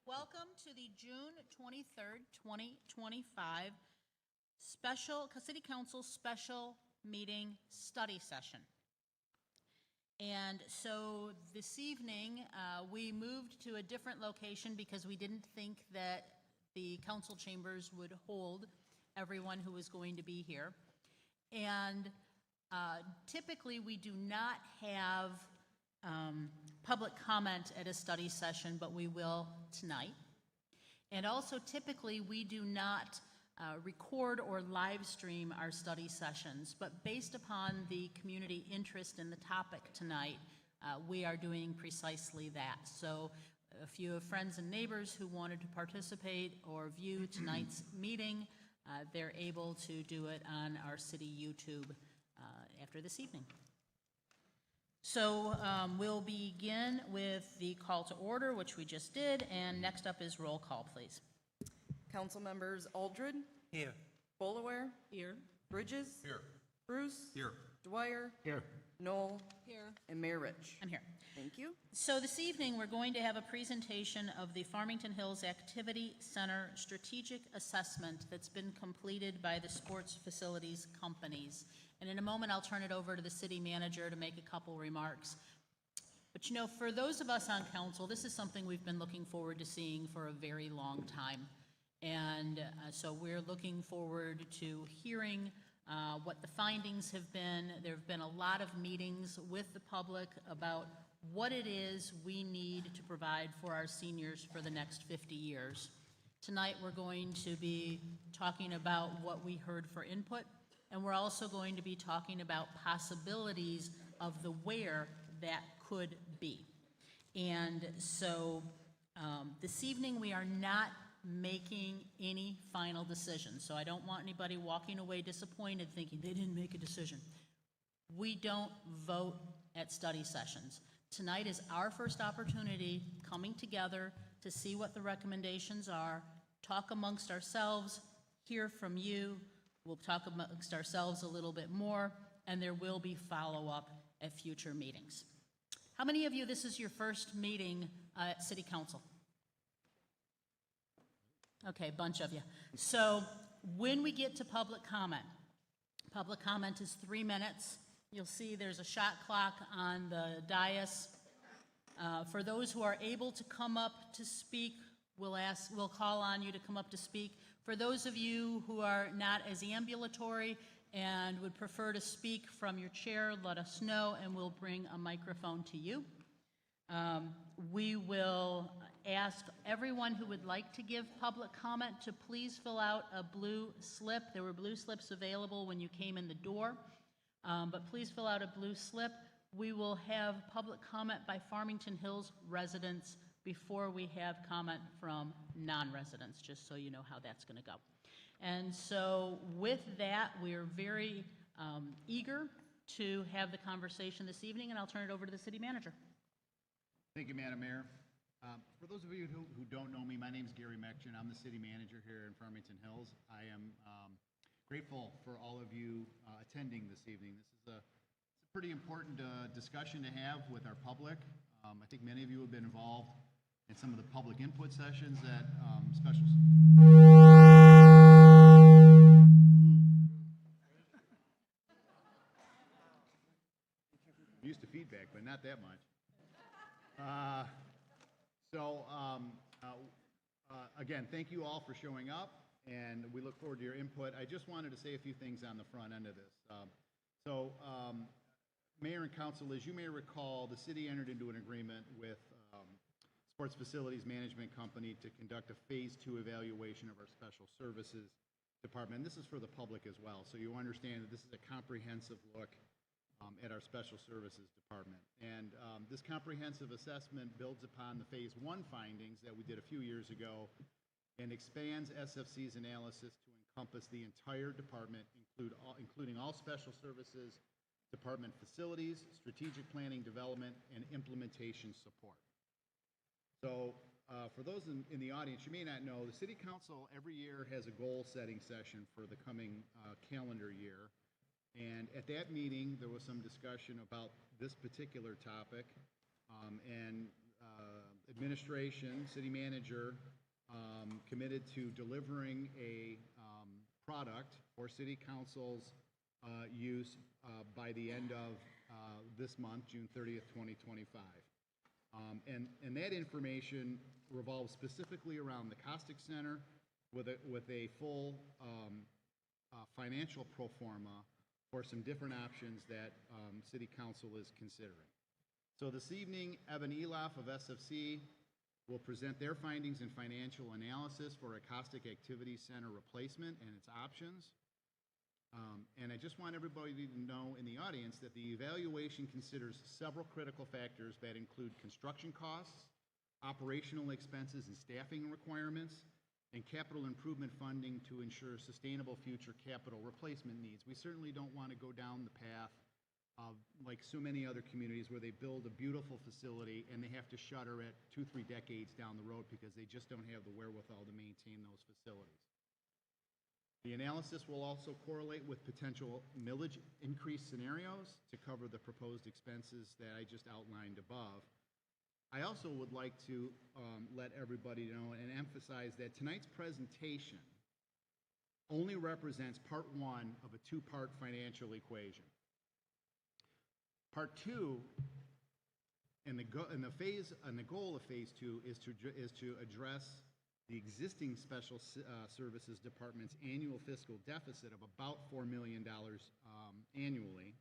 Welcome to the June 23rd, 2025 City Council Special Meeting Study Session. And so this evening, we moved to a different location because we didn't think that the council chambers would hold everyone who was going to be here. And typically, we do not have public comment at a study session, but we will tonight. And also, typically, we do not record or live stream our study sessions, but based upon the community interest in the topic tonight, we are doing precisely that. So if you have friends and neighbors who wanted to participate or view tonight's meeting, they're able to do it on our city YouTube after this evening. So we'll begin with the call to order, which we just did, and next up is roll call, please. Council members Aldred. Here. Bolaware. Here. Bridges. Here. Bruce. Here. Dwyer. Here. Knoll. Here. And Mayor Rich. I'm here. Thank you. So this evening, we're going to have a presentation of the Farmington Hills Activity Center Strategic Assessment that's been completed by the sports facilities companies. And in a moment, I'll turn it over to the city manager to make a couple remarks. But you know, for those of us on council, this is something we've been looking forward to seeing for a very long time. And so we're looking forward to hearing what the findings have been. There have been a lot of meetings with the public about what it is we need to provide for our seniors for the next 50 years. Tonight, we're going to be talking about what we heard for input, and we're also going to be talking about possibilities of the where that could be. And so this evening, we are not making any final decisions. So I don't want anybody walking away disappointed thinking they didn't make a decision. We don't vote at study sessions. Tonight is our first opportunity coming together to see what the recommendations are, talk amongst ourselves, hear from you. We'll talk amongst ourselves a little bit more, and there will be follow-up at future meetings. How many of you, this is your first meeting at City Council? Okay, a bunch of you. So when we get to public comment is 3 minutes. You'll see there's a shot clock on the dais. For those who are able to come up to speak, we'll call on you to come up to speak. For those of you who are not as ambulatory and would prefer to speak from your chair, let us know and we'll bring a microphone to you. We will ask everyone who would like to give public comment to please fill out a blue slip. There were blue slips available when you came in the door, but please fill out a blue slip. We will have public comment by Farmington Hills residents before we have comment from non-residents, just so you know how that's going to go. And so with that, we are very eager to have the conversation this evening, and I'll turn it over to the city manager. Thank you, Madam Mayor. For those of you who don't know me, my name is Gary Mechtin. I'm the city manager here in Farmington Hills. I am grateful for all of you attending this evening. This is a pretty important discussion to have with our public. I think many of you have been involved in some of the public input sessions at special. I'm used to feedback, but not that much. Again, thank you all for showing up, and we look forward to your input. I just wanted to say a few things on the front end of this. Mayor and Council, as you may recall, the city entered into an agreement with Sports Facilities Management Company to conduct a Phase 2 evaluation of our Special Services Department. And this is for the public as well, so you understand that this is a comprehensive look at our Special Services Department. And this comprehensive assessment builds upon the Phase 1 findings that we did a few years ago and expands SFC's analysis to encompass the entire department, including all Special Services Department facilities, strategic planning, development, and implementation support. So for those in the audience, you may not know, the City Council every year has a goal-setting session for the coming calendar year. And at that meeting, there was some discussion about this particular topic, and administration, city manager, committed to delivering a product for city council's use by the end of this month, June 30th, 2025. And that information revolves specifically around the Caustic Center with a full financial pro forma for some different options that City Council is considering. So this evening, Evan Eloff of SFC will present their findings and financial analysis for a Caustic Activity Center replacement and its options. And I just want everybody to know in the audience that the evaluation considers several critical factors that include construction costs, operational expenses and staffing requirements, and capital improvement funding to ensure sustainable future capital replacement needs. We certainly don't want to go down the path of, like so many other communities, where they build a beautiful facility and they have to shutter it 2-3 decades down the road because they just don't have the wherewithal to maintain those facilities. The analysis will also correlate with potential millage increase scenarios to cover the proposed expenses that I just outlined above. I also would like to let everybody know and emphasize that tonight's presentation only represents part one of a two-part financial equation. Part two, and the goal of phase two is to address the existing special services department's annual fiscal deficit of about $4 million annually,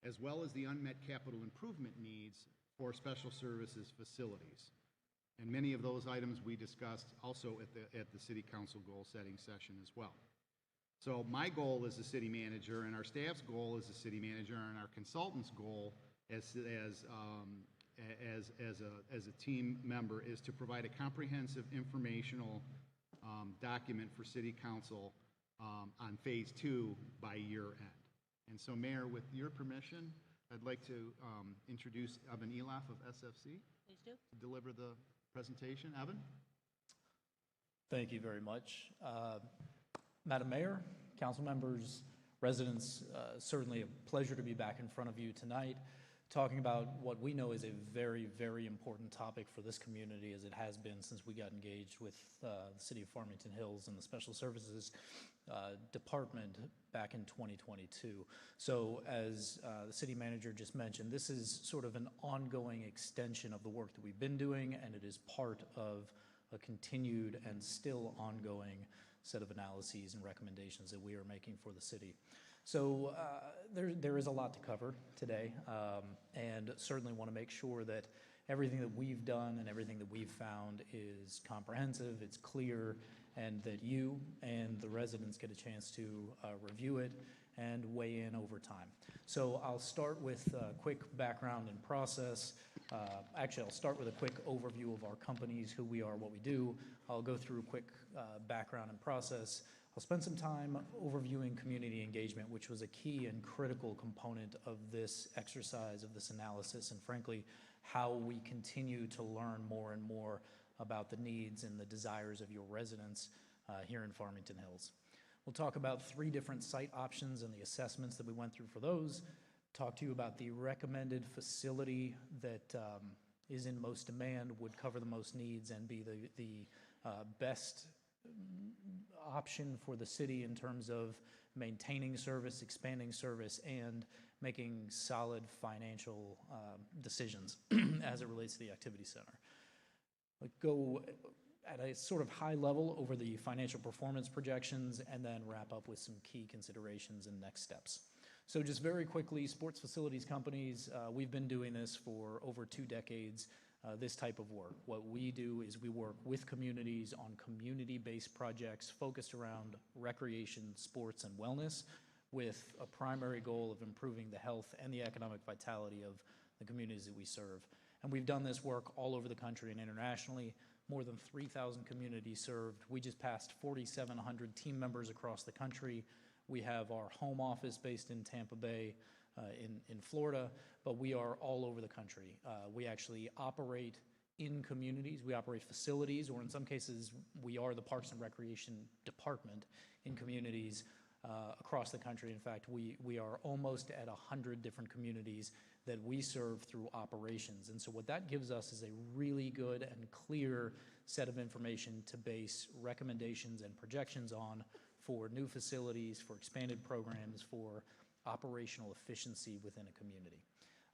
as well as the unmet capital improvement needs for special services facilities. And many of those items we discussed also at the city council goal setting session as well. So my goal as the city manager, and our staff's goal as the city manager, and our consultant's goal as a team member is to provide a comprehensive informational document for city council on phase two by year end. And so, Mayor, with your permission, I'd like to introduce Evan Eloff of SFC. Please do. To deliver the presentation. Evan? Thank you very much. Madam Mayor, council members, residents, certainly a pleasure to be back in front of you tonight, talking about what we know is a very, very important topic for this community, as it has been since we got engaged with the city of Farmington Hills and the Special Services Department back in 2022. So as the city manager just mentioned, this is sort of an ongoing extension of the work that we've been doing, and it is part of a continued and still ongoing set of analyses and recommendations that we are making for the city. So there is a lot to cover today, and certainly want to make sure that everything that we've done and everything that we've found is comprehensive, it's clear, and that you and the residents get a chance to review it and weigh in over time. So I'll start with a quick background and process. Actually, I'll start with a quick overview of our companies, who we are, what we do. I'll go through a quick background and process. I'll spend some time overviewing community engagement, which was a key and critical component of this exercise, of this analysis, and frankly, how we continue to learn more and more about the needs and the desires of your residents here in Farmington Hills. We'll talk about 3 different site options and the assessments that we went through for those. Talk to you about the recommended facility that is in most demand, would cover the most needs, and be the best option for the city in terms of maintaining service, expanding service, and making solid financial decisions as it relates to the activity center. I'll go at a sort of high level over the financial performance projections, and then wrap up with some key considerations and next steps. So just very quickly, sports facilities companies, we've been doing this for over 2 decades, this type of work. What we do is we work with communities on community-based projects focused around recreation, sports, and wellness, with a primary goal of improving the health and the economic vitality of the communities that we serve. And we've done this work all over the country and internationally. More than 3,000 communities served. We just passed 4,700 team members across the country. We have our home office based in Tampa Bay, in Florida, but we are all over the country. We actually operate in communities. We operate facilities, or in some cases, we are the Parks and Recreation Department in communities across the country. In fact, we are almost at 100 different communities that we serve through operations. And so what that gives us is a really good and clear set of information to base recommendations and projections on for new facilities, for expanded programs, for operational efficiency within a community.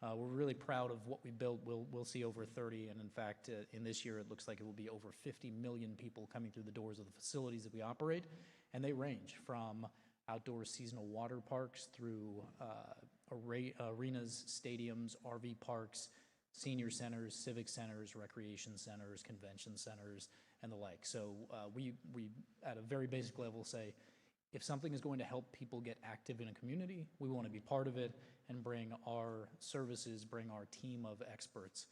We're really proud of what we built. We'll see over 30, and in fact, in this year, it looks like it will be over 50 million people coming through the doors of the facilities that we operate, and they range from outdoor seasonal water parks through arenas, stadiums, RV parks, senior centers, civic centers, recreation centers, convention centers, and the like. So we, at a very basic level, say, if something is going to help people get active in a community, we want to be part of it and bring our services, bring our team of experts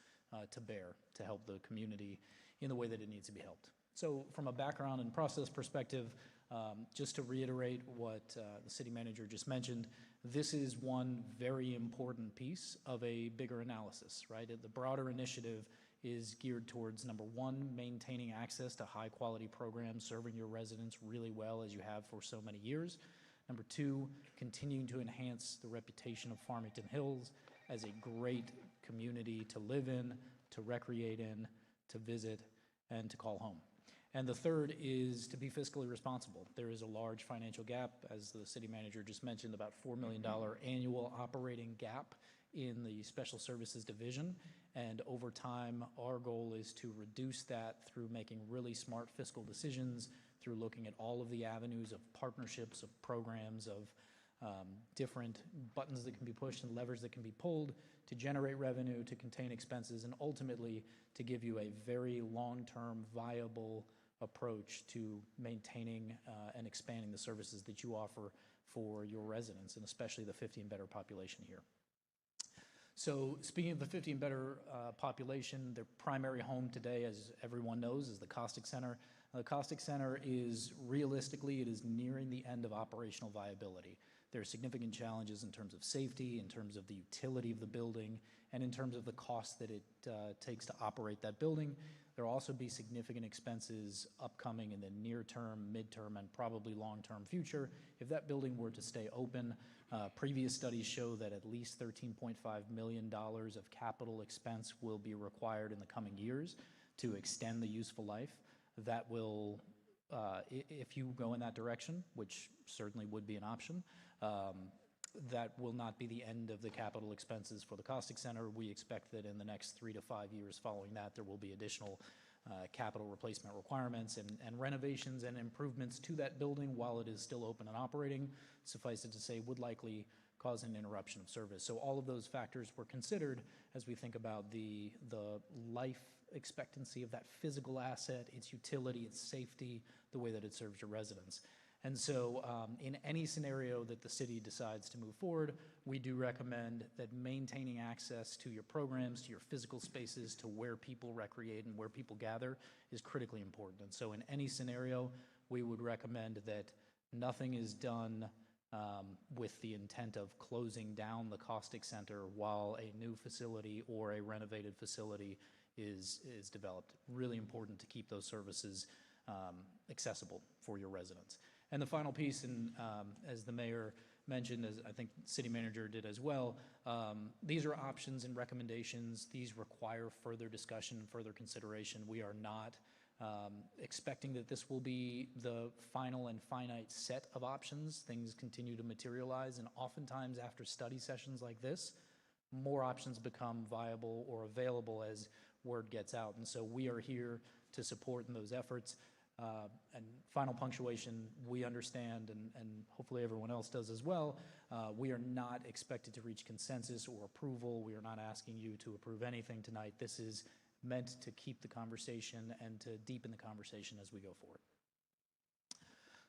to bear to help the community in the way that it needs to be helped. So from a background and process perspective, just to reiterate what the city manager just mentioned, this is one very important piece of a bigger analysis, right? The broader initiative is geared towards, number one, maintaining access to high-quality programs, serving your residents really well as you have for so many years. Number two, continuing to enhance the reputation of Farmington Hills as a great community to live in, to recreate in, to visit, and to call home. And the third is to be fiscally responsible. There is a large financial gap, as the city manager just mentioned, about $4 million annual operating gap in the Special Services Division. And over time, our goal is to reduce that through making really smart fiscal decisions, through looking at all of the avenues of partnerships, of programs, of different buttons that can be pushed and levers that can be pulled to generate revenue, to contain expenses, and ultimately to give you a very long-term viable approach to maintaining and expanding the services that you offer for your residents, and especially the 50 and better population here. So speaking of the 50 and better population, their primary home today, as everyone knows, is the Caustic Center. The Caustic Center is, realistically, it is nearing the end of operational viability. There are significant challenges in terms of safety, in terms of the utility of the building, and in terms of the cost that it takes to operate that building. There will also be significant expenses upcoming in the near term, midterm, and probably long-term future if that building were to stay open. Previous studies show that at least $13.5 million of capital expense will be required in the coming years to extend the useful life. That will, if you go in that direction, which certainly would be an option, that will not be the end of the capital expenses for the Caustic Center. We expect that in the next 3 to 5 years following that, there will be additional capital replacement requirements and renovations and improvements to that building while it is still open and operating. Suffice it to say, would likely cause an interruption of service. So all of those factors were considered as we think about the life expectancy of that physical asset, its utility, its safety, the way that it serves your residents. And so in any scenario that the city decides to move forward, we do recommend that maintaining access to your programs, to your physical spaces, to where people recreate and where people gather is critically important. And so in any scenario, we would recommend that nothing is done with the intent of closing down the Caustic Center while a new facility or a renovated facility is developed. Really important to keep those services accessible for your residents. And the final piece, and as the mayor mentioned, as I think the city manager did as well, these are options and recommendations. These require further discussion and further consideration. We are not expecting that this will be the final and finite set of options. Things continue to materialize, and oftentimes after study sessions like this, more options become viable or available as word gets out. And so we are here to support in those efforts. And final punctuation, we understand, and hopefully everyone else does as well, we are not expected to reach consensus or approval. We are not asking you to approve anything tonight. This is meant to keep the conversation and to deepen the conversation as we go forward.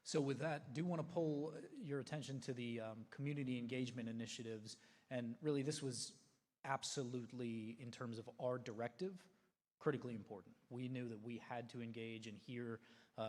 So with that, do want to pull your attention to the community engagement initiatives. And really this was absolutely, in terms of our directive, critically important. We knew that we had to engage and hear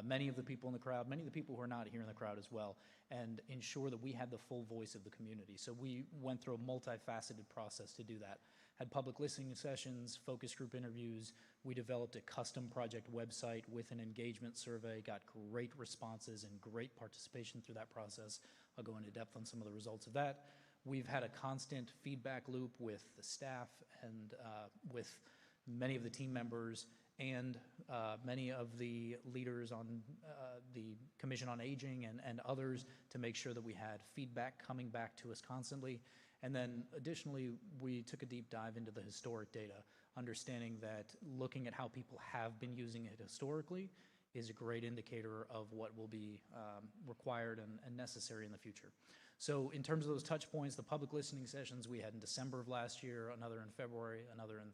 many of the people in the crowd, many of the people who are not here in the crowd as well, and ensure that we had the full voice of the community. So we went through a multifaceted process to do that. had public listening sessions, focus group interviews. We developed a custom project website with an engagement survey, got great responses and great participation through that process. I'll go into depth on some of the results of that. We've had a constant feedback loop with the staff and with many of the team members and many of the leaders on the Commission on Aging and others to make sure that we had feedback coming back to us constantly. And then additionally, we took a deep dive into the historic data, understanding that looking at how people have been using it historically is a great indicator of what will be required and necessary in the future. So in terms of those touch points, the public listening sessions we had in December of last year, another in February, another in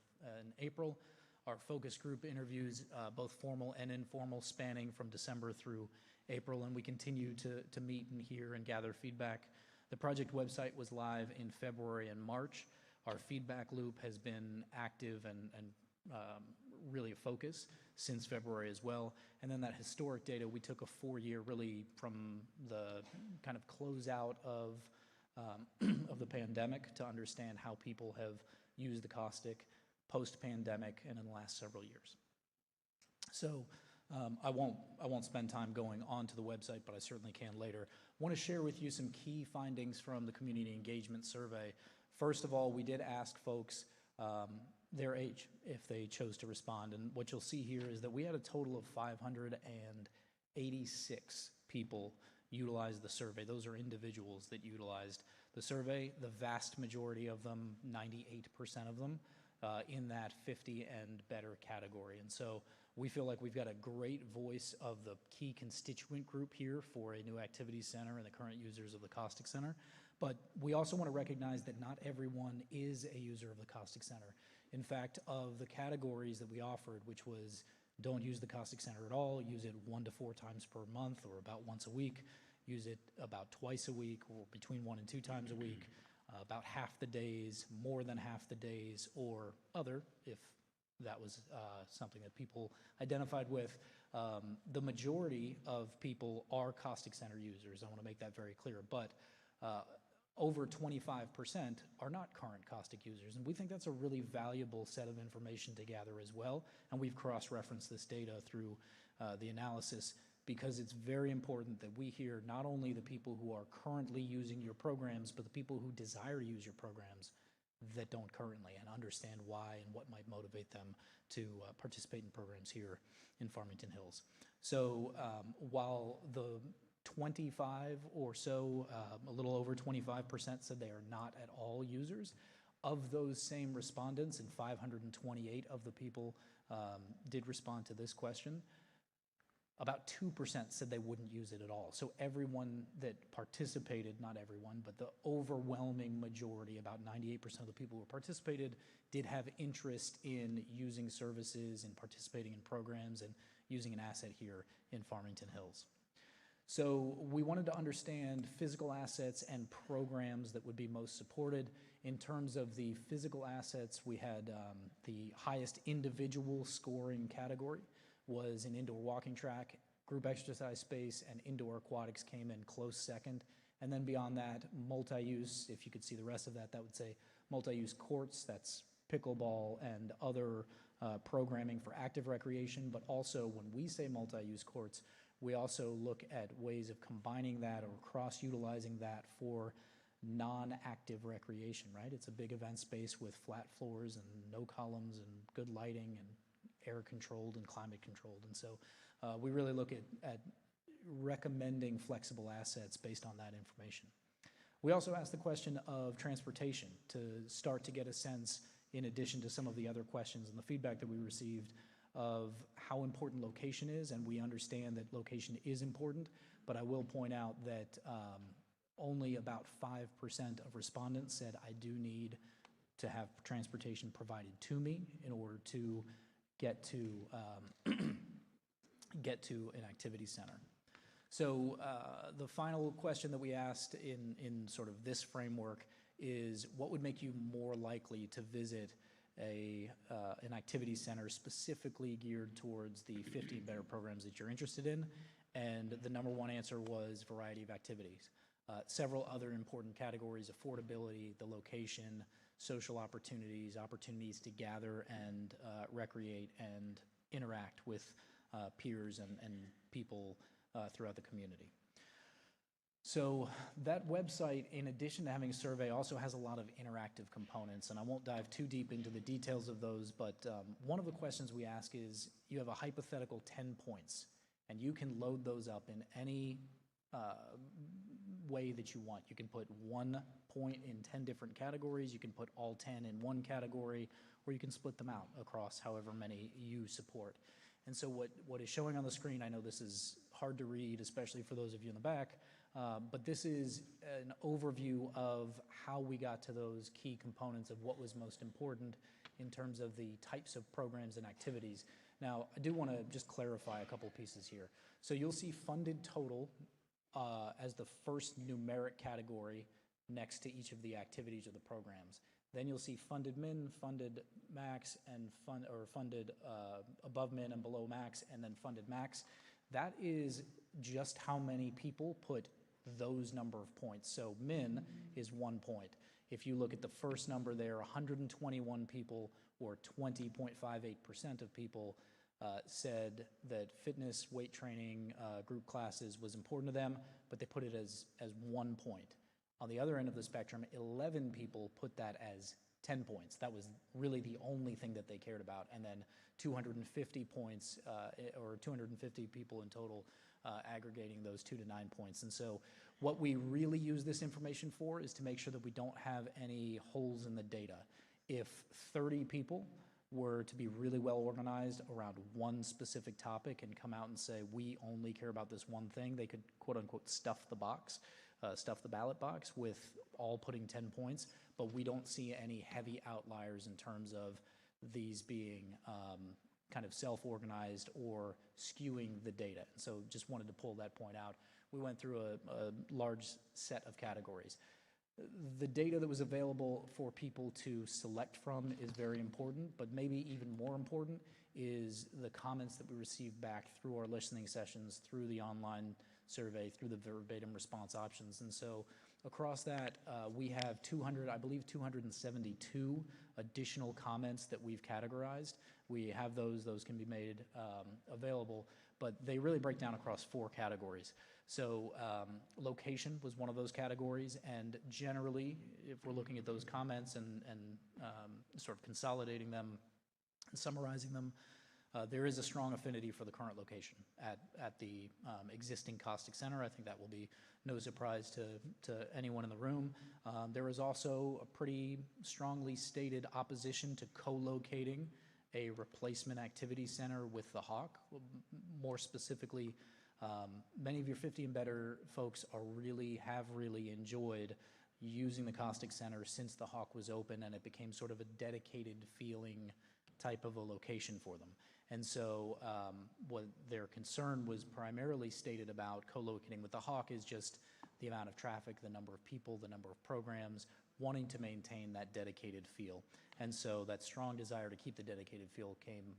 April. Our focus group interviews, both formal and informal, spanning from December through April, and we continue to meet and hear and gather feedback. The project website was live in February and March. Our feedback loop has been active and really a focus since February as well. And then that historic data, we took a 4-year, really from the kind of closeout of the pandemic to understand how people have used the caustic post-pandemic and in the last several years. So I won't spend time going onto the website, but I certainly can later. I want to share with you some key findings from the community engagement survey. First of all, we did ask folks their age if they chose to respond, and what you'll see here is that we had a total of 586 people utilize the survey. Those are individuals that utilized the survey. The vast majority of them, 98% of them, in that 50 and better category. And so we feel like we've got a great voice of the key constituent group here for a new activity center and the current users of the Caustic Center. But we also want to recognize that not everyone is a user of the Caustic Center. In fact, of the categories that we offered, which was don't use the Caustic Center at all, use it 1 to 4 times per month or about once a week, use it about twice a week or between 1 and 2 times a week, about half the days, more than half the days, or other, if that was something that people identified with. The majority of people are Caustic Center users. I want to make that very clear. But over 25% are not current caustic users, and we think that's a really valuable set of information to gather as well, and we've cross-referenced this data through the analysis because it's very important that we hear not only the people who are currently using your programs, but the people who desire to use your programs that don't currently, and understand why and what might motivate them to participate in programs here in Farmington Hills. So while the 25 or so, a little over 25% said they are not at all users. Of those same respondents, and 528 of the people did respond to this question, about 2% said they wouldn't use it at all. So everyone that participated, not everyone, but the overwhelming majority, about 98% of the people who participated, did have interest in using services and participating in programs and using an asset here in Farmington Hills. So we wanted to understand physical assets and programs that would be most supported. In terms of the physical assets, we had the highest individual scoring category was an indoor walking track, group exercise space, and indoor aquatics came in close second. And then beyond that, multi-use, if you could see the rest of that, that would say multi-use courts, that's pickleball and other programming for active recreation. But also when we say multi-use courts, we also look at ways of combining that or cross-utilizing that for non-active recreation, right? It's a big event space with flat floors and no columns and good lighting and air-controlled and climate-controlled. And so we really look at recommending flexible assets based on that information. We also asked the question of transportation to start to get a sense, in addition to some of the other questions and the feedback that we received, of how important location is, and we understand that location is important, but I will point out that only about 5% of respondents said, I do need to have transportation provided to me in order to get to an activity center. So the final question that we asked in sort of this framework is, what would make you more likely to visit an activity center specifically geared towards the 50 and better programs that you're interested in? And the number one answer was variety of activities. Several other important categories: affordability, the location, social opportunities, opportunities to gather and recreate and interact with peers and people throughout the community. So that website, in addition to having a survey, also has a lot of interactive components, and I won't dive too deep into the details of those, but one of the questions we ask is, you have a hypothetical 10 points, and you can load those up in any way that you want. You can put 1 point in 10 different categories, you can put all 10 in one category, or you can split them out across however many you support. And so what is showing on the screen, I know this is hard to read, especially for those of you in the back, but this is an overview of how we got to those key components of what was most important in terms of the types of programs and activities. Now, I do want to just clarify a couple pieces here. So you'll see funded total as the first numeric category next to each of the activities or the programs. Then you'll see funded min, funded max, and funded above min and below max, and then funded max. That is just how many people put those number of points. So min is 1 point. If you look at the first number there, 121 people, or 20.58% of people, said that fitness, weight training, group classes was important to them, but they put it as 1 point. On the other end of the spectrum, 11 people put that as 10 points. That was really the only thing that they cared about. And then 250 points, or 250 people in total, aggregating those 2 to 9 points. And so what we really use this information for is to make sure that we don't have any holes in the data. If 30 people were to be really well organized around one specific topic and come out and say, we only care about this one thing, they could quote unquote stuff the box, stuff the ballot box with all putting 10 points, but we don't see any heavy outliers in terms of these being kind of self-organized or skewing the data. So just wanted to pull that point out. We went through a large set of categories. The data that was available for people to select from is very important, but maybe even more important is the comments that we received back through our listening sessions, through the online survey, through the verbatim response options. And so across that, we have 272 additional comments that we've categorized. We have those can be made available, but they really break down across 4 categories. So location was one of those categories, and generally, if we're looking at those comments and sort of consolidating them and summarizing them, there is a strong affinity for the current location at the existing caustic center. I think that will be no surprise to anyone in the room. There is also a pretty strongly stated opposition to co-locating a replacement activity center with the Hawk. More specifically, many of your 50 and better folks have really enjoyed using the caustic center since the Hawk was open, and it became sort of a dedicated feeling type of a location for them. And so what their concern was primarily stated about co-locating with the Hawk is just the amount of traffic, the number of people, the number of programs, wanting to maintain that dedicated feel. And so that strong desire to keep the dedicated feel came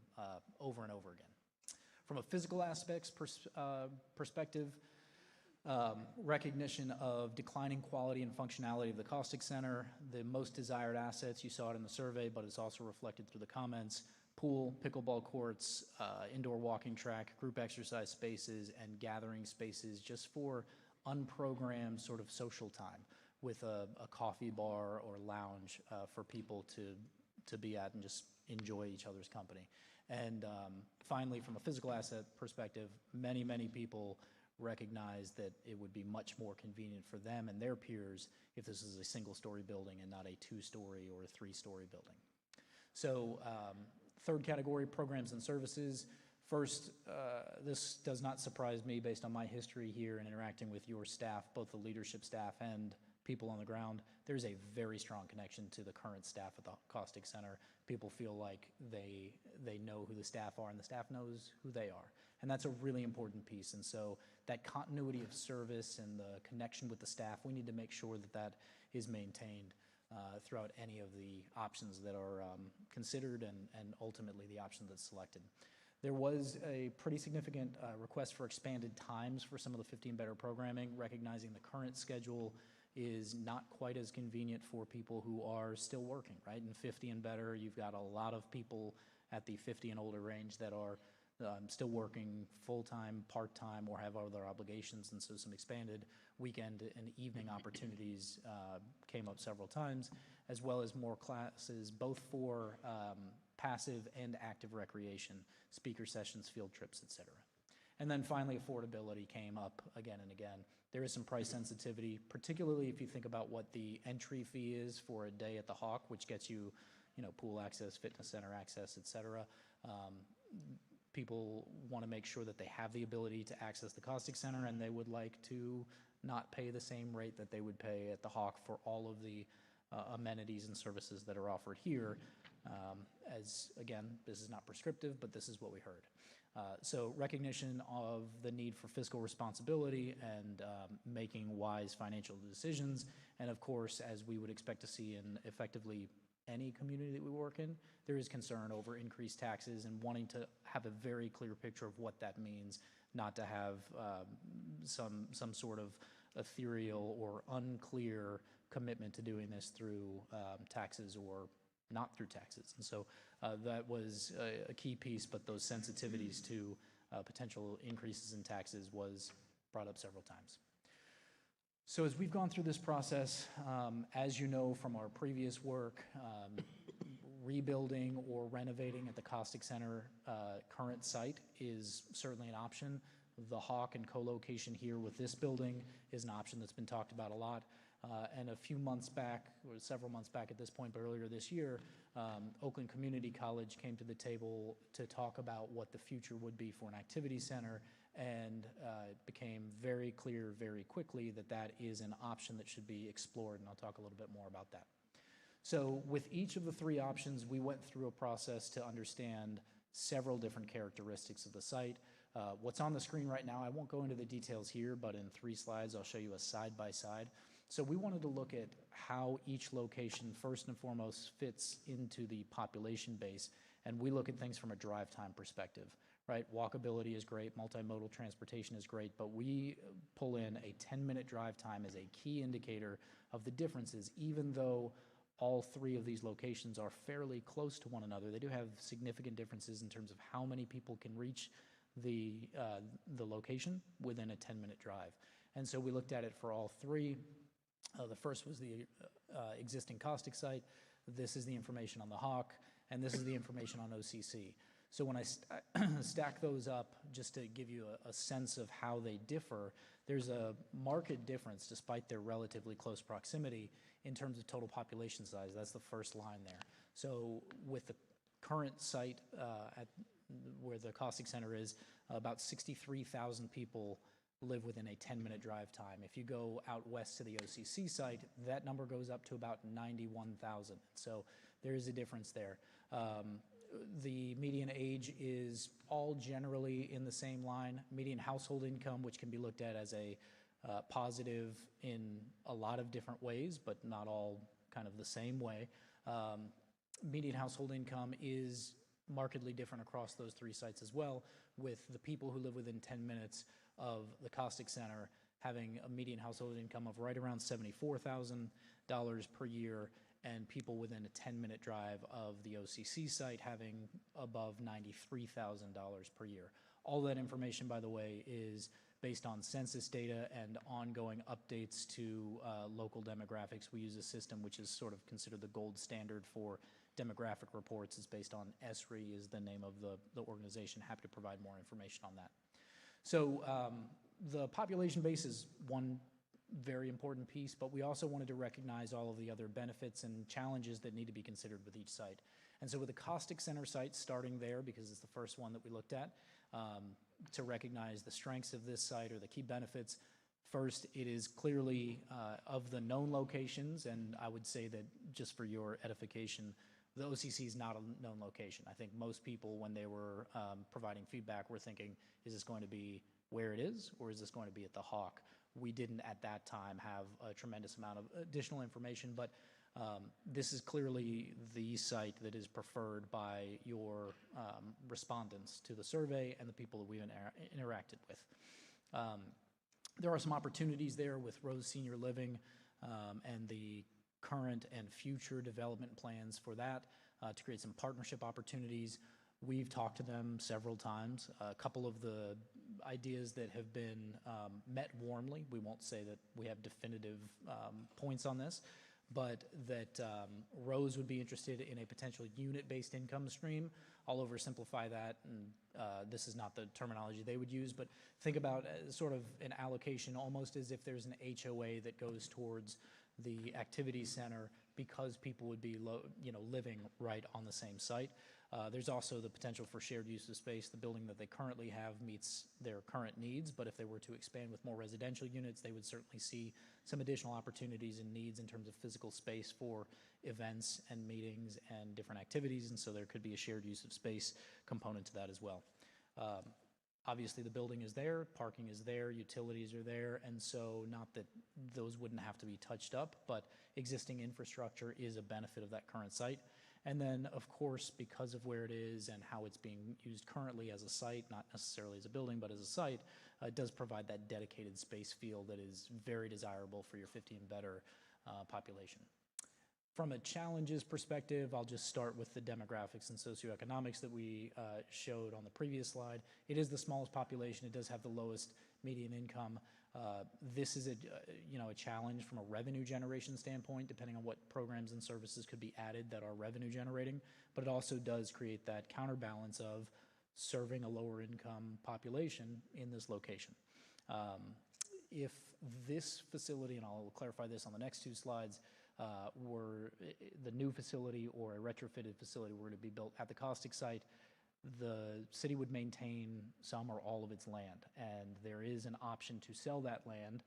over and over again. From a physical aspects perspective, recognition of declining quality and functionality of the caustic center, the most desired assets, you saw it in the survey, but it's also reflected through the comments: pool, pickleball courts, indoor walking track, group exercise spaces, and gathering spaces just for unprogrammed sort of social time with a coffee bar or lounge for people to be at and just enjoy each other's company. And finally, from a physical asset perspective, many, many people recognize that it would be much more convenient for them and their peers if this is a single-story building and not a 2-story or a 3-story building. So third category, programs and services. First, this does not surprise me based on my history here and interacting with your staff, both the leadership staff and people on the ground. There's a very strong connection to the current staff at the Caustic Center. People feel like they know who the staff are and the staff knows who they are. And that's a really important piece. And so that continuity of service and the connection with the staff, we need to make sure that that is maintained throughout any of the options that are considered and ultimately the option that's selected. There was a pretty significant request for expanded times for some of the 15 better programming, recognizing the current schedule is not quite as convenient for people who are still working, right? In 50 and better, you've got a lot of people at the 50 and older range that are still working full-time, part-time, or have other obligations, and so some expanded weekend and evening opportunities came up several times, as well as more classes, both for passive and active recreation, speaker sessions, field trips, et cetera. And then finally, affordability came up again and again. There is some price sensitivity, particularly if you think about what the entry fee is for a day at the Hawk, which gets you, pool access, fitness center access, et cetera. People want to make sure that they have the ability to access the Caustic Center, and they would like to not pay the same rate that they would pay at the Hawk for all of the amenities and services that are offered here. As again, this is not prescriptive, but this is what we heard. So recognition of the need for fiscal responsibility and making wise financial decisions. And of course, as we would expect to see in effectively any community that we work in, there is concern over increased taxes and wanting to have a very clear picture of what that means, not to have some sort of ethereal or unclear commitment to doing this through taxes or not through taxes. And so that was a key piece, but those sensitivities to potential increases in taxes was brought up several times. So as we've gone through this process, as you know from our previous work, rebuilding or renovating at the Caustic Center current site is certainly an option. The Hawk and co-location here with this building is an option that's been talked about a lot. And a few months back, or several months back at this point, but earlier this year, Oakland Community College came to the table to talk about what the future would be for an activity center, and it became very clear very quickly that that is an option that should be explored, and I'll talk a little bit more about that. So with each of the three options, we went through a process to understand several different characteristics of the site. What's on the screen right now, I won't go into the details here, but in 3 slides, I'll show you a side-by-side. So we wanted to look at how each location, first and foremost, fits into the population base, and we look at things from a drive time perspective, right? Walkability is great, multimodal transportation is great, but we pull in a 10-minute drive time as a key indicator of the differences, even though all 3 of these locations are fairly close to one another. They do have significant differences in terms of how many people can reach the location within a 10-minute drive. And so we looked at it for all 3. The first was the existing caustic site. This is the information on the Hawk, and this is the information on OCC. So when I stack those up, just to give you a sense of how they differ, there's a marked difference despite their relatively close proximity in terms of total population size. That's the first line there. So with the current site where the caustic center is, about 63,000 people live within a 10-minute drive time. If you go out west to the OCC site, that number goes up to about 91,000. So there is a difference there. The median age is all generally in the same line. Median household income, which can be looked at as a positive in a lot of different ways, but not all kind of the same way. Median household income is markedly different across those 3 sites as well, with the people who live within 10 minutes of the caustic center having a median household income of right around $74,000 per year, and people within a 10-minute drive of the OCC site having above $93,000 per year. All that information, by the way, is based on census data and ongoing updates to local demographics. We use a system which is sort of considered the gold standard for demographic reports. It's based on ESRI is the name of the organization. Happy to provide more information on that. So the population base is one very important piece, but we also wanted to recognize all of the other benefits and challenges that need to be considered with each site. And so with the caustic center site, starting there because it's the first one that we looked at, to recognize the strengths of this site or the key benefits. First, it is clearly of the known locations, and I would say that just for your edification, the OCC is not a known location. I think most people, when they were providing feedback, were thinking, is this going to be where it is, or is this going to be at the Hawk? We didn't at that time have a tremendous amount of additional information, but this is clearly the site that is preferred by your respondents to the survey and the people that we've interacted with. There are some opportunities there with Rose Senior Living and the current and future development plans for that to create some partnership opportunities. We've talked to them several times. A couple of the ideas that have been met warmly, we won't say that we have definitive points on this, but that Rose would be interested in a potential unit-based income stream. I'll oversimplify that, and this is not the terminology they would use, but think about sort of an allocation almost as if there's an HOA that goes towards the activity center because people would be living right on the same site. There's also the potential for shared use of space. The building that they currently have meets their current needs, but if they were to expand with more residential units, they would certainly see some additional opportunities and needs in terms of physical space for events and meetings and different activities, and so there could be a shared use of space component to that as well. Obviously, the building is there, parking is there, utilities are there, and so not that those wouldn't have to be touched up, but existing infrastructure is a benefit of that current site. And then, of course, because of where it is and how it's being used currently as a site, not necessarily as a building, but as a site, it does provide that dedicated space feel that is very desirable for your 50 and better population. From a challenges perspective, I'll just start with the demographics and socioeconomics that we showed on the previous slide. It is the smallest population. It does have the lowest median income. This is a challenge from a revenue generation standpoint, depending on what programs and services could be added that are revenue generating, but it also does create that counterbalance of serving a lower income population in this location. If this facility, and I'll clarify this on the next two slides, were the new facility or a retrofitted facility were to be built at the caustic site, the city would maintain some or all of its land, and there is an option to sell that land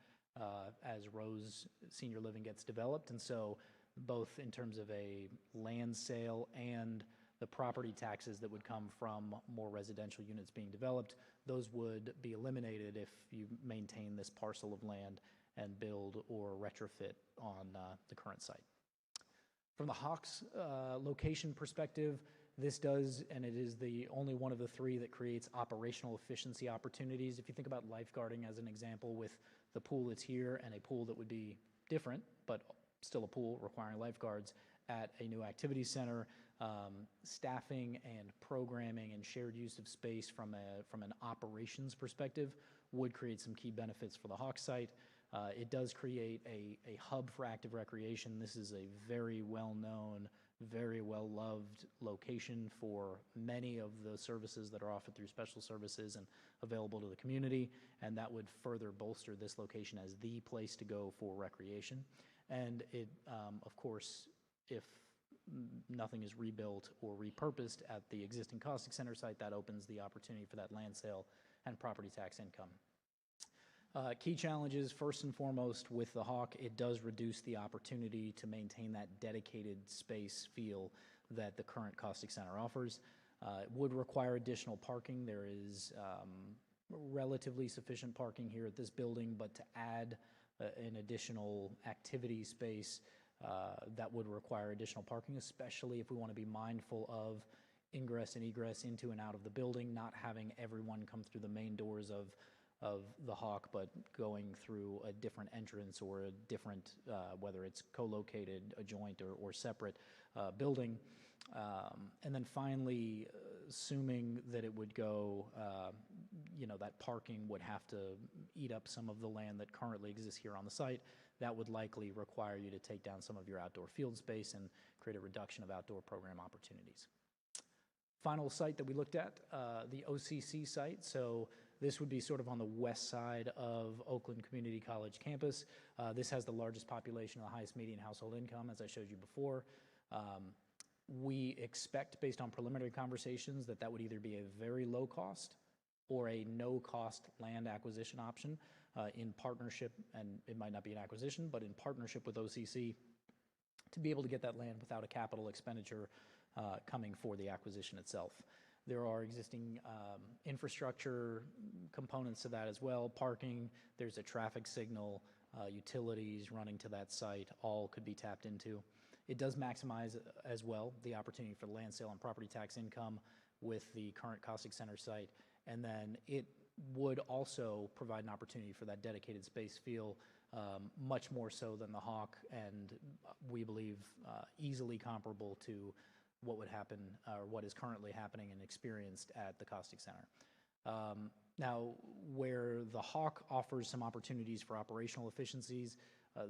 as Rose Senior Living gets developed, and so both in terms of a land sale and the property taxes that would come from more residential units being developed, those would be eliminated if you maintain this parcel of land and build or retrofit on the current site. From the Hawks location perspective, this does, and it is the only one of the three that creates operational efficiency opportunities. If you think about lifeguarding as an example with the pool that's here and a pool that would be different, but still a pool requiring lifeguards at a new activity center, staffing and programming and shared use of space from an operations perspective would create some key benefits for the Hawks site. It does create a hub for active recreation. This is a very well-known, very well-loved location for many of the services that are offered through special services and available to the community, and that would further bolster this location as the place to go for recreation. And it, of course, if nothing is rebuilt or repurposed at the existing Caustic Center site, that opens the opportunity for that land sale and property tax income. Key challenges, first and foremost, with the Hawk, it does reduce the opportunity to maintain that dedicated space feel that the current Caustic Center offers. It would require additional parking. There is relatively sufficient parking here at this building, but to add an additional activity space, that would require additional parking, especially if we want to be mindful of ingress and egress into and out of the building, not having everyone come through the main doors of the Hawk, but going through a different entrance or a different, whether it's co-located, adjoint, or separate building. And then finally, assuming that it would go, that parking would have to eat up some of the land that currently exists here on the site, that would likely require you to take down some of your outdoor field space and create a reduction of outdoor program opportunities. Final site that we looked at, the OCC site. So this would be sort of on the west side of Oakland Community College campus. This has the largest population and the highest median household income, as I showed you before. We expect, based on preliminary conversations, that would either be a very low cost or a no cost land acquisition option in partnership, and it might not be an acquisition, but in partnership with OCC to be able to get that land without a capital expenditure coming for the acquisition itself. There are existing infrastructure components to that as well. Parking, there's a traffic signal, utilities running to that site, all could be tapped into. It does maximize as well the opportunity for land sale and property tax income with the current Caustic Center site. And then it would also provide an opportunity for that dedicated space feel much more so than the Hawk, and we believe easily comparable to what would happen or what is currently happening and experienced at the Caustic Center. Now, where the Hawk offers some opportunities for operational efficiencies,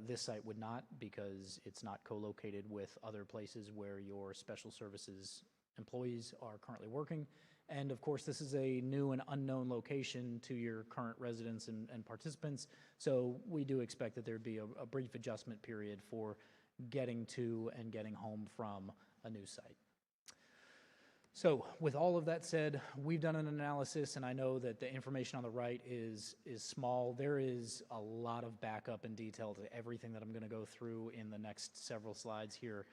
this site would not, because it's not co-located with other places where your special services employees are currently working. And of course, this is a new and unknown location to your current residents and participants, so we do expect that there'd be a brief adjustment period for getting to and getting home from a new site. So with all of that said, we've done an analysis, and I know that the information on the right is small. There is a lot of backup and detail to everything that I'm going to go through in the next several slides here,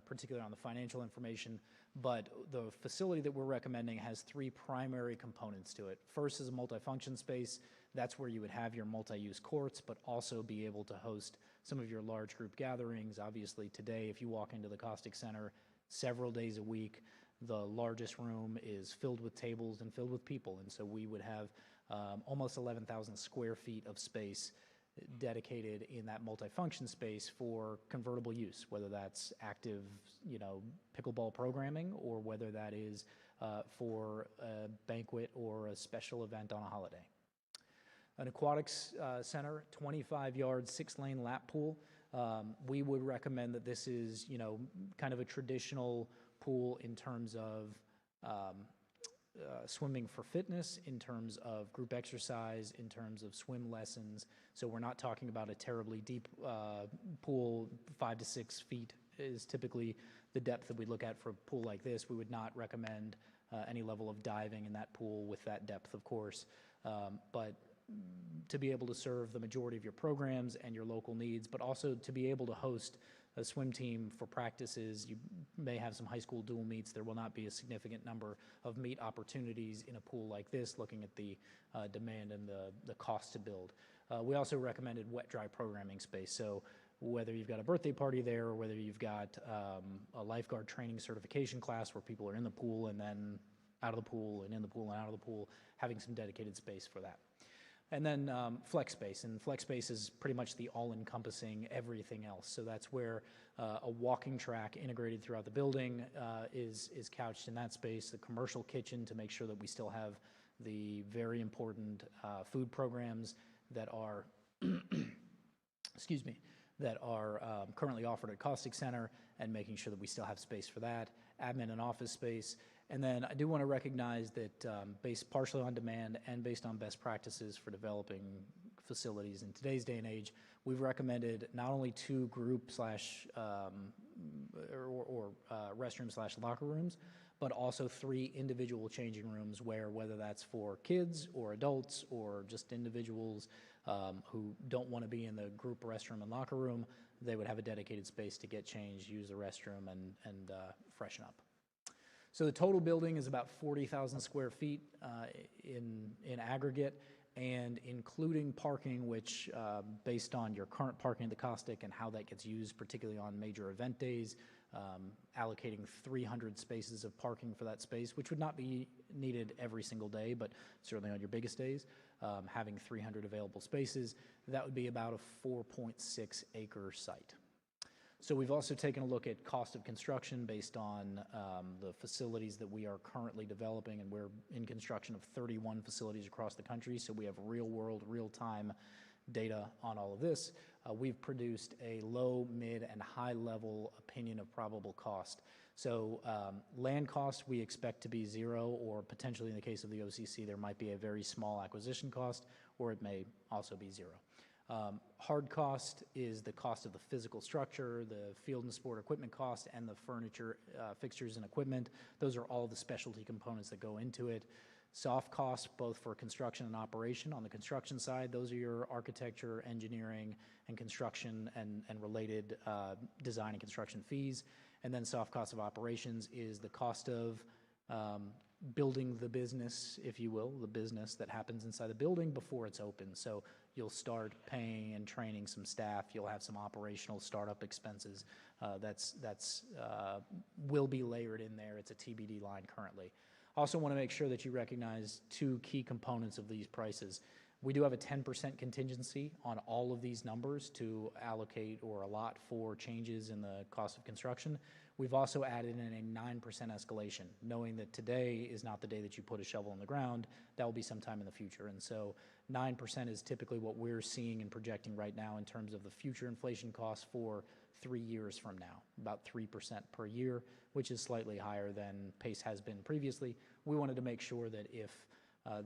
particularly on the financial information. But the facility that we're recommending has three primary components to it. First is a multifunction space. That's where you would have your multi-use courts, but also be able to host some of your large group gatherings. Obviously, today, if you walk into the Caustic Center several days a week, the largest room is filled with tables and filled with people, and so we would have almost 11,000 square feet of space dedicated in that multifunction space for convertible use, whether that's active, pickleball programming, or whether that is for a banquet or a special event on a holiday. An aquatics center, 25-yard, 6-lane lap pool. We would recommend that this is, kind of a traditional pool in terms of swimming for fitness, in terms of group exercise, in terms of swim lessons. So we're not talking about a terribly deep pool. 5 to 6 feet is typically the depth that we look at for a pool like this. We would not recommend any level of diving in that pool with that depth, of course. But to be able to serve the majority of your programs and your local needs, but also to be able to host a swim team for practices. You may have some high school dual meets. There will not be a significant number of meet opportunities in a pool like this, looking at the demand and the cost to build. We also recommended wet-dry programming space. So whether you've got a birthday party there, or whether you've got a lifeguard training certification class where people are in the pool and then out of the pool and in the pool and out of the pool, having some dedicated space for that. And then flex space, and flex space is pretty much the all-encompassing everything else. So that's where a walking track integrated throughout the building is couched in that space. The commercial kitchen to make sure that we still have the very important food programs that are, excuse me, that are currently offered at Caustic Center, and making sure that we still have space for that, admin and office space. And then I do want to recognize that based partially on demand and based on best practices for developing facilities in today's day and age, we've recommended not only 2 group slash restroom slash locker rooms, but also 3 individual changing rooms where, whether that's for kids or adults or just individuals who don't want to be in the group restroom and locker room, they would have a dedicated space to get changed, use the restroom, and freshen up. So the total building is about 40,000 square feet in aggregate, and including parking, which based on your current parking at the Caustic and how that gets used, particularly on major event days, allocating 300 spaces of parking for that space, which would not be needed every single day, but certainly on your biggest days, having 300 available spaces, that would be about a 4.6 acre site. So we've also taken a look at cost of construction based on the facilities that we are currently developing, and we're in construction of 31 facilities across the country, so we have real-world, real-time data on all of this. We've produced a low, mid, and high-level opinion of probable cost. So land cost we expect to be 0, or potentially in the case of the OCC, there might be a very small acquisition cost, or it may also be 0. Hard cost is the cost of the physical structure, the field and sport equipment cost, and the furniture, fixtures, and equipment. Those are all the specialty components that go into it. Soft costs, both for construction and operation. On the construction side, those are your architecture, engineering, and construction and related design and construction fees. And then soft cost of operations is the cost of building the business, if you will, the business that happens inside the building before it's open. So you'll start paying and training some staff. You'll have some operational startup expenses. That's will be layered in there. It's a TBD line currently. Also want to make sure that you recognize 2 key components of these prices. We do have a 10% contingency on all of these numbers to allocate or allot for changes in the cost of construction. We've also added in a 9% escalation, knowing that today is not the day that you put a shovel in the ground. That will be sometime in the future. And so 9% is typically what we're seeing and projecting right now in terms of the future inflation costs for 3 years from now, about 3% per year, which is slightly higher than pace has been previously. We wanted to make sure that if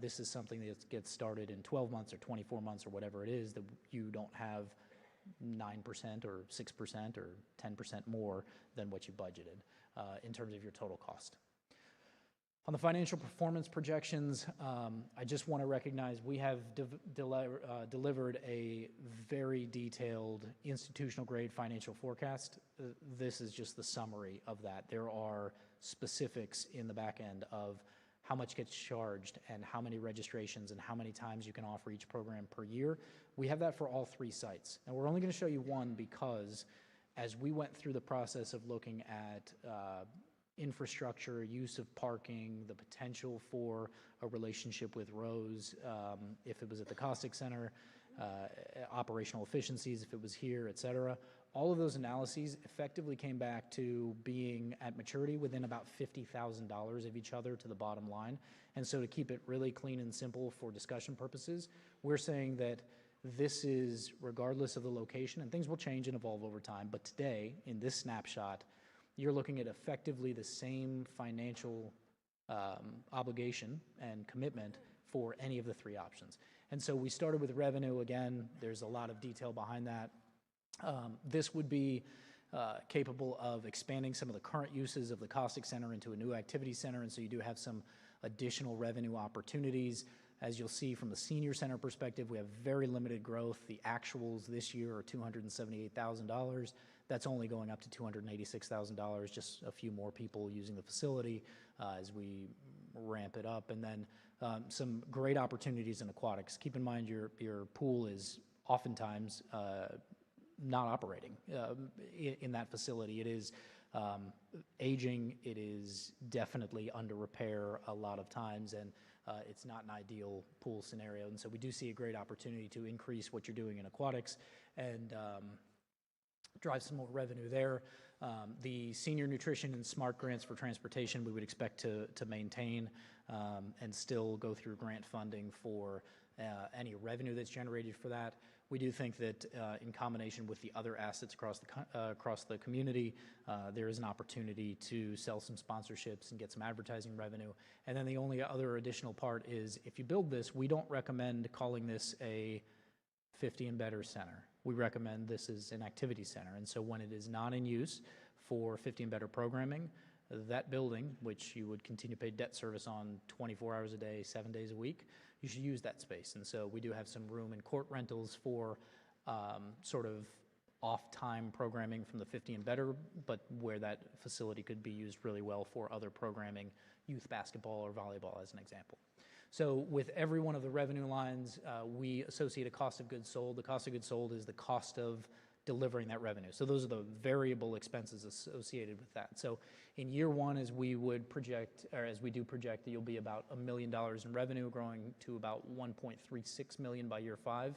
this is something that gets started in 12 months or 24 months or whatever it is, that you don't have 9% or 6% or 10% more than what you budgeted in terms of your total cost. On the financial performance projections, I just want to recognize we have delivered a very detailed institutional-grade financial forecast. This is just the summary of that. There are specifics in the back end of how much gets charged and how many registrations and how many times you can offer each program per year. We have that for all 3 sites. And we're only going to show you one because as we went through the process of looking at infrastructure, use of parking, the potential for a relationship with Rose, if it was at the Caustic Center, operational efficiencies, if it was here, et cetera. All of those analyses effectively came back to being at maturity within about $50,000 of each other to the bottom line. And so to keep it really clean and simple for discussion purposes, we're saying that this is regardless of the location, and things will change and evolve over time, but today, in this snapshot, you're looking at effectively the same financial obligation and commitment for any of the 3 options. And so we started with revenue. Again, there's a lot of detail behind that. This would be capable of expanding some of the current uses of the Caustic Center into a new activity center, and so you do have some additional revenue opportunities. As you'll see from the senior center perspective, we have very limited growth. The actuals this year are $278,000. That's only going up to $286,000, just a few more people using the facility as we ramp it up. And then some great opportunities in aquatics. Keep in mind your pool is oftentimes not operating in that facility. It is aging. It is definitely under repair a lot of times, and it's not an ideal pool scenario. And so we do see a great opportunity to increase what you're doing in aquatics and drive some more revenue there. The senior nutrition and SMART grants for transportation we would expect to maintain and still go through grant funding for any revenue that's generated for that. We do think that in combination with the other assets across the community, there is an opportunity to sell some sponsorships and get some advertising revenue. And then the only other additional part is if you build this, we don't recommend calling this a 50 and better center. We recommend this is an activity center. And so when it is not in use for 50 and better programming, that building, which you would continue to pay debt service on 24 hours a day, 7 days a week, you should use that space. And so we do have some room in court rentals for sort of off-time programming from the 50 and better, but where that facility could be used really well for other programming, youth basketball or volleyball as an example. So with every one of the revenue lines, we associate a cost of goods sold. The cost of goods sold is the cost of delivering that revenue. So those are the variable expenses associated with that. So in year one, as we would project, or as we do project, that you'll be about $1 million in revenue, growing to about $1.36 million by year 5.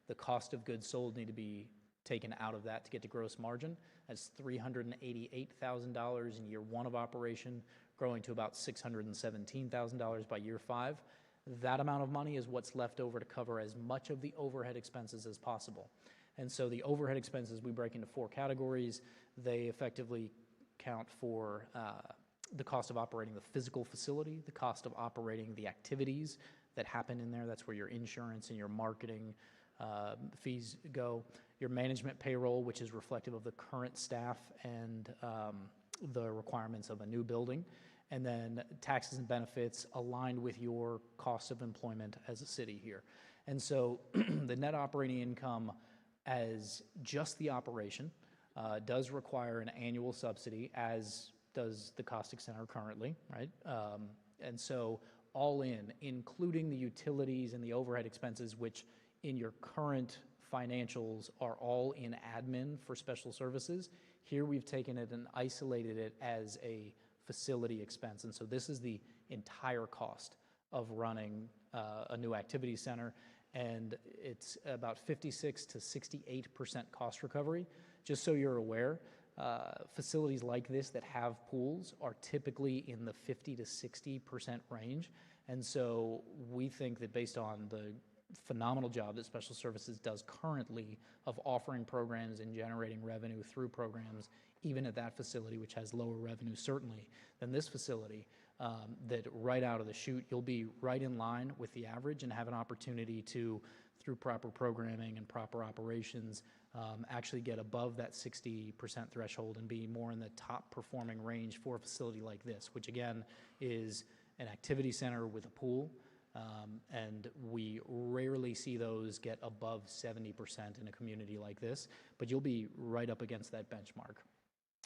The cost of goods sold need to be taken out of that to get to gross margin. That's $388,000 in year 1 of operation, growing to about $617,000 by year 5. That amount of money is what's left over to cover as much of the overhead expenses as possible. And so the overhead expenses we break into 4 categories. They effectively count for the cost of operating the physical facility, the cost of operating the activities that happen in there. That's where your insurance and your marketing fees go. Your management payroll, which is reflective of the current staff and the requirements of a new building. And then taxes and benefits aligned with your cost of employment as a city here. And so the net operating income as just the operation does require an annual subsidy, as does the Caustic Center currently, right? And so all in, including the utilities and the overhead expenses, which in your current financials are all in admin for special services, here we've taken it and isolated it as a facility expense. And so this is the entire cost of running a new activity center. and it's about 56 to 68% cost recovery. Just so you're aware, facilities like this that have pools are typically in the 50 to 60% range. And so we think that based on the phenomenal job that Special Services does currently of offering programs and generating revenue through programs, even at that facility, which has lower revenue certainly than this facility, that right out of the chute, you'll be right in line with the average and have an opportunity to, through proper programming and proper operations, actually get above that 60% threshold and be more in the top performing range for a facility like this, which again is an activity center with a pool. And we rarely see those get above 70% in a community like this, but you'll be right up against that benchmark.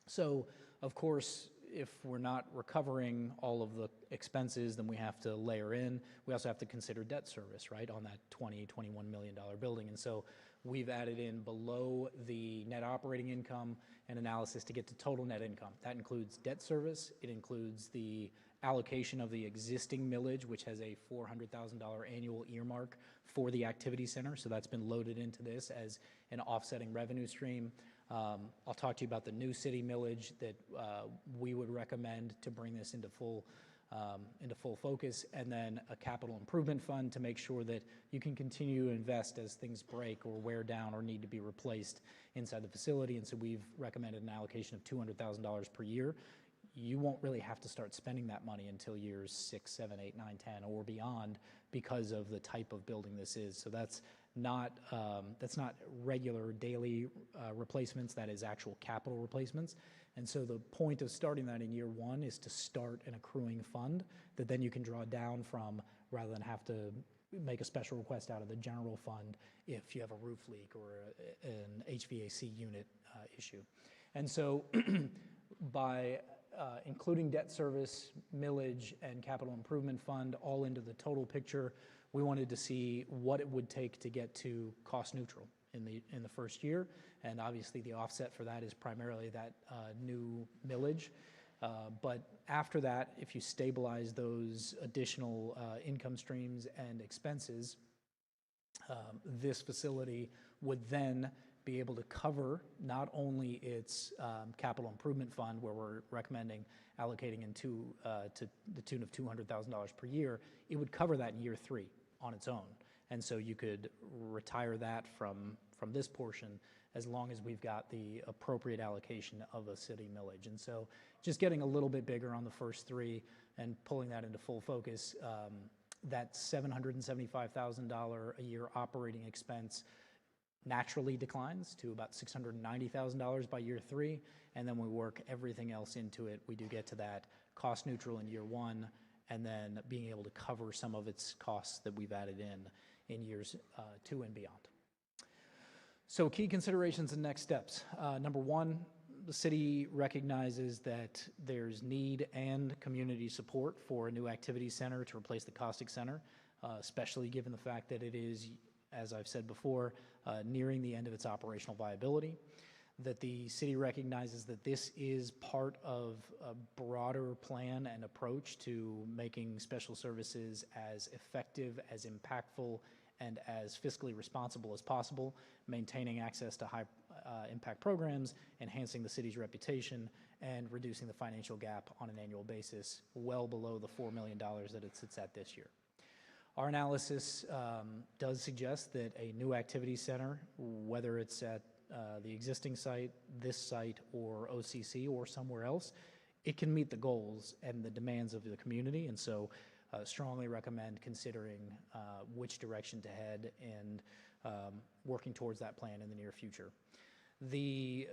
So, of course, if we're not recovering all of the expenses, then we have to layer in. We also have to consider debt service, right, on that $21 million building. And so we've added in below the net operating income an analysis to get to total net income. That includes debt service. It includes the allocation of the existing millage, which has a $400,000 annual earmark for the activity center. So that's been loaded into this as an offsetting revenue stream. I'll talk to you about the new city millage that we would recommend to bring this into full focus, and then a capital improvement fund to make sure that you can continue to invest as things break or wear down or need to be replaced inside the facility. And so we've recommended an allocation of $200,000 per year. You won't really have to start spending that money until years 6, 7, 8, 9, 10, or beyond because of the type of building this is. So that's not regular daily replacements. That is actual capital replacements. And so the point of starting that in year one is to start an accruing fund that then you can draw down from rather than have to make a special request out of the general fund if you have a roof leak or an HVAC unit issue. And so by including debt service, millage, and capital improvement fund all into the total picture, we wanted to see what it would take to get to cost neutral in the first year. And obviously the offset for that is primarily that new millage. But after that, if you stabilize those additional income streams and expenses, this facility would then be able to cover not only its capital improvement fund, where we're recommending allocating to the tune of $200,000 per year, it would cover that in year 3 on its own. And so you could retire that from this portion as long as we've got the appropriate allocation of a city millage. And so just getting a little bit bigger on the first 3 and pulling that into full focus, that $775,000 a year operating expense naturally declines to about $690,000 by year 3, and then we work everything else into it. We do get to that cost neutral in year 1, and then being able to cover some of its costs that we've added in years 2 and beyond. So key considerations and next steps. Number 1, the city recognizes that there's need and community support for a new activity center to replace the caustic center, especially given the fact that it is, as I've said before, nearing the end of its operational viability, that the city recognizes that this is part of a broader plan and approach to making special services as effective, as impactful, and as fiscally responsible as possible, maintaining access to high impact programs, enhancing the city's reputation, and reducing the financial gap on an annual basis well below the $4 million that it sits at this year. Our analysis does suggest that a new activity center, whether it's at the existing site, this site, or OCC, or somewhere else, it can meet the goals and the demands of the community. And so strongly recommend considering which direction to head and working towards that plan in the near future. The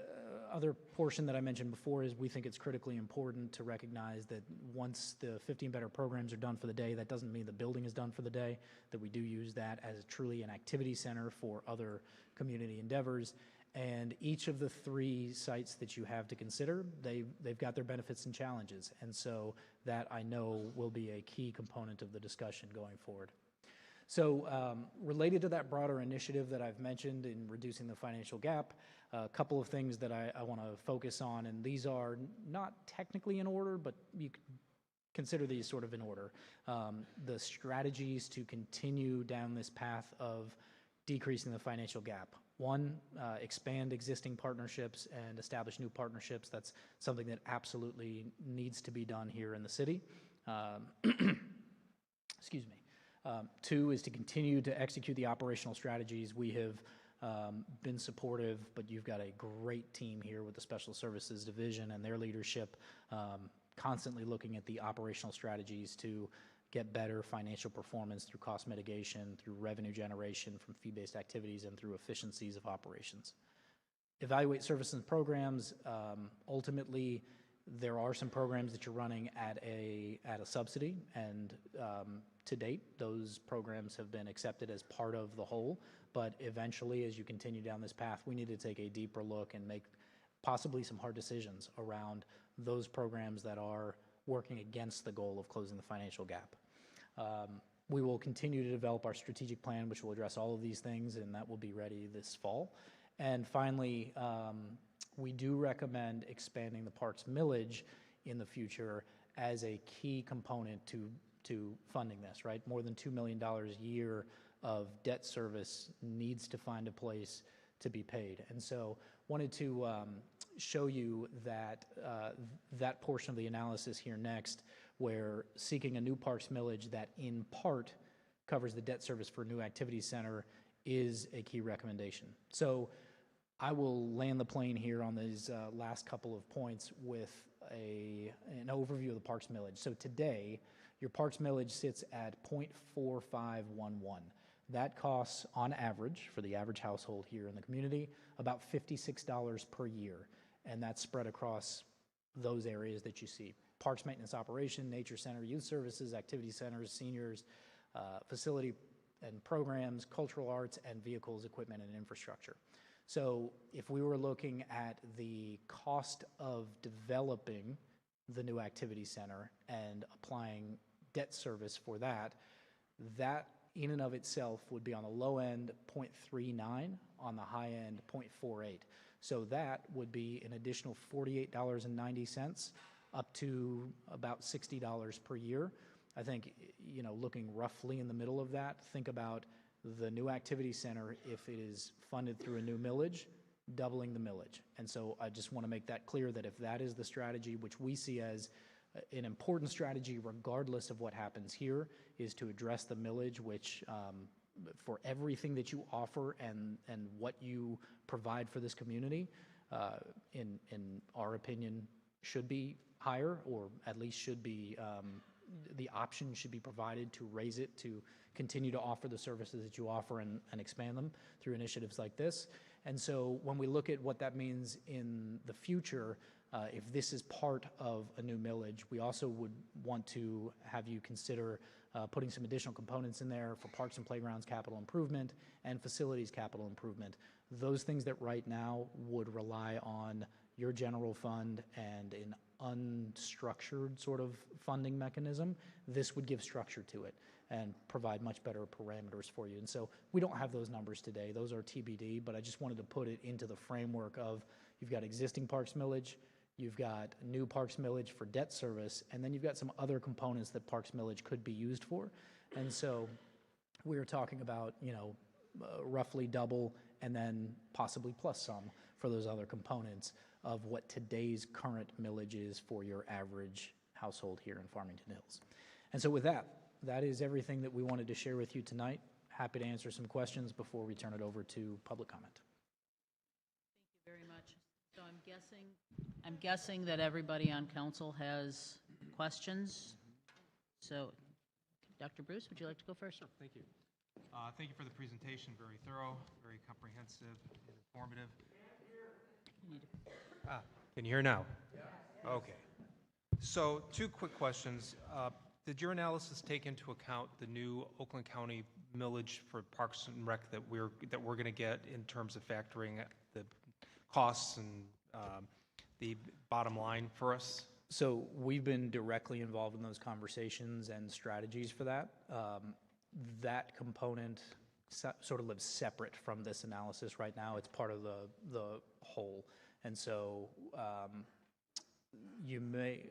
other portion that I mentioned before is we think it's critically important to recognize that once the 15 better programs are done for the day, that doesn't mean the building is done for the day, that we do use that as truly an activity center for other community endeavors. And each of the 3 sites that you have to consider, they've got their benefits and challenges. And so that, I know, will be a key component of the discussion going forward. So related to that broader initiative that I've mentioned in reducing the financial gap, a couple of things that I want to focus on, and these are not technically in order, but you could consider these sort of in order. The strategies to continue down this path of decreasing the financial gap. One, expand existing partnerships and establish new partnerships. That's something that absolutely needs to be done here in the city. Excuse me. Two is to continue to execute the operational strategies. We have been supportive, but you've got a great team here with the Special Services Division and their leadership, constantly looking at the operational strategies to get better financial performance through cost mitigation, through revenue generation from fee-based activities, and through efficiencies of operations. Evaluate services and programs. Ultimately, there are some programs that you're running at a subsidy, and to date, those programs have been accepted as part of the whole. But eventually, as you continue down this path, we need to take a deeper look and make possibly some hard decisions around those programs that are working against the goal of closing the financial gap. We will continue to develop our strategic plan, which will address all of these things, and that will be ready this fall. And finally, we do recommend expanding the parks millage in the future as a key component to funding this, right? More than $2 million a year of debt service needs to find a place to be paid. And so wanted to show you that that portion of the analysis here next, where seeking a new parks millage that in part covers the debt service for a new activity center is a key recommendation. So I will land the plane here on these last couple of points with an overview of the parks millage. So today, your parks millage sits at 0.4511. That costs, on average, for the average household here in the community, about $56 per year, and that's spread across those areas that you see: parks maintenance operation, nature center, youth services, activity centers, seniors, facility and programs, cultural arts, and vehicles, equipment, and infrastructure. So if we were looking at the cost of developing the new activity center and applying debt service for that, that in and of itself would be on the low end 0.39, on the high end 0.48. So that would be an additional $48.90 up to about $60 per year. I think, you know, looking roughly in the middle of that, think about the new activity center, if it is funded through a new millage, doubling the millage. And so I just want to make that clear that if that is the strategy, which we see as an important strategy regardless of what happens here, is to address the millage, which for everything that you offer and what you provide for this community, in our opinion, should be higher, or at least should be, the option should be provided to raise it, to continue to offer the services that you offer and expand them through initiatives like this. And so when we look at what that means in the future, if this is part of a new millage, we also would want to have you consider putting some additional components in there for parks and playgrounds capital improvement and facilities capital improvement. Those things that right now would rely on your general fund and an unstructured sort of funding mechanism, this would give structure to it and provide much better parameters for you. And so we don't have those numbers today. Those are TBD, but I just wanted to put it into the framework of you've got existing parks millage, you've got new parks millage for debt service, and then you've got some other components that parks millage could be used for. And so we were talking about, you know, roughly double and then possibly plus some for those other components of what today's current millage is for your average household here in Farmington Hills. And so with that, that is everything that we wanted to share with you tonight. Happy to answer some questions before we turn it over to public comment. Thank you very much. So I'm guessing that everybody on council has questions. So, Dr. Bruce, would you like to go first? Sure, thank you. Thank you for the presentation, very thorough, very comprehensive, and informative. Can you hear now? Yeah. Okay. So 2 quick questions. Did your analysis take into account the new Oakland County millage for Parks and Rec that we're going to get in terms of factoring the costs and the bottom line for us? So we've been directly involved in those conversations and strategies for that. That component sort of lives separate from this analysis right now. It's part of the whole. And so you may,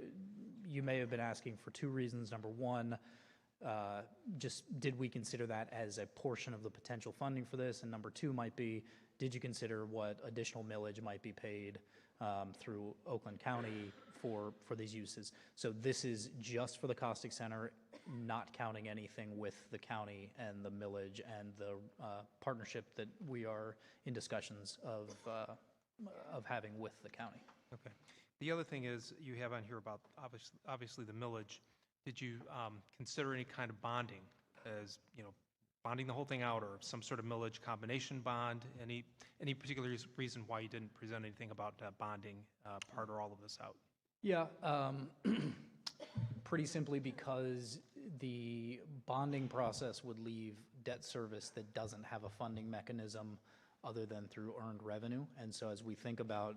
you may have been asking for two reasons. Number one, just did we consider that as a portion of the potential funding for this? And number two might be, did you consider what additional millage might be paid through Oakland County for these uses? So this is just for the caustic center, not counting anything with the county and the millage and the partnership that we are in discussions of having with the county. Okay. The other thing is, you have on here about obviously the millage. Did you consider any kind of bonding, as, bonding the whole thing out, or some sort of millage combination bond? Any particular reason why you didn't present anything about bonding part or all of this out? Yeah, pretty simply because the bonding process would leave debt service that doesn't have a funding mechanism other than through earned revenue. And so as we think about,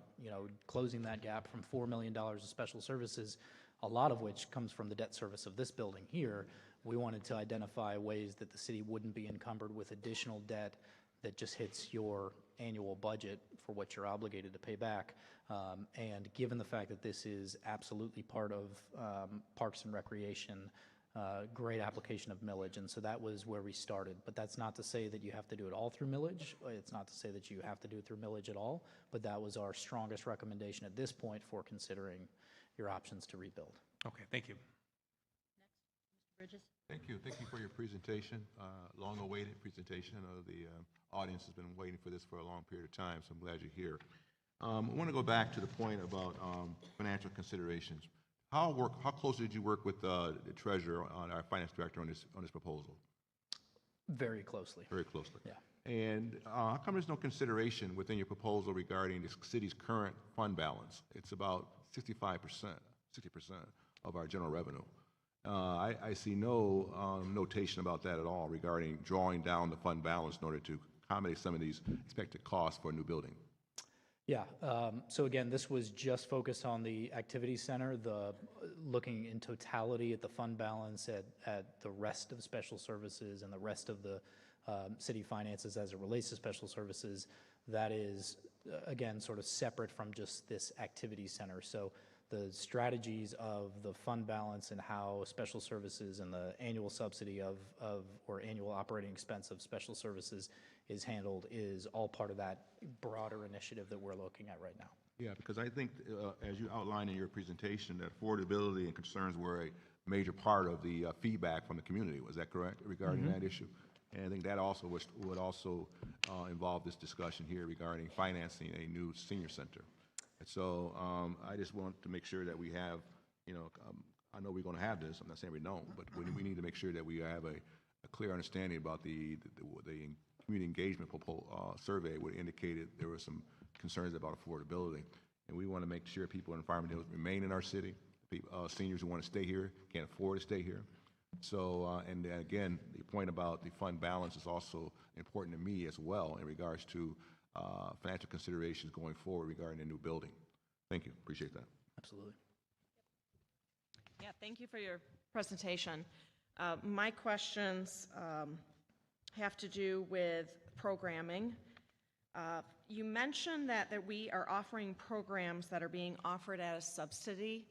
closing that gap from $4 million of special services, a lot of which comes from the debt service of this building here, we wanted to identify ways that the city wouldn't be encumbered with additional debt that just hits your annual budget for what you're obligated to pay back. And given the fact that this is absolutely part of Parks and Recreation, great application of millage, and so that was where we started. But that's not to say that you have to do it all through millage. It's not to say that you have to do it through millage at all, but that was our strongest recommendation at this point for considering your options to rebuild. Okay, thank you. Bridges? Thank you. Thank you for your presentation, long-awaited presentation. I know the audience has been waiting for this for a long period of time, so I'm glad you're here. I want to go back to the point about financial considerations. How closely did you work with the treasurer, our finance director, on this proposal? Very closely. Very closely. Yeah. And how come there's no consideration within your proposal regarding the city's current fund balance? It's about 65%, 60% of our general revenue. I see no notation about that at all regarding drawing down the fund balance in order to accommodate some of these expected costs for a new building. Yeah, so again, this was just focused on the activity center, looking in totality at the fund balance, at the rest of special services and the rest of the city finances as it relates to special services. That is, again, sort of separate from just this activity center. So the strategies of the fund balance and how special services and the annual subsidy or annual operating expense of special services is handled is all part of that broader initiative that we're looking at right now. Yeah, because I think, as you outlined in your presentation, that affordability and concerns were a major part of the feedback from the community. Was that correct regarding that issue? And I think that also would also involve this discussion here regarding financing a new senior center. And so I just want to make sure that we have, I know we're going to have this. I'm not saying we don't, but we need to make sure that we have a clear understanding about the community engagement survey would indicated there were some concerns about affordability. And we want to make sure people in Farmington remain in our city. Seniors who want to stay here can't afford to stay here. So, and again, the point about the fund balance is also important to me as well in regards to financial considerations going forward regarding a new building. Thank you. Appreciate that. Absolutely. Yeah, thank you for your presentation. My questions have to do with programming. You mentioned that we are offering programs that are being offered at a subsidy.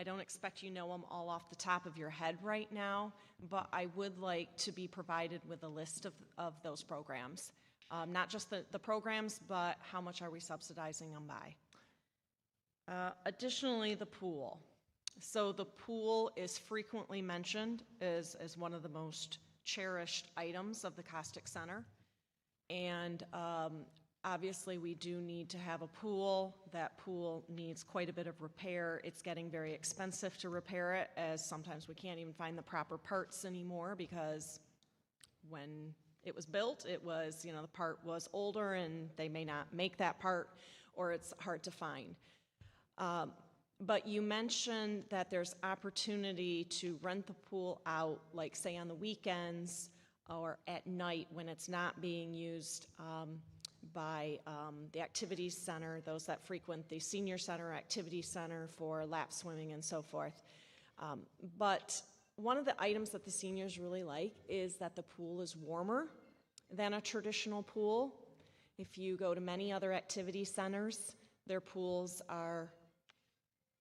I don't expect you know them all off the top of your head right now, but I would like to be provided with a list of those programs. Not just the programs, but how much are we subsidizing them by? Additionally, the pool. So the pool is frequently mentioned as one of the most cherished items of the Caustic Center. And obviously we do need to have a pool. That pool needs quite a bit of repair. It's getting very expensive to repair it, as sometimes we can't even find the proper parts anymore, because when it was built, it was, the part was older and they may not make that part, or it's hard to find. But you mentioned that there's opportunity to rent the pool out, like say on the weekends or at night when it's not being used by the activities center, those that frequent the senior center, activity center for lap swimming and so forth. But one of the items that the seniors really like is that the pool is warmer than a traditional pool. If you go to many other activity centers, their pools are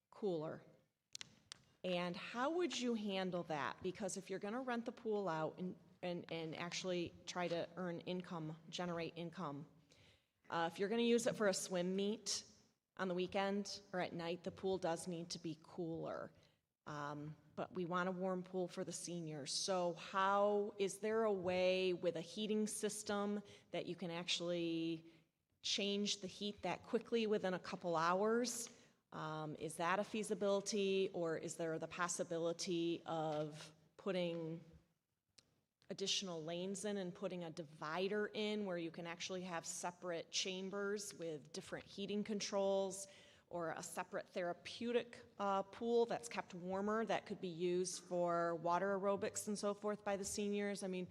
cooler. And how would you handle that? Because if you're going to rent the pool out and actually try to earn income, generate income, if you're going to use it for a swim meet on the weekend or at night, the pool does need to be cooler. But we want a warm pool for the seniors. So is there a way with a heating system that you can actually change the heat that quickly within a couple hours? Is that a feasibility, or is there the possibility of putting additional lanes in and putting a divider in where you can actually have separate chambers with different heating controls, or a separate therapeutic pool that's kept warmer that could be used for water aerobics and so forth by the seniors? I mean,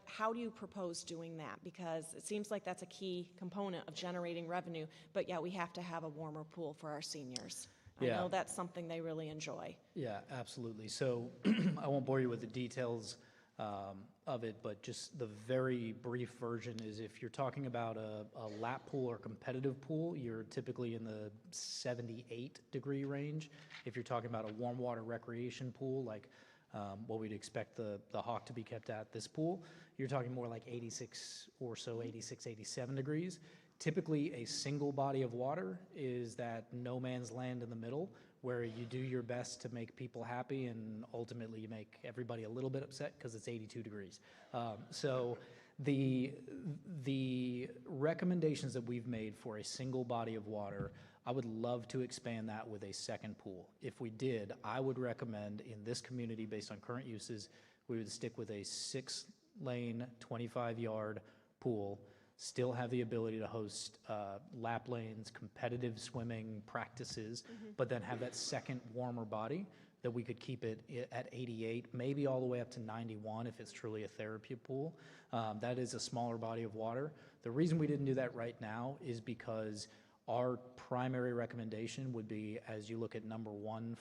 how do you propose doing that? Because it seems like that's a key component of generating revenue, but yeah, we have to have a warmer pool for our seniors. I Yeah. know that's something they really enjoy. Yeah, absolutely. So I won't bore you with the details of it, but just the very brief version is if you're talking about a lap pool or competitive pool, you're typically in the 78-degree range. If you're talking about a warm water recreation pool, like what we'd expect the Hawk to be kept at this pool, you're talking more like 86 or so, 86, 87 degrees. Typically, a single body of water is that no man's land in the middle, where you do your best to make people happy and ultimately you make everybody a little bit upset because it's 82 degrees. So the recommendations that we've made for a single body of water, I would love to expand that with a second pool. If we did, I would recommend in this community, based on current uses, we would stick with a 6-lane, 25-yard pool, still have the ability to host lap lanes, competitive swimming practices, but then have that second warmer body that we could keep it at 88, maybe all the way up to 91 if it's truly a therapy pool. That is a smaller body of water. The reason we didn't do that right now is because our primary recommendation would be, as you look at number one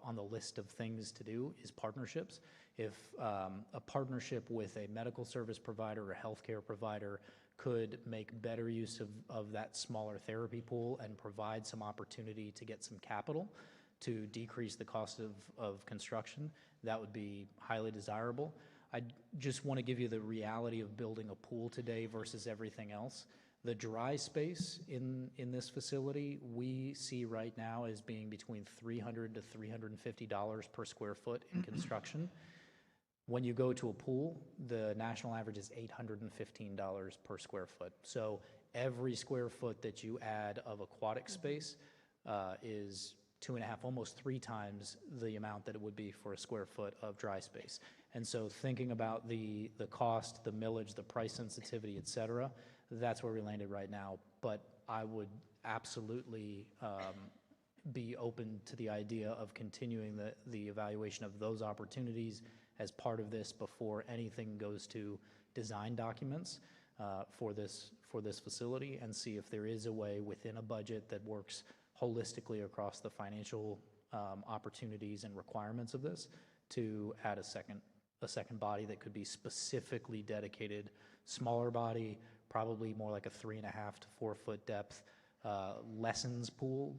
on the list of things to do, is partnerships. If a partnership with a medical service provider or healthcare provider could make better use of that smaller therapy pool and provide some opportunity to get some capital to decrease the cost of construction, that would be highly desirable. I just want to give you the reality of building a pool today versus everything else. The dry space in this facility we see right now as being between $300 to $350 per square foot in construction. When you go to a pool, the national average is $815 per square foot. So every square foot that you add of aquatic space is 2.5, almost 3 times the amount that it would be for a square foot of dry space. And so thinking about the cost, the millage, the price sensitivity, et cetera, that's where we landed right now. But I would absolutely be open to the idea of continuing the evaluation of those opportunities as part of this before anything goes to design documents for this facility, and see if there is a way within a budget that works holistically across the financial opportunities and requirements of this to add a second body that could be specifically dedicated, smaller body, probably more like a 3.5 to 4 foot depth. Lessons pool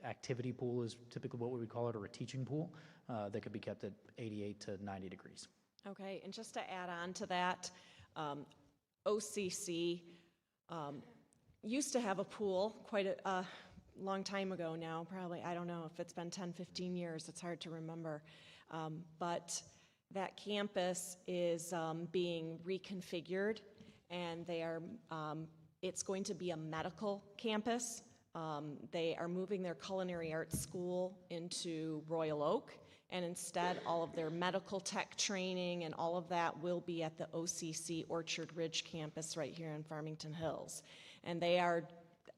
activity pool is typically what we would call it, or a teaching pool that could be kept at 88 to 90 degrees. Okay, and just to add on to that, OCC used to have a pool quite a long time ago now, probably, I don't know if it's been 10, 15 years, it's hard to remember. But that campus is being reconfigured, and it's going to be a medical campus. They are moving their culinary arts school into Royal Oak, and instead all of their medical tech training and all of that will be at the OCC Orchard Ridge campus right here in Farmington Hills. And they are,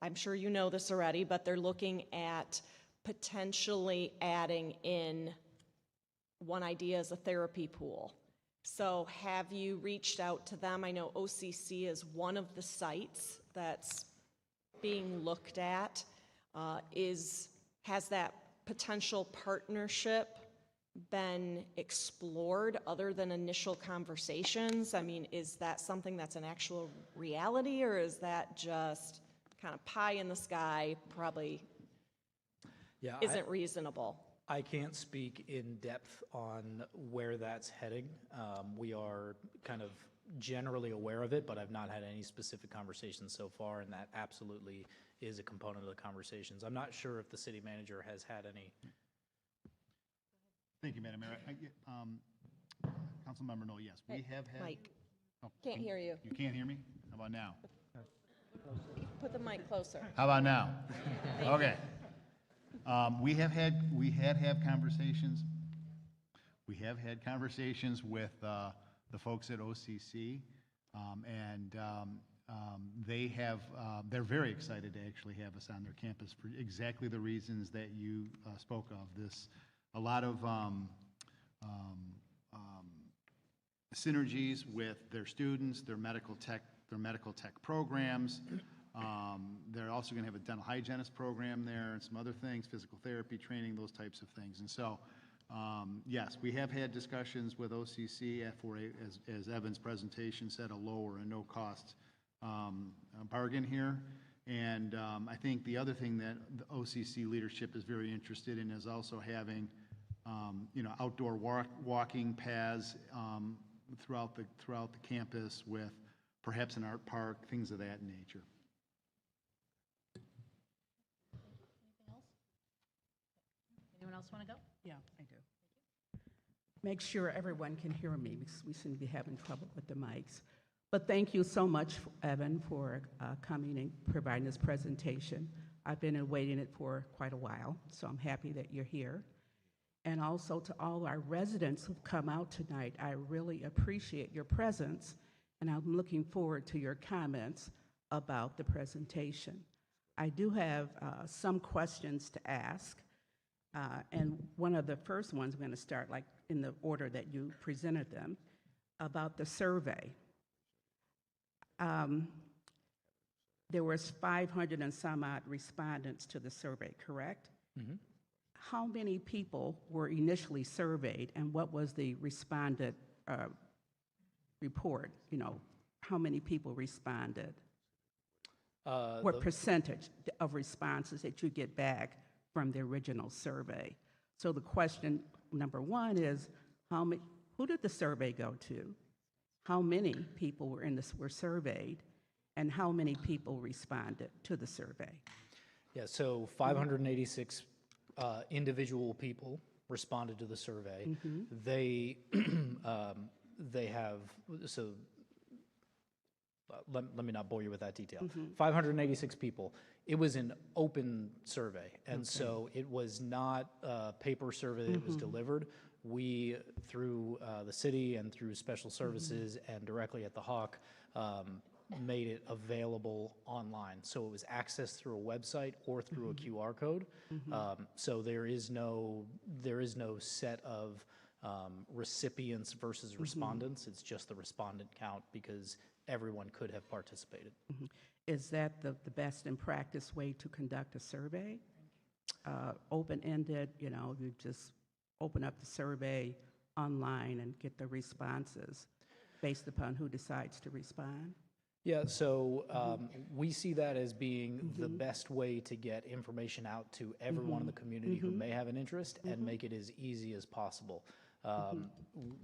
I'm sure you know this already, but they're looking at potentially adding in, one idea is a therapy pool. So have you reached out to them? I know OCC is one of the sites that's being looked at. Has that potential partnership been explored other than initial conversations? I mean, is that something that's an actual reality, or is that just kind of pie in the sky, probably isn't reasonable? I can't speak in depth on where that's heading. We are kind of generally aware of it, but I've not had any specific conversations so far, and that absolutely is a component of the conversations. I'm not sure if the city manager has had any. Thank you, Madam Mayor. Councilmember Knoll, yes, we have had. Mike, Oh, can't hear you. You can't hear me? How about now? Put the mic closer. How about now? Okay. We had conversations. We have had conversations with the folks at OCC, and they're very excited to actually have us on their campus for exactly the reasons that you spoke of. A lot of synergies with their students, their medical tech programs. They're also going to have a dental hygienist program there and some other things, physical therapy training, those types of things. And so, yes, we have had discussions with OCC for, as Evan's presentation said, a lower and no-cost bargain here. And I think the other thing that the OCC leadership is very interested in is also having, outdoor walking paths throughout the campus with perhaps an art park, things of that nature. Anyone else want to go? Yeah, I do. Make sure everyone can hear me because we seem to be having trouble with the mics. But thank you so much, Evan, for coming and providing this presentation. I've been awaiting it for quite a while, so I'm happy that you're here. And also to all our residents who've come out tonight, I really appreciate your presence, and I'm looking forward to your comments about the presentation. I do have some questions to ask, and one of the first ones, I'm going to start like in the order that you presented them, about the survey. There was 500 and some odd respondents to the survey, correct? Mm-hmm. How many people were initially surveyed, and what was the respondent report? How many people responded? What percentage of responses that you get back from the original survey? So the question number one is, who did the survey go to? How many people were surveyed, and how many people responded to the survey? Yeah, so 586 individual people responded to the survey. Mm-hmm. They have, so let me not bore you with that detail. 586 people. It was an open survey, and so it was not a paper survey that was delivered. We, through the city and through special services and directly at the Hawk, made it available online. So it was accessed through a website or through a QR code. So there is no set of recipients versus respondents. It's just the respondent count because everyone could have participated. Is that the best in practice way to conduct a survey? Open-ended, you just open up the survey online and get the responses based upon who decides to respond? Yeah, so we see that as being the best way to get information out to everyone in the community who may have an interest and make it as easy as possible.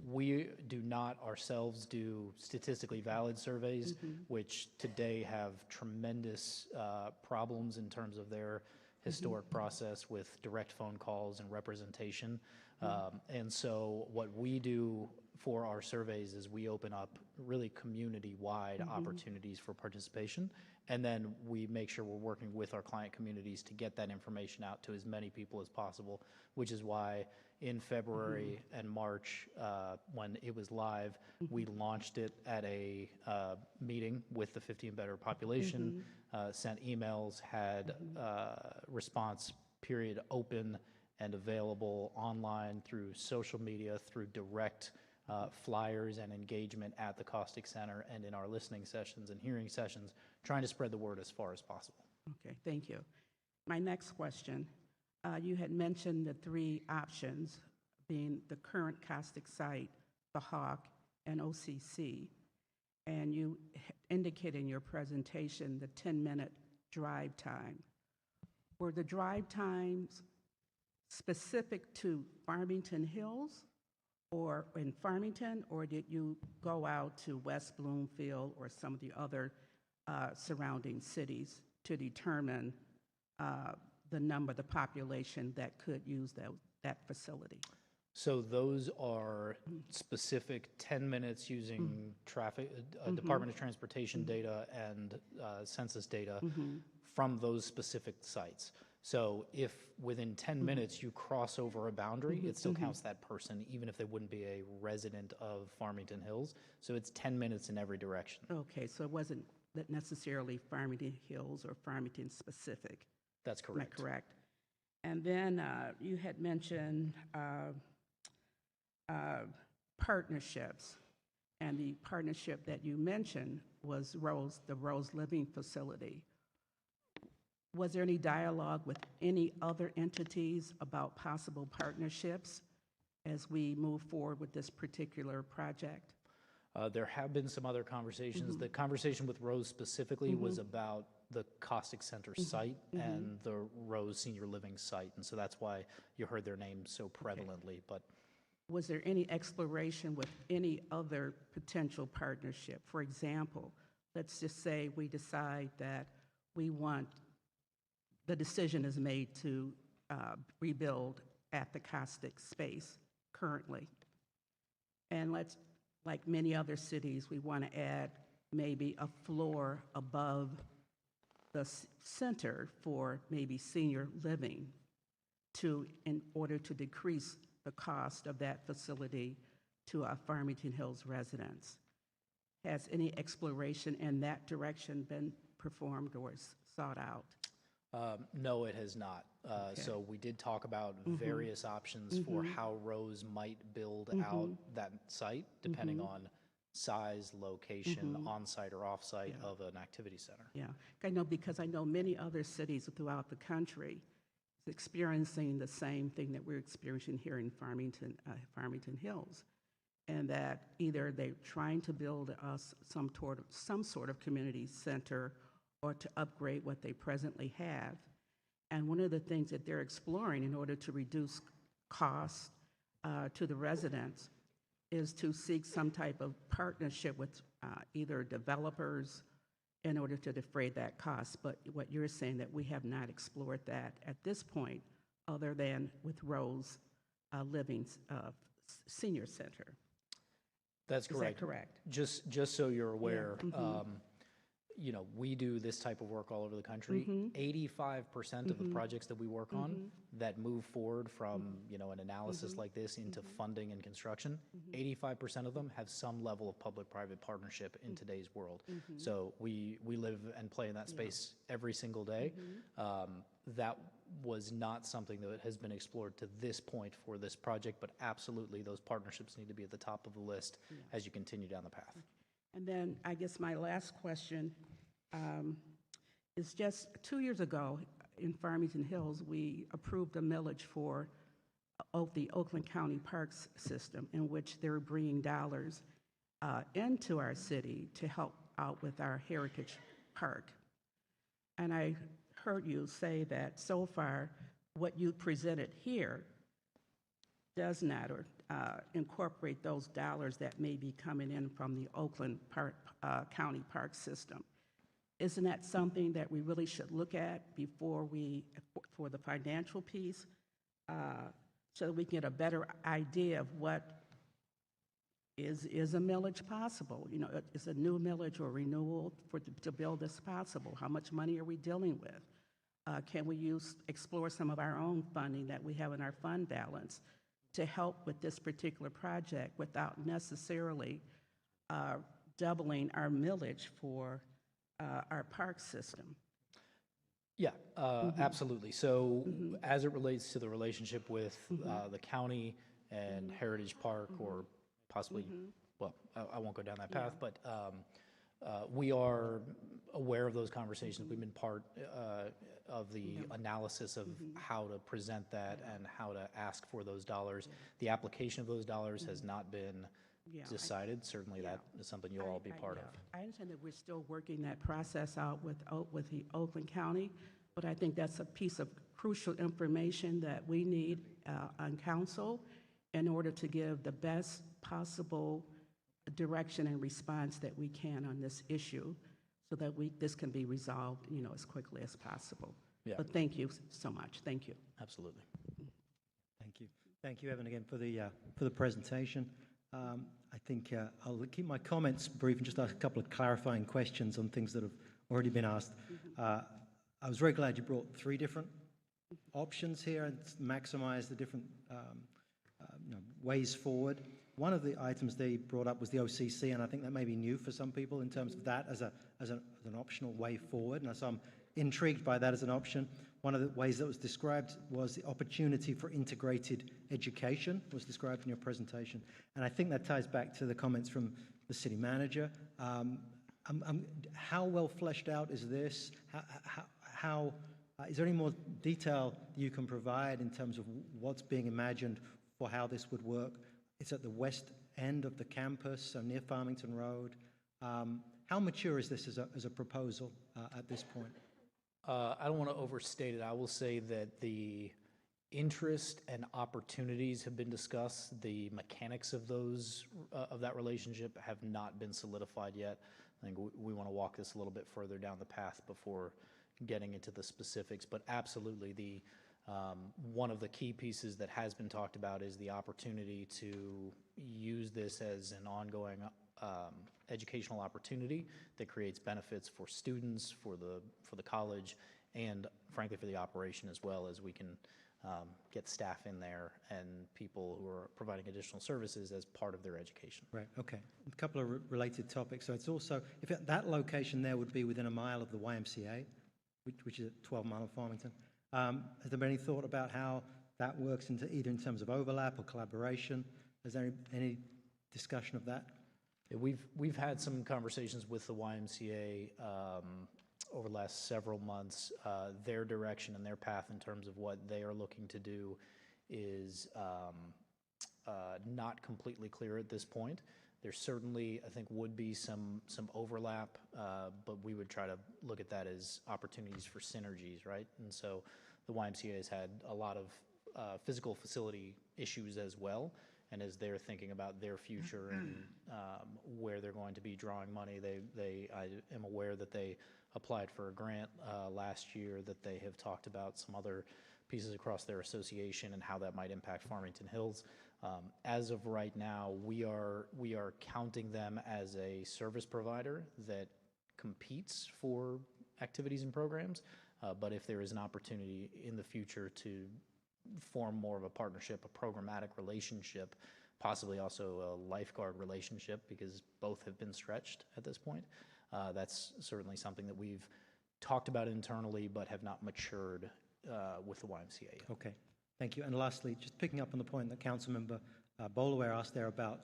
We do not ourselves do statistically valid surveys, which today have tremendous problems in terms of their historic process with direct phone calls and representation. And so what we do for our surveys is we open up really community-wide opportunities for participation, and then we make sure we're working with our client communities to get that information out to as many people as possible, which is why in February and March, when it was live, we launched it at a meeting with the 50 and better population, sent emails, had response period open and available online through social media, through direct flyers and engagement at the Caustic Center and in our listening sessions and hearing sessions, trying to spread the word as far as possible. Okay, thank you. My next question, you had mentioned the three options being the current Caustic site, the Hawk, and OCC, and you indicated in your presentation the 10-minute drive time. Were the drive times specific to Farmington Hills or in Farmington, or did you go out to West Bloomfield or some of the other surrounding cities to determine the population that could use that facility? So those are specific 10 minutes using traffic, Department of Transportation data and census data from those specific sites. So if within 10 minutes you cross over a boundary, it still counts that person, even if they wouldn't be a resident of Farmington Hills. So it's 10 minutes in every direction. Okay, so it wasn't that necessarily Farmington Hills or Farmington specific. That's Am I correct. correct? And then you had mentioned partnerships, and the partnership that you mentioned was the Rose Living Facility. Was there any dialogue with any other entities about possible partnerships as we move forward with this particular project? There have been some other conversations. The conversation with Rose specifically was about the Caustic Center site and the Rose Senior Living site, and so that's why you heard their name so prevalently. But Was there any exploration with any other potential partnership? For example, let's just say we decide that the decision is made to rebuild at the Caustic space currently. And like many other cities, we want to add maybe a floor above the center for maybe senior living in order to decrease the cost of that facility to our Farmington Hills residents. Has any exploration in that direction been performed or sought out? no, it has not. So we did talk about various options for how Rose might build out that site, depending on size, location, on-site or off-site of an activity center. Yeah, because I know many other cities throughout the country is experiencing the same thing that we're experiencing here in Farmington Hills, and that either they're trying to build us some sort of community center or to upgrade what they presently have. And one of the things that they're exploring in order to reduce costs to the residents is to seek some type of partnership with either developers in order to defray that cost. But what you're saying that we have not explored that at this point, other than with Rose Living Senior Center. That's correct. Is that correct? Just so you're aware, we do this type of work all over the country. 85% of the projects that we work on that move forward from, an analysis like this into funding and construction, 85% of them have some level of public-private partnership in today's world. So we live and play in that space every single day. That was not something that has been explored to this point for this project, but absolutely those partnerships need to be at the top of the list as you continue down the path. And then I guess my last question is just 2 years ago in Farmington Hills, we approved a millage for the Oakland County Parks system, in which they're bringing dollars into our city to help out with our Heritage Park. And I heard you say that so far what you presented here does not incorporate those dollars that may be coming in from the Oakland County Park system. Isn't that something that we really should look at for the financial piece, so that we can get a better idea of what is a millage possible? Is a new millage or renewal to build this possible? How much money are we dealing with? Can we explore some of our own funding that we have in our fund balance to help with this particular project without necessarily doubling our millage for our park system? Yeah, absolutely. So as it relates to the relationship with the county and Heritage Park, or possibly, well, I won't go down that path, but we are aware of those conversations. We've been part of the analysis of how to present that and how to ask for those dollars. The application of those dollars has not been decided. Certainly that is something you'll all be part of. I understand that we're still working that process out with the Oakland County, but I think that's a piece of crucial information that we need on council in order to give the best possible direction and response that we can on this issue so that this can be resolved, as quickly as possible. Yeah. But thank you so much. Thank you. Absolutely. Thank you. Thank you, Evan, again for the presentation. I think I'll keep my comments brief and just ask a couple of clarifying questions on things that have already been asked. I was very glad you brought 3 different options here and maximize the different ways forward. One of the items they brought up was the OCC, and I think that may be new for some people in terms of that as an optional way forward, and so I'm intrigued by that as an option. One of the ways that was described was the opportunity for integrated education was described in your presentation, and I think that ties back to the comments from the city manager. How well fleshed out is this? How is there any more detail you can provide in terms of what's being imagined for how this would work? It's at the west end of the campus, so near Farmington Road. How mature is this as a proposal at this point? I don't want to overstate it. I will say that the interest and opportunities have been discussed. The mechanics of that relationship have not been solidified yet. I think we want to walk this a little bit further down the path before getting into the specifics. But absolutely, one of the key pieces that has been talked about is the opportunity to use this as an ongoing educational opportunity that creates benefits for students, for the college, and frankly for the operation as well, as we can get staff in there and people who are providing additional services as part of their education. Right, okay. A couple of related topics. So it's also, if that location there would be within a mile of the YMCA, which is at 12 Mile of Farmington. Has there been any thought about how that works into either in terms of overlap or collaboration? Is there any discussion of that? Yeah, we've had some conversations with the YMCA over the last several months. Their direction and their path in terms of what they are looking to do is not completely clear at this point. There certainly, I think, would be some overlap, but we would try to look at that as opportunities for synergies, right? And so the YMCA has had a lot of physical facility issues as well, and as they're thinking about their future and where they're going to be drawing money, I am aware that they applied for a grant last year, that they have talked about some other pieces across their association and how that might impact Farmington Hills. As of right now, we are counting them as a service provider that competes for activities and programs, but if there is an opportunity in the future to form more of a partnership, a programmatic relationship, possibly also a lifeguard relationship, because both have been stretched at this point, that's certainly something that we've talked about internally but have not matured with the YMCA. Okay, thank you. And lastly, just picking up on the point that Councilmember Bolaware asked there about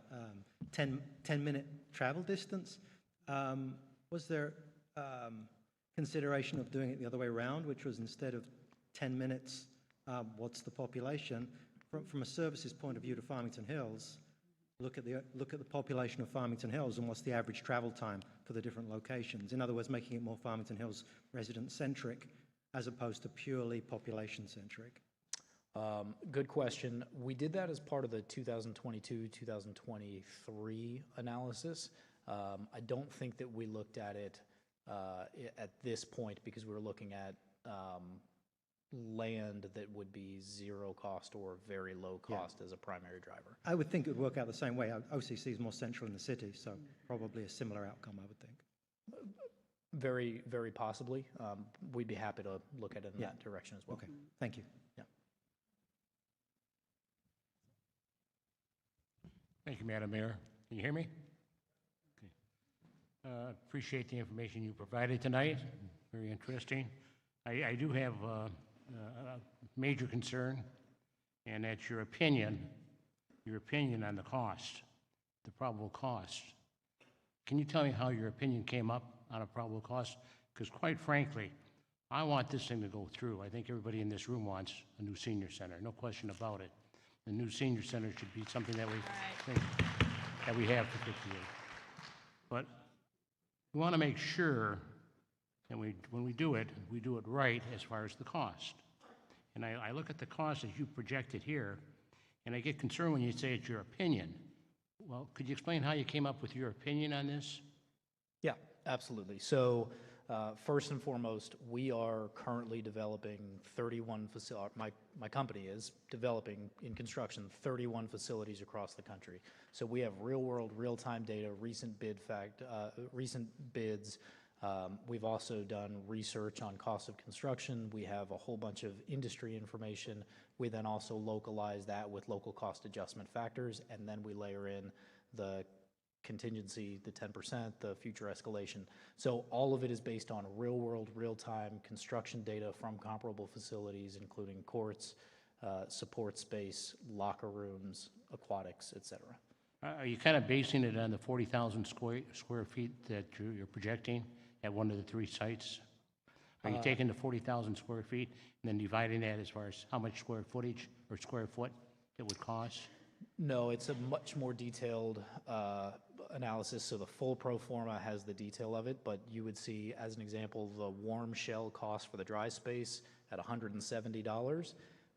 10-minute travel distance, was there consideration of doing it the other way around, which was instead of 10 minutes, what's the population? From a services point of view to Farmington Hills, look at the population of Farmington Hills and what's the average travel time for the different locations. In other words, making it more Farmington Hills resident-centric as opposed to purely population-centric. Good question. We did that as part of the 2022-2023 analysis. I don't think that we looked at it at this point because we were looking at land that would be zero cost or very low cost as a primary driver. I would think it would work out the same way. OCC is more central in the city, so probably a similar outcome, I would think. Very, very possibly. We'd be happy to look at it in that direction as well. Okay, thank you. Yeah. Thank you, Madam Mayor. Can you hear me? Okay. Appreciate the information you provided tonight. Very interesting. I do have a major concern, and that's your opinion on the cost, the probable cost. Can you tell me how your opinion came up on a probable cost? Because quite frankly, I want this thing to go through. I think everybody in this room wants a new senior center, no question about it. The new senior center should be something that we think that we have for 50 years. But we want to make sure that when we do it right as far as the cost. And I look at the cost as you projected here, and I get concerned when you say it's your opinion. Well, could you explain how you came up with your opinion on this? Yeah, absolutely. So, first and foremost, we are currently developing 31 my company is developing in construction 31 facilities across the country. So we have real-world, real-time data, recent bids. We've also done research on cost of construction. We have a whole bunch of industry information. We then also localize that with local cost adjustment factors, and then we layer in the contingency, the 10%, the future escalation. So all of it is based on real-world, real-time construction data from comparable facilities, including courts, support space, locker rooms, aquatics, et cetera. Are you kind of basing it on the 40,000 square feet that you're projecting at one of the 3 sites? Are you taking the 40,000 square feet and then dividing that as far as how much square footage or square foot it would cost? No, it's a much more detailed analysis. So the full pro forma has the detail of it, but you would see, as an example, the warm shell cost for the dry space at $170.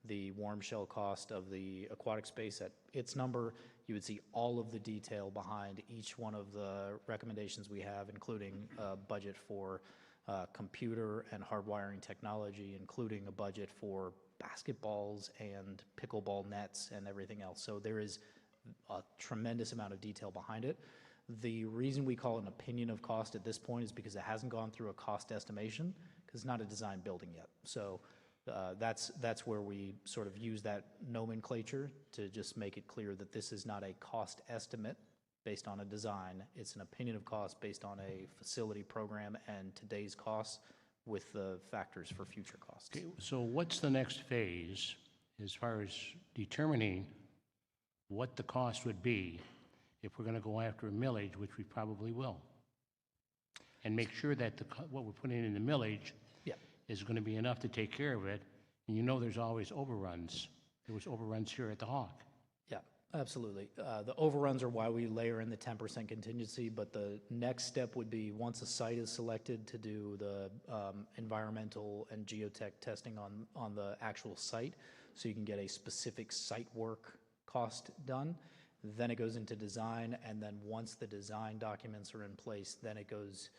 The warm shell cost of the aquatic space at its number. You would see all of the detail behind each one of the recommendations we have, including a budget for computer and hardwiring technology, including a budget for basketballs and pickleball nets and everything else. So there is a tremendous amount of detail behind it. The reason we call it an opinion of cost at this point is because it hasn't gone through a cost estimation, because it's not a design building yet. So that's where we sort of use that nomenclature to just make it clear that this is not a cost estimate based on a design. It's an opinion of cost based on a facility program and today's costs with the factors for future costs. Okay, so what's the next phase as far as determining what the cost would be if we're going to go after a millage, which we probably will? And make sure that what we're putting in the millage is going to be enough to take care of it. And you know there's always overruns. There was overruns here at the Hawk. Yeah, absolutely. The overruns are why we layer in the 10% contingency, but the next step would be, once a site is selected, to do the environmental and geotech testing on the actual site, so you can get a specific site work cost done. Then it goes into design, and then once the design documents are in place, then it goes,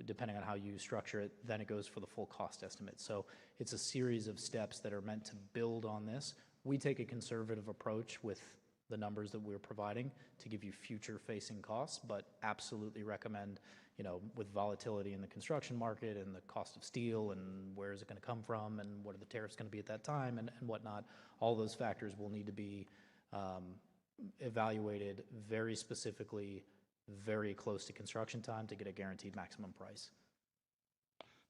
depending on how you structure it, then it goes for the full cost estimate. So it's a series of steps that are meant to build on this. We take a conservative approach with the numbers that we're providing to give you future-facing costs, but absolutely recommend, with volatility in the construction market and the cost of steel and where is it going to come from and what are the tariffs going to be at that time and whatnot, all those factors will need to be evaluated very specifically, very close to construction time to get a guaranteed maximum price.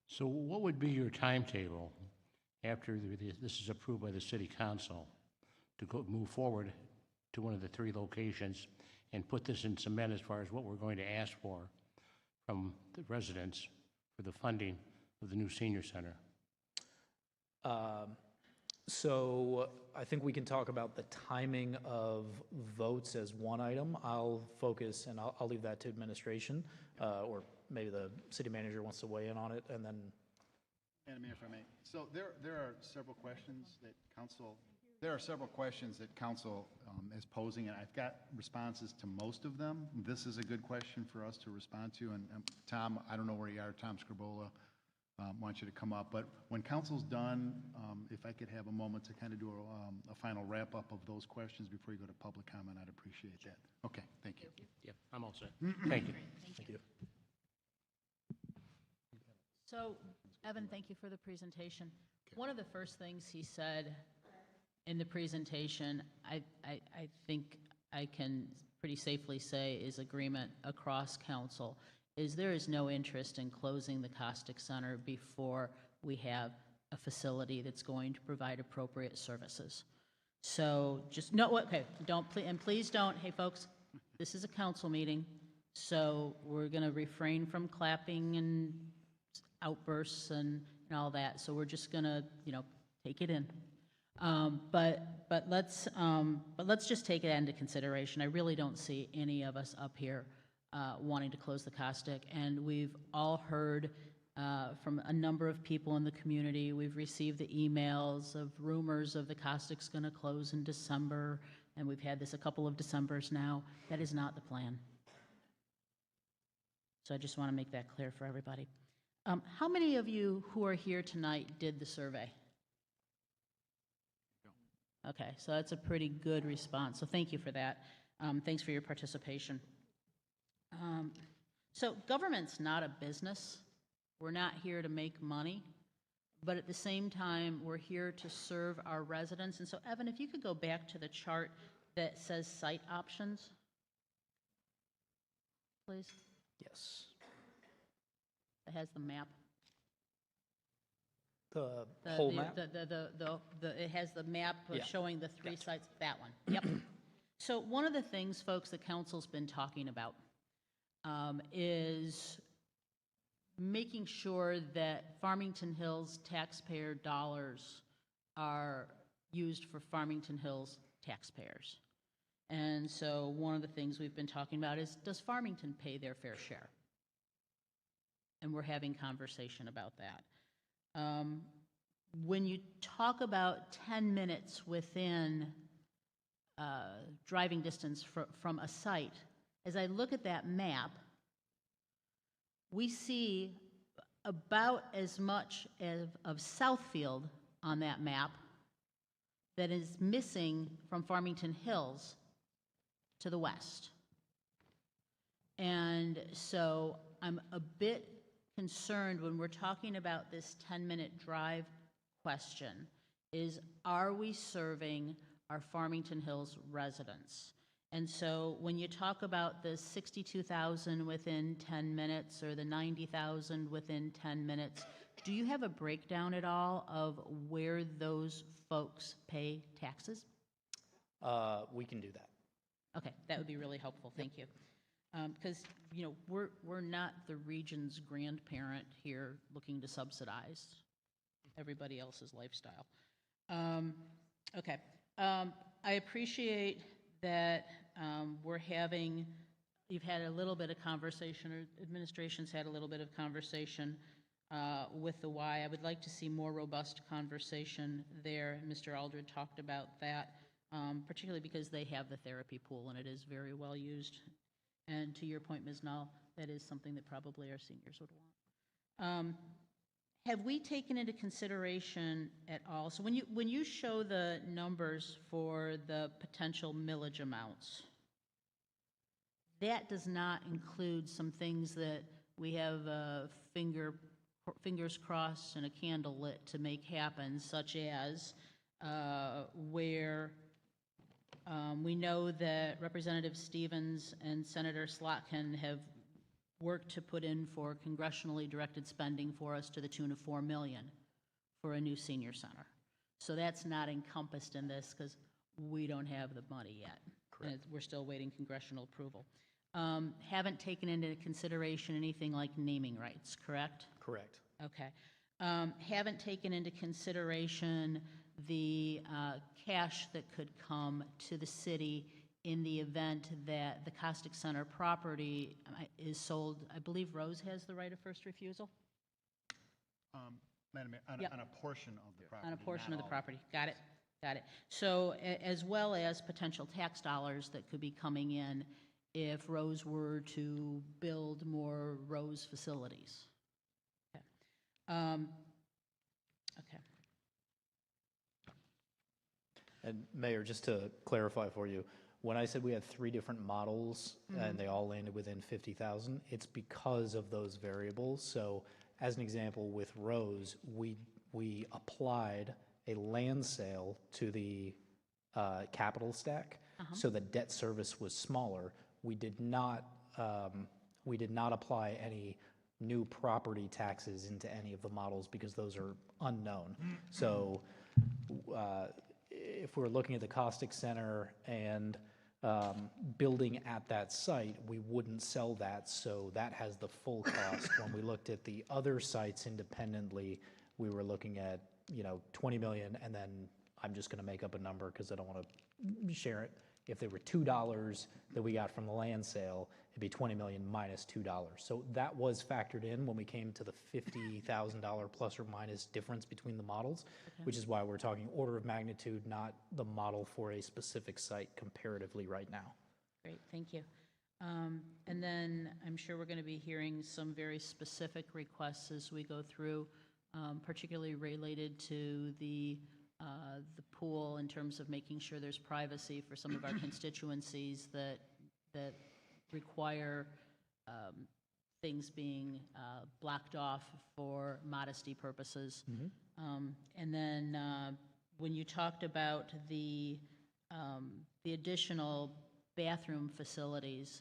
So what would be your timetable after this is approved by the City Council to move forward to one of the 3 locations and put this in cement as far as what we're going to ask for from the residents for the funding of the new senior center? So I think we can talk about the timing of votes as one item. I'll focus, and I'll leave that to administration, or maybe the city manager wants to weigh in on it, and then. Madam Mayor, if I may. So there are several questions that council is posing, and I've got responses to most of them. This is a good question for us to respond to. And Tom, I don't know where you are, Tom Scribola. Want you to come up, but when council's done, if I could have a moment to kind of do a final wrap-up of those questions before you go to public comment, I'd appreciate that. Okay, thank you. Yeah, I'm all set. Thank you. Thank you. So, Evan, thank you for the presentation. One of the first things he said in the presentation, I think I can pretty safely say is agreement across council, is there is no interest in closing the caustic center before we have a facility that's going to provide appropriate services. So just no, okay, please don't, hey folks, this is a council meeting, so we're gonna refrain from clapping and outbursts and all that, so we're just gonna, take it in. But let's just take it into consideration. I really don't see any of us up here wanting to close the caustic, and we've all heard from a number of people in the community. We've received the emails of rumors of the Costic's going to close in December, and we've had this a couple of Decembers now. That is not the plan. So I just want to make that clear for everybody. How many of you who are here tonight did the survey? Okay, so that's a pretty good response, so thank you for that. Thanks for your participation. So government's not a business. We're not here to make money, but at the same time, we're here to serve our residents. And so, Evan, if you could go back to the chart that says site options, please. Yes. It has the map. The whole map? It has the map Yeah. showing the three sites, that one. Yep. So one of the things, folks, the council's been talking about is making sure that Farmington Hills taxpayer dollars are used for Farmington Hills taxpayers. And so one of the things we've been talking about is, does Farmington pay their fair share? And we're having conversation about that. When you talk about 10 minutes within driving distance from a site, as I look at that map, we see about as much of Southfield on that map that is missing from Farmington Hills to the west. And so I'm a bit concerned when we're talking about this 10-minute drive question is, are we serving our Farmington Hills residents? And so when you talk about the 62,000 within 10 minutes or the 90,000 within 10 minutes, do you have a breakdown at all of where those folks pay taxes? We can do that. Okay, that would be really helpful, thank you. Because, you know, we're not the region's grandparent here looking to subsidize everybody else's lifestyle. Okay, I appreciate that you've had a little bit of conversation, or administration's had a little bit of conversation with the why. I would like to see more robust conversation there. Mr. Aldred talked about that, particularly because they have the therapy pool and it is very well used. And to your point, Ms. Null, that is something that probably our seniors would want. Have we taken into consideration at all, so when you show the numbers for the potential millage amounts, that does not include some things that we have fingers crossed and a candle lit to make happen, such as where we know that Representative Stevens and Senator Slotkin have worked to put in for congressionally directed spending for us to the tune of $4 million for a new senior center. So that's not encompassed in this because we don't have the money yet. Correct. We're still waiting congressional approval. Haven't taken into consideration anything like naming rights, correct? Correct. Okay. Haven't taken into consideration the cash that could come to the city in the event that the Costic Center property is sold. I believe Rose has the right of first refusal? Madam Mayor, on a portion of the property. On a portion not of the all. property. Got it. Got it. So as well as potential tax dollars that could be coming in if Rose were to build more Rose facilities. Okay. Okay. And Mayor, just to clarify for you, when I said we had 3 different models and they all landed within 50,000, it's because of those variables. So as an example, with Rose, we applied a land sale to the capital stack, so the debt service was smaller. We did not apply any new property taxes into any of the models because those are unknown. So if we're looking at the Costic Center and building at that site, we wouldn't sell that, so that has the full cost. When we looked at the other sites independently, we were looking at, 20 million, and then I'm just going to make up a number because I don't want to share it, If there were $2 that we got from the land sale, it'd be 20 million minus $2. So that was factored in when we came to the $50,000 plus or minus difference between the models, which is why we're talking order of magnitude, not the model for a specific site comparatively right now. Great, thank you. And then I'm sure we're going to be hearing some very specific requests as we go through, particularly related to the pool in terms of making sure there's privacy for some of our constituencies that require things being blocked off for modesty purposes. And then when you talked about the additional bathroom facilities,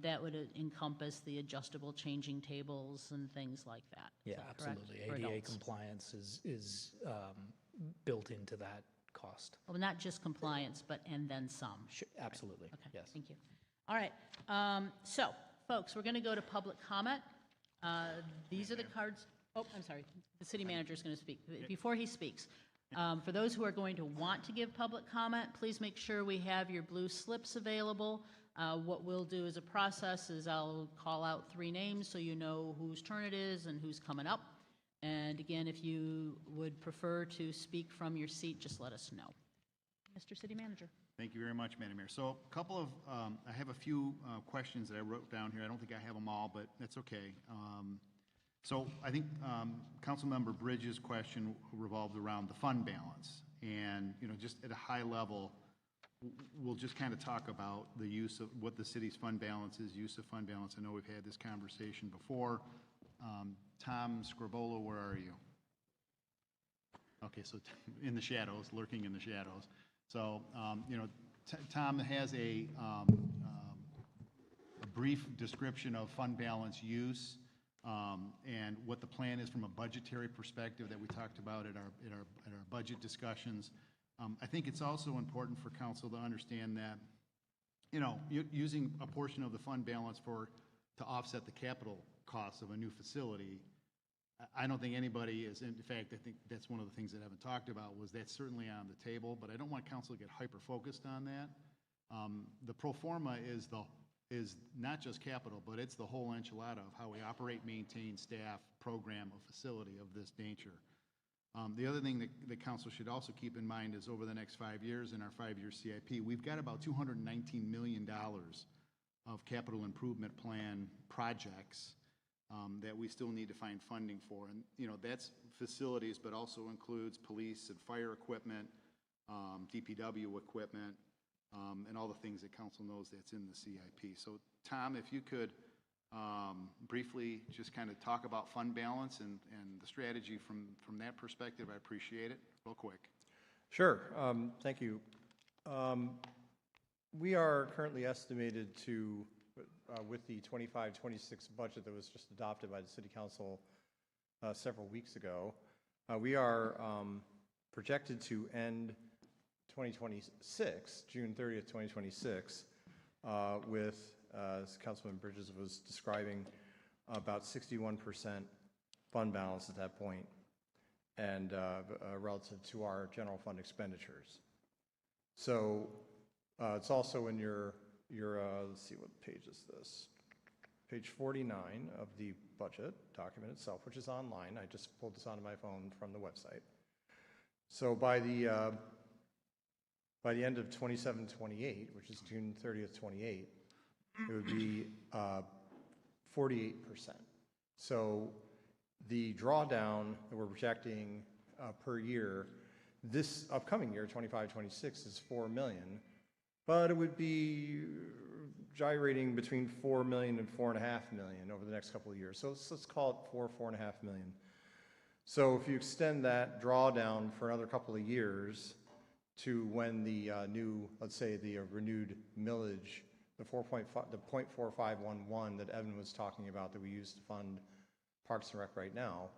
that would encompass the adjustable changing tables and things like that. Is Yeah, that correct? absolutely. For ADA adults. compliance is built into that cost. Well, not just compliance, but and then some. Absolutely, Okay, yes. thank you. All right, so, folks, we're going to go to public comment. These are the cards. Oh, I'm sorry, the city manager is going to speak. Before he speaks, for those who are going to want to give public comment, please make sure we have your blue slips available. What we'll do as a process is I'll call out 3 names so you know whose turn it is and who's coming up. And again, if you would prefer to speak from your seat, just let us know. Mr. City Manager. Thank you very much, Madam Mayor. So a couple of, I have a few questions that I wrote down here. I don't think I have them all, but that's okay. So I think Councilmember Bridges' question revolved around the fund balance. And, you know, just at a high level, we'll just kind of talk about the use of what the city's fund balance is, use of fund balance. I know we've had this conversation before. Tom Scribolo, where are you? Okay, so in the shadows, lurking in the shadows. So, you know, Tom has a brief description of fund balance use and what the plan is from a budgetary perspective that we talked about at our budget discussions. I think it's also important for council to understand that, you know, using a portion of the fund balance to offset the capital costs of a new facility, I don't think anybody is, in fact, I think that's one of the things that I haven't talked about, was that's certainly on the table, but I don't want council to get hyper-focused on that. The pro forma is not just capital, but it's the whole enchilada of how we operate, maintain, staff, program a facility of this nature. The other thing that the council should also keep in mind is over the next 5 years in our 5-year CIP, we've got about $219 million of capital improvement plan projects that we still need to find funding for. And, you know, that's facilities, but also includes police and fire equipment, DPW equipment, and all the things that council knows that's in the CIP. So, Tom, if you could briefly just kind of talk about fund balance and the strategy from that perspective, I appreciate it. Real quick. Sure. Thank you. We are currently estimated to, with the 25-26 budget that was just adopted by the City Council several weeks ago, we are projected to end 2026, June 30th, 2026, with, as Councilman Bridges was describing, about 61% fund balance at that point, and relative to our general fund expenditures. So it's also in your let's see, what page is this? Page 49 of the budget document itself, which is online. I just pulled this onto my phone from the website. So by the end of 27-28, which is June 30th, 28, it would be 48%. So the drawdown that we're projecting per year, this upcoming year, 25-26, is $4 million, but it would be gyrating between $4 million and $4.5 million over the next couple of years. So let's call it $4.5 million. So if you extend that drawdown for another couple of years to when the new, let's say the renewed millage, the 0.4511 that Evan was talking about that we use to fund Parks and Rec right now,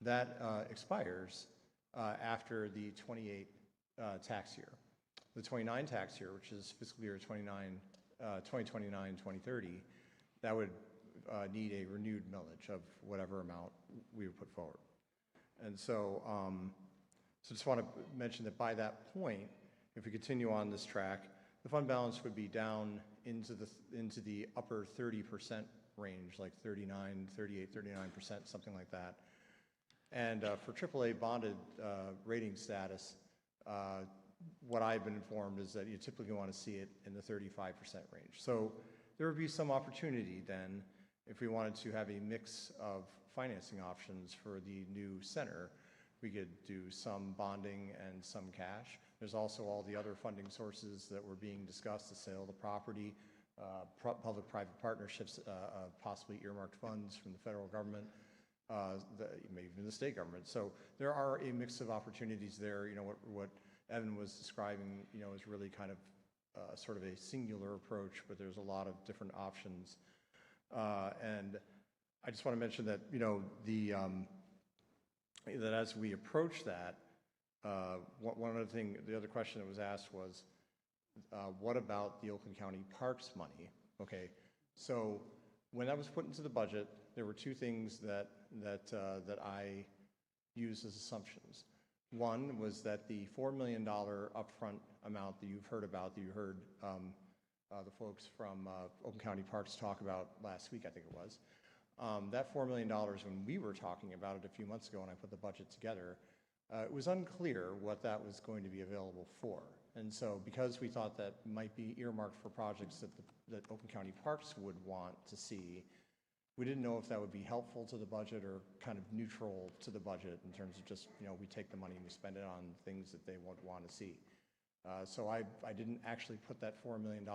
that expires after the 28 tax year. The 29 tax year, which is fiscal year 2029-2030, that would need a renewed millage of whatever amount we would put forward. And so, so just want to mention that by that point, if we continue on this track, the fund balance would be down into the upper 30% range, like 39, 38, 39%, something like that. And for AAA bonded rating status, what I've been informed is that you typically want to see it in the 35% range. So there would be some opportunity then, if we wanted to have a mix of financing options for the new center. We could do some bonding and some cash. There's also all the other funding sources that were being discussed, the sale of the property, public-private partnerships, possibly earmarked funds from the federal government, maybe even the state government. So there are a mix of opportunities there. You know, what Evan was describing, you know, is really kind of sort of a singular approach, but there's a lot of different options. And I just want to mention that, you know, that as we approach that, the other question that was asked was, what about the Oakland County Parks money? Okay, so when that was put into the budget, there were two things that I used as assumptions. One was that the $4 million upfront amount that you've heard about, that you heard the folks from Oakland County Parks talk about last week, I think it was, that $4 million, when we were talking about it a few months ago when I put the budget together, it was unclear what that was going to be available for. And so because we thought that might be earmarked for projects that Oakland County Parks would want to see, we didn't know if that would be helpful to the budget or kind of neutral to the budget in terms of just, you know, we take the money and we spend it on things that they would want to see. So I didn't actually put that $4 million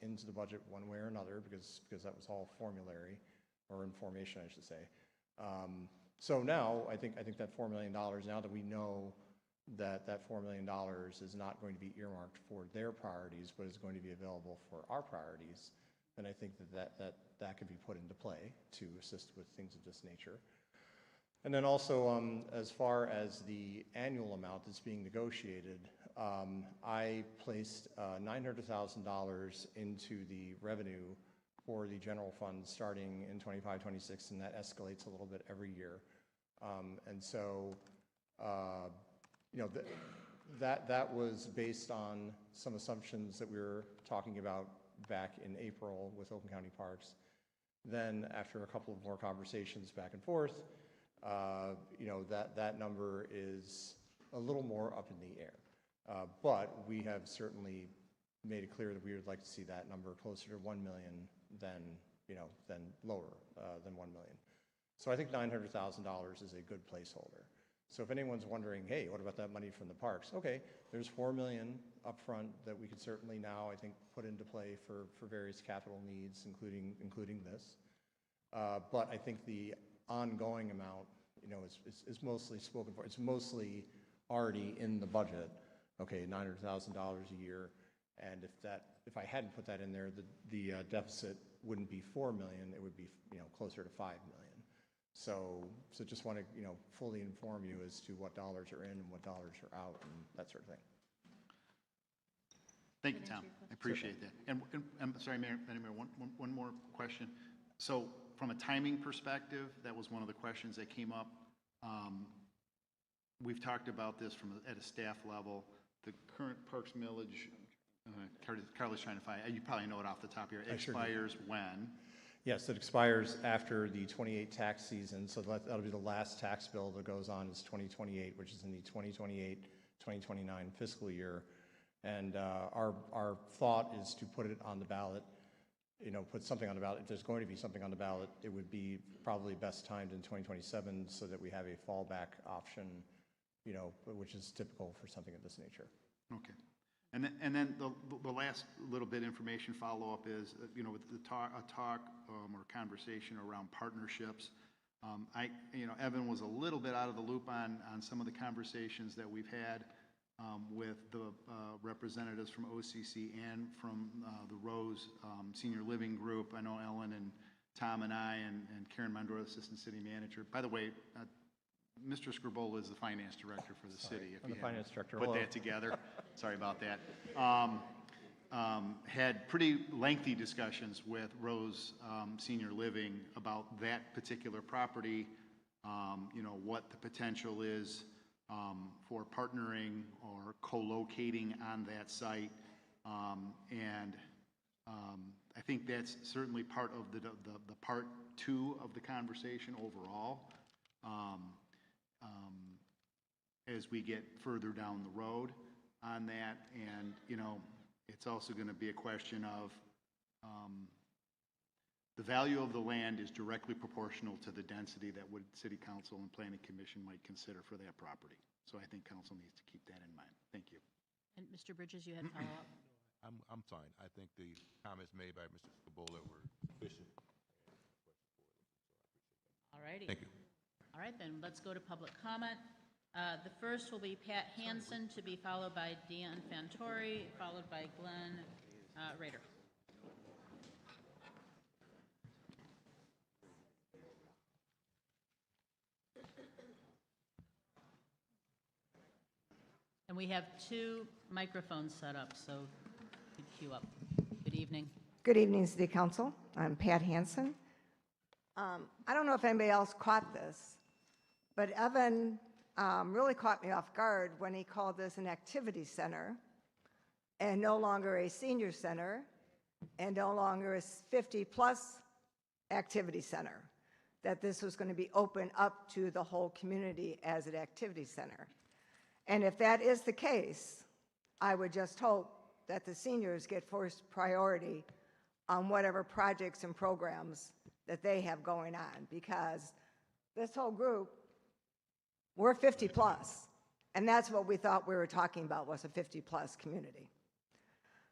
into the budget one way or another because that was all formulary, or information, I should say. So now, I think that $4 million, now that we know that $4 million is not going to be earmarked for their priorities, but is going to be available for our priorities, then I think that could be put into play to assist with things of this nature. And then also, as far as the annual amount that's being negotiated, I placed $900,000 into the revenue for the general fund starting in 25, 26, and that escalates a little bit every year. And so, you know, that was based on some assumptions that we were talking about back in April with Oakland County Parks. Then, after a couple of more conversations back and forth, you know, that number is a little more up in the air. But we have certainly made it clear that we would like to see that number closer to 1 million than lower than 1 million. So I think $900,000 is a good placeholder. So if anyone's wondering, hey, what about that money from the parks? Okay, there's $4 million upfront that we could certainly now, I think, put into play for various capital needs, including this. But I think the ongoing amount, you know, is mostly spoken for. It's mostly already in the budget. Okay, $900,000 a year, and if I hadn't put that in there, the deficit wouldn't be $4 million. It would be, you know, closer to $5 million. So just want to, you know, fully inform you as to what dollars are in and what dollars are out and that sort of thing. Thank you, Tom. I appreciate that. And I'm sorry, Mayor, one more question. So from a timing perspective, that was one of the questions that came up. We've talked about this at a staff level. The current Parks millage, Carly's trying to find, you probably know it off the top of your head, expires when? Yes, it expires after the 28 tax season, so that'll be the last tax bill that goes on is 2028, which is in the 2028-2029 fiscal year. And our thought is to put it on the ballot, you know, put something on the ballot. If there's going to be something on the ballot, it would be probably best timed in 2027 so that we have a fallback option, you know, which is typical for something of this nature. Okay. And then the last little bit information follow-up is, you know, with the talk or conversation around partnerships. You know, Evan was a little bit out of the loop on some of the conversations that we've had with the representatives from OCC and from the Rose Senior Living Group. I know Ellen and Tom and I and Karen Mondor, Assistant City Manager. By the way, Mr. Scribola is the finance director for the city. I'm the finance director. Put that together. Sorry about that. Had pretty lengthy discussions with Rose Senior Living about that particular property, you know, what the potential is for partnering or co-locating on that site. And I think that's certainly part of the part two of the conversation overall. As we get further down the road on that, and it's also going to be a question of the value of the land is directly proportional to the density that would City Council and Planning Commission might consider for that property. So I think Council needs to keep that in mind. Thank you. And Mr. Bridges, you had follow-up? I'm fine. I think the comments made by Mr. Scabola were sufficient. All righty. Thank you. All right, then, let's go to public comment. The first will be Pat Hansen, to be followed by Dan Fantori, followed by Glenn Rader. And we have 2 microphones set up, so you can queue up. Good evening. Good evening, City Council. I'm Pat Hansen. I don't know if anybody else caught this, but Evan really caught me off guard when he called this an activity center and no longer a senior center and no longer a 50-plus activity center, that this was going to be open up to the whole community as an activity center. And if that is the case, I would just hope that the seniors get first priority on whatever projects and programs that they have going on, because this whole group, we're 50 plus, and that's what we thought we were talking about, was a 50 plus community.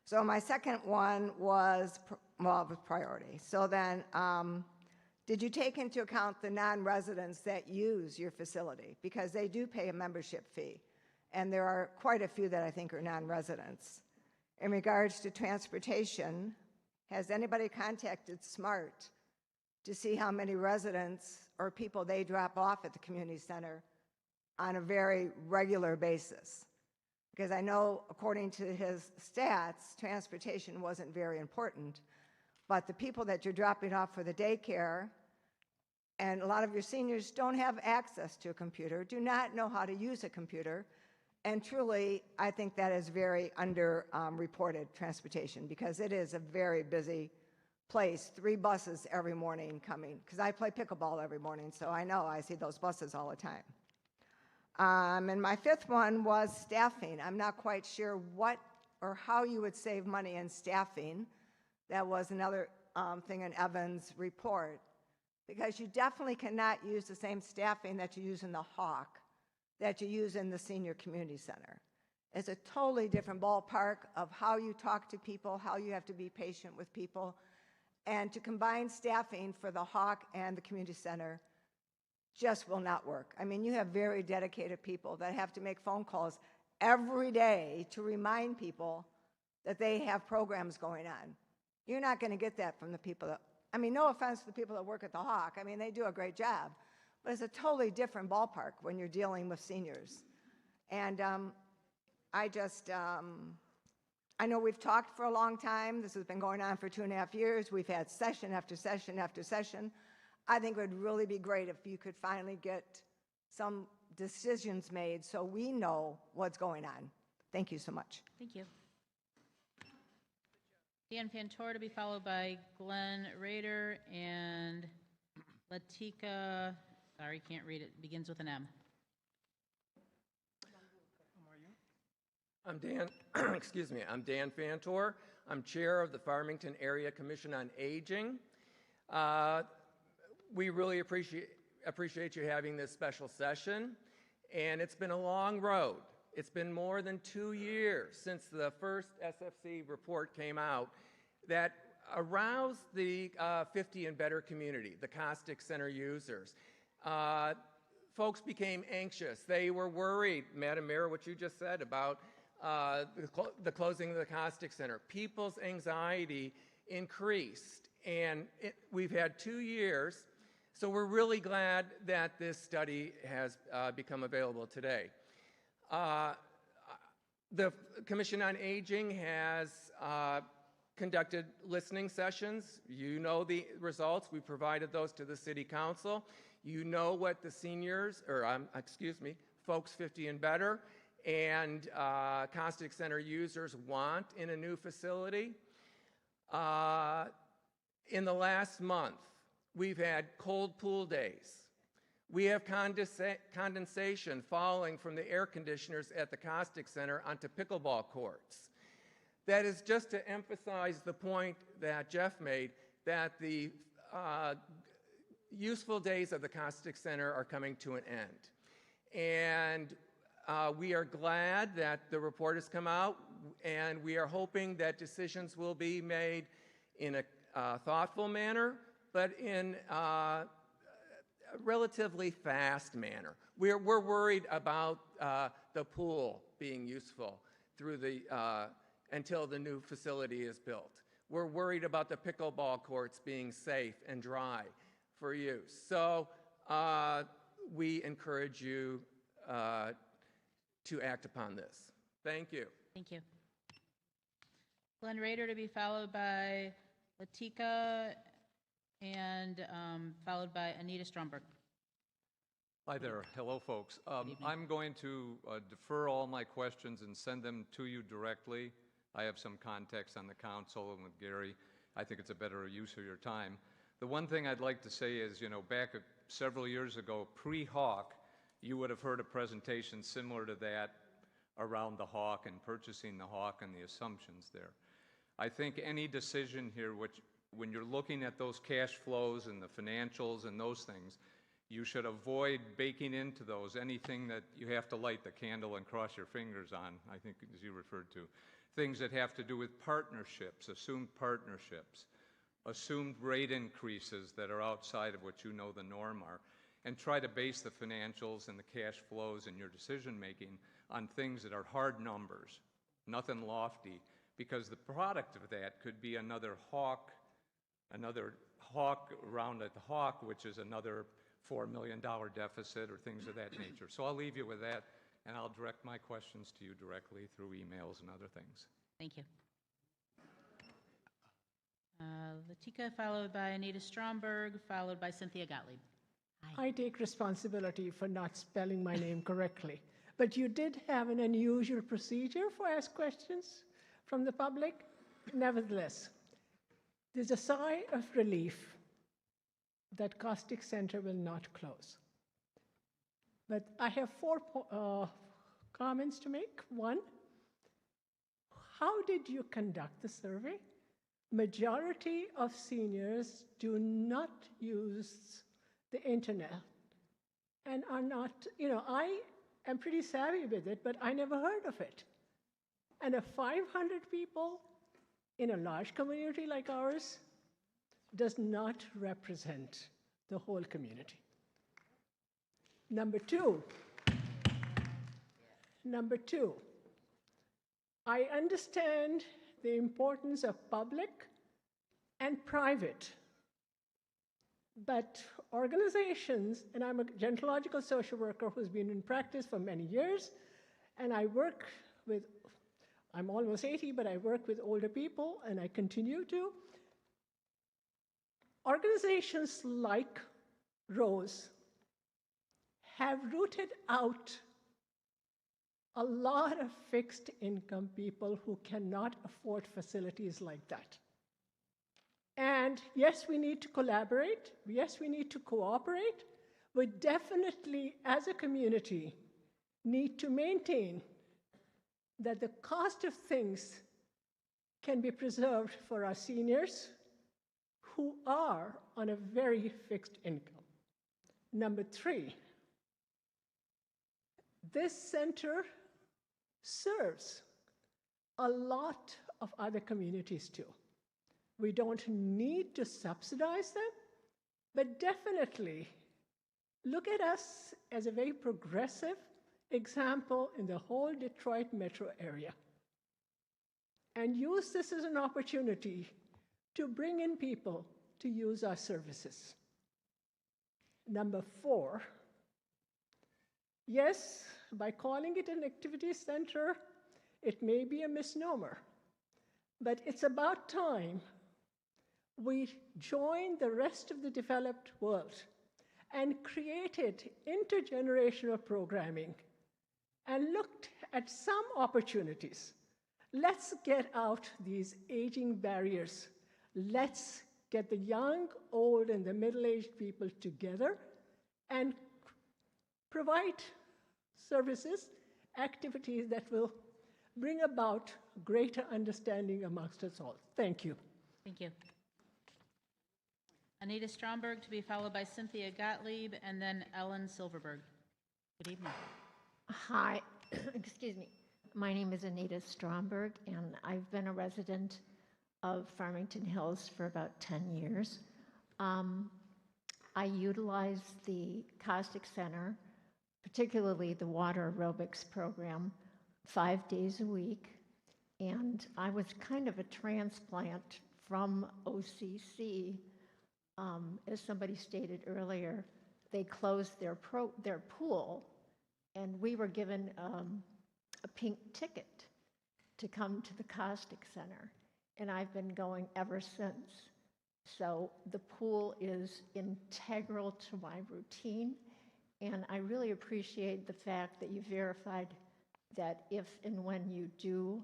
So my second one was, priority. So then, did you take into account the non-residents that use your facility? Because they do pay a membership fee, and there are quite a few that I think are non-residents. In regards to transportation, has anybody contacted SMART to see how many residents or people they drop off at the community center on a very regular basis? Because I know, according to his stats, transportation wasn't very important, but the people that you're dropping off for the daycare, and a lot of your seniors don't have access to a computer, do not know how to use a computer, and truly, I think that is very under-reported transportation, because it is a very busy place. 3 buses every morning coming, because I play pickleball every morning, so I know I see those buses all the time. And my 5th one was staffing. I'm not quite sure what or how you would save money in staffing. That was another thing in Evan's report, because you definitely cannot use the same staffing that you use in the Hawk that you use in the senior community center. It's a totally different ballpark of how you talk to people, how you have to be patient with people, and to combine staffing for the Hawk and the community center just will not work. I mean, you have very dedicated people that have to make phone calls every day to remind people that they have programs going on. You're not going to get that from the people that, I mean, no offense to the people that work at the Hawk. I mean, they do a great job. But it's a totally different ballpark when you're dealing with seniors. And I know we've talked for a long time. This has been going on for 2.5 years. We've had session after session after session. I think it would really be great if you could finally get some decisions made so we know what's going on. Thank you so much. Thank you. Dan Fantor, to be followed by Glenn Rader and Latika. Sorry, can't read it. Begins with an M. I'm Dan, excuse me, I'm Dan Fantor. I'm chair of the Farmington Area Commission on Aging. We really appreciate you having this special session, and it's been a long road. It's been more than 2 years since the first SFC report came out that aroused the 50 and better community, the caustic center users. Folks became anxious. They were worried, Madam Mayor, what you just said about the closing of the caustic center. People's anxiety increased, and we've had 2 years, so we're really glad that this study has become available today. The Commission on Aging has conducted listening sessions. You know the results. We provided those to the City Council. You know what the seniors, or excuse me, folks 50 and better, and Costic Center users want in a new facility. In the last month, we've had cold pool days. We have condensation falling from the air conditioners at the Costic Center onto pickleball courts. That is just to emphasize the point that Jeff made, that the useful days of the Costic Center are coming to an end. And we are glad that the report has come out, and we are hoping that decisions will be made in a thoughtful manner, but in a relatively fast manner. We're worried about the pool being useful through until the new facility is built. We're worried about the pickleball courts being safe and dry for use. So we encourage you to act upon this. Thank you. Thank you. Glenn Rader to be followed by Latika and followed by Anita Stromberg. Hi there. Hello, folks. I'm going to defer all my questions and send them to you directly. I have some context on the council and with Gary. I think it's a better use of your time. The one thing I'd like to say is, back several years ago, pre-Hawk, you would have heard a presentation similar to that around the Hawk and purchasing the Hawk and the assumptions there. I think any decision here, when you're looking at those cash flows and the financials and those things, you should avoid baking into those anything that you have to light the candle and cross your fingers on, I think, as you referred to. Things that have to do with partnerships, assumed rate increases that are outside of what you know the norm are, and try to base the financials and the cash flows in your decision making on things that are hard numbers, nothing lofty, because the product of that could be another Hawk around at the Hawk, which is another $4 million deficit or things of that nature. So I'll leave you with that, and I'll direct my questions to you directly through emails and other things. Thank you. Latika, followed by Anita Stromberg, followed by Cynthia Gottlieb. Hi. I take responsibility for not spelling my name correctly, but you did have an unusual procedure for ask questions from the public. Nevertheless, there's a sigh of relief that Costic Center will not close. But I have four comments to make. One, how did you conduct the survey? Majority of seniors do not use the internet and are not, I am pretty savvy with it, but I never heard of it. And if 500 people in a large community like ours does not represent the whole community. Number two, I understand the importance of public and private, but organizations, and I'm a gerontological social worker who's been in practice for many years, and I work with, I'm almost 80, but I work with older people, and I continue to. Organizations like Rose have rooted out a lot of fixed income people who cannot afford facilities like that. And yes, we need to collaborate. Yes, we need to cooperate. We definitely, as a community, need to maintain that the cost of things can be preserved for our seniors who are on a very fixed income. Number three, this center serves a lot of other communities too. We don't need to subsidize them, but definitely look at us as a very progressive example in the whole Detroit metro area, and use this as an opportunity to bring in people to use our services. Number four, yes, by calling it an activity center, it may be a misnomer, but it's about time we joined the rest of the developed world and created intergenerational programming and looked at some opportunities. Let's get out these aging barriers. Let's get the young, old, and the middle-aged people together and provide services, activities that will bring about greater understanding amongst us all. Thank you. Thank you. Anita Stromberg to be followed by Cynthia Gottlieb and then Ellen Silverberg. Good evening. Hi, excuse me. My name is Anita Stromberg, and I've been a resident of Farmington Hills for about 10 years. I utilize the Caustic Center, particularly the water aerobics program, 5 days a week. And I was kind of a transplant from OCC. As somebody stated earlier, they closed their pool, and we were given a pink ticket to come to the Caustic Center, and I've been going ever since. So the pool is integral to my routine, and I really appreciate the fact that you verified that if and when you do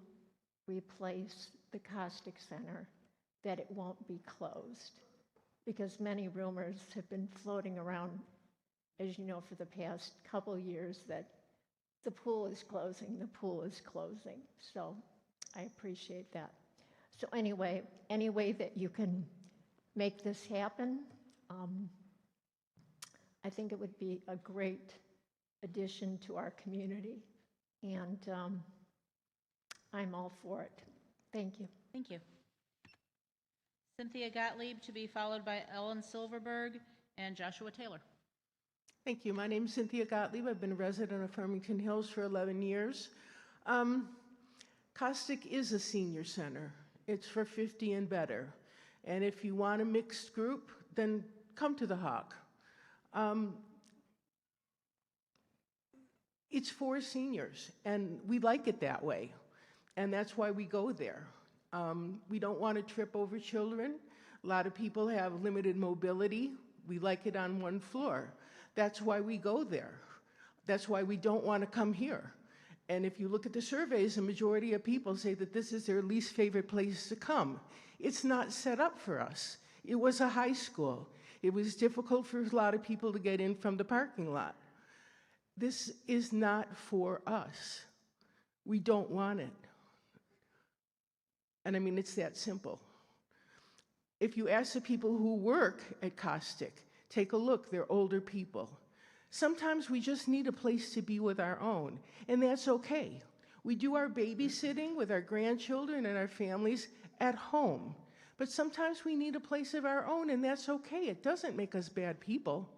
replace the Caustic Center, that it won't be closed, because many rumors have been floating around, as you know, for the past couple years that the pool is closing, the pool is closing. So I appreciate that. So anyway, any way that you can make this happen, I think it would be a great addition to our community, and I'm all for it. Thank you. Thank you. Cynthia Gottlieb to be followed by Ellen Silverberg and Joshua Taylor. Thank you. My name is Cynthia Gottlieb. I've been a resident of Farmington Hills for 11 years. Caustic is a senior center. It's for 50 and better. And if you want a mixed group, then come to the Hawk. It's for seniors, and we like it that way. And that's why we go there. We don't want to trip over children. A lot of people have limited mobility. We like it on one floor. That's why we go there. That's why we don't want to come here. And if you look at the surveys, a majority of people say that this is their least favorite place to come. It's not set up for us. It was a high school. It was difficult for a lot of people to get in from the parking lot. This is not for us. We don't want it. And I mean, it's that simple. If you ask the people who work at Caustic, take a look, they're older people. Sometimes we just need a place to be with our own, and that's okay. We do our babysitting with our grandchildren and our families at home, but sometimes we need a place of our own, and that's okay. It doesn't make us bad people.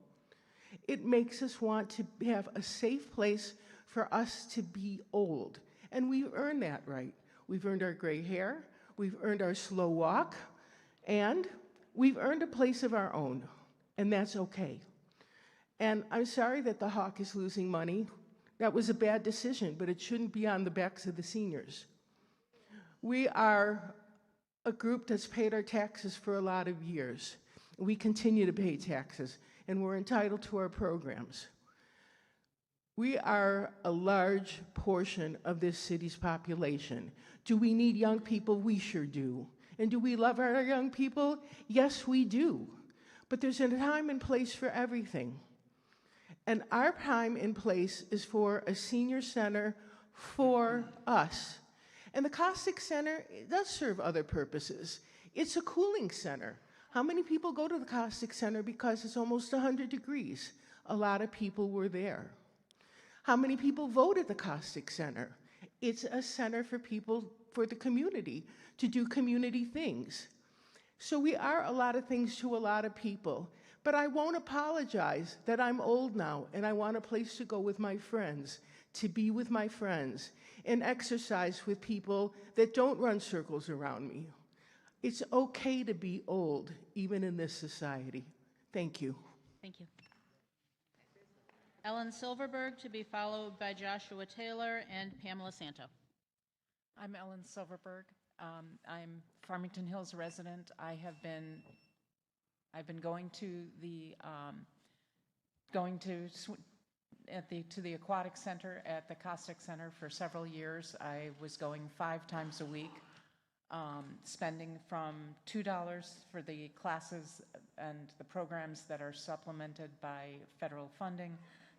It makes us want to have a safe place for us to be old, and we've earned that right. We've earned our gray hair, we've earned our slow walk, and we've earned a place of our own, and that's okay. And I'm sorry that the Hawk is losing money. That was a bad decision, but it shouldn't be on the backs of the seniors. We are a group that's paid our taxes for a lot of years. We continue to pay taxes, and we're entitled to our programs. We are a large portion of this city's population. Do we need young people? We sure do. And do we love our young people? Yes, we do. But there's a time and place for everything. And our time and place is for a senior center for us. And the Caustic Center does serve other purposes. It's a cooling center. How many people go to the Caustic Center because it's almost 100 degrees? A lot of people were there. How many people vote at the Caustic Center? It's a center for people, for the community, to do community things. So we are a lot of things to a lot of people. But I won't apologize that I'm old now and I want a place to go with my friends, to be with my friends, and exercise with people that don't run circles around me. It's okay to be old, even in this society. Thank you. Thank you. Ellen Silverberg to be followed by Joshua Taylor and Pamela Santo. I'm Ellen Silverberg. I'm Farmington Hills resident. I've been going to the to the aquatic center at the Caustic Center for several years. I was going 5 times a week, spending from $2 for the classes and the programs that are supplemented by federal funding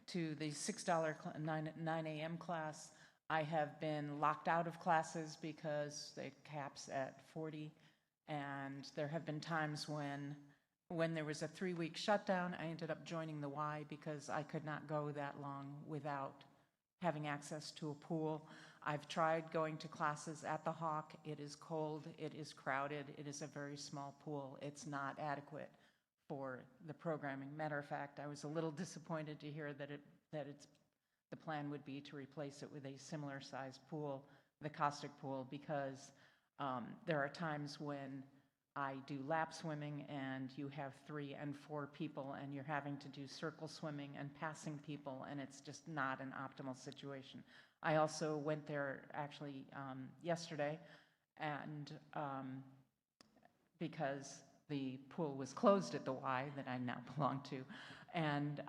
to the $6 9 a.m. class. I have been locked out of classes because it caps at 40, and there have been times when there was a 3-week shutdown, I ended up joining the Y because I could not go that long without having access to a pool. I've tried going to classes at the Hawk. It is cold, it is crowded, it is a very small pool. It's not adequate for the programming. Matter of fact, I was a little disappointed to hear that the plan would be to replace it with a similar sized pool, the Caustic pool, because there are times when I do lap swimming and you have 3 and 4 people and you're having to do circle swimming and passing people, and it's just not an optimal situation. I also went there actually yesterday, and because the pool was closed at the Y that I now belong to, and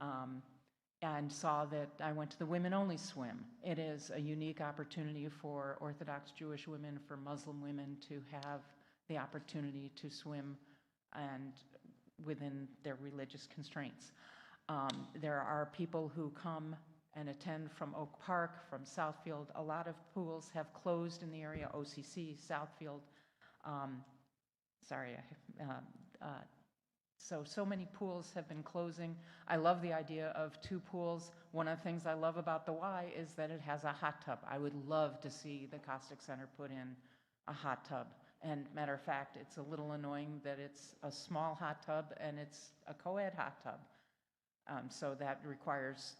saw that I went to the women only swim. It is a unique opportunity for Orthodox Jewish women, for Muslim women to have the opportunity to swim and within their religious constraints. There are people who come and attend from Oak Park, from Southfield. A lot of pools have closed in the area, OCC, Southfield. So many pools have been closing. I love the idea of 2 pools. One of the things I love about the Y is that it has a hot tub. I would love to see the Caustic Center put in a hot tub. And matter of fact, it's a little annoying that it's a small hot tub and it's a co-ed hot tub. So that requires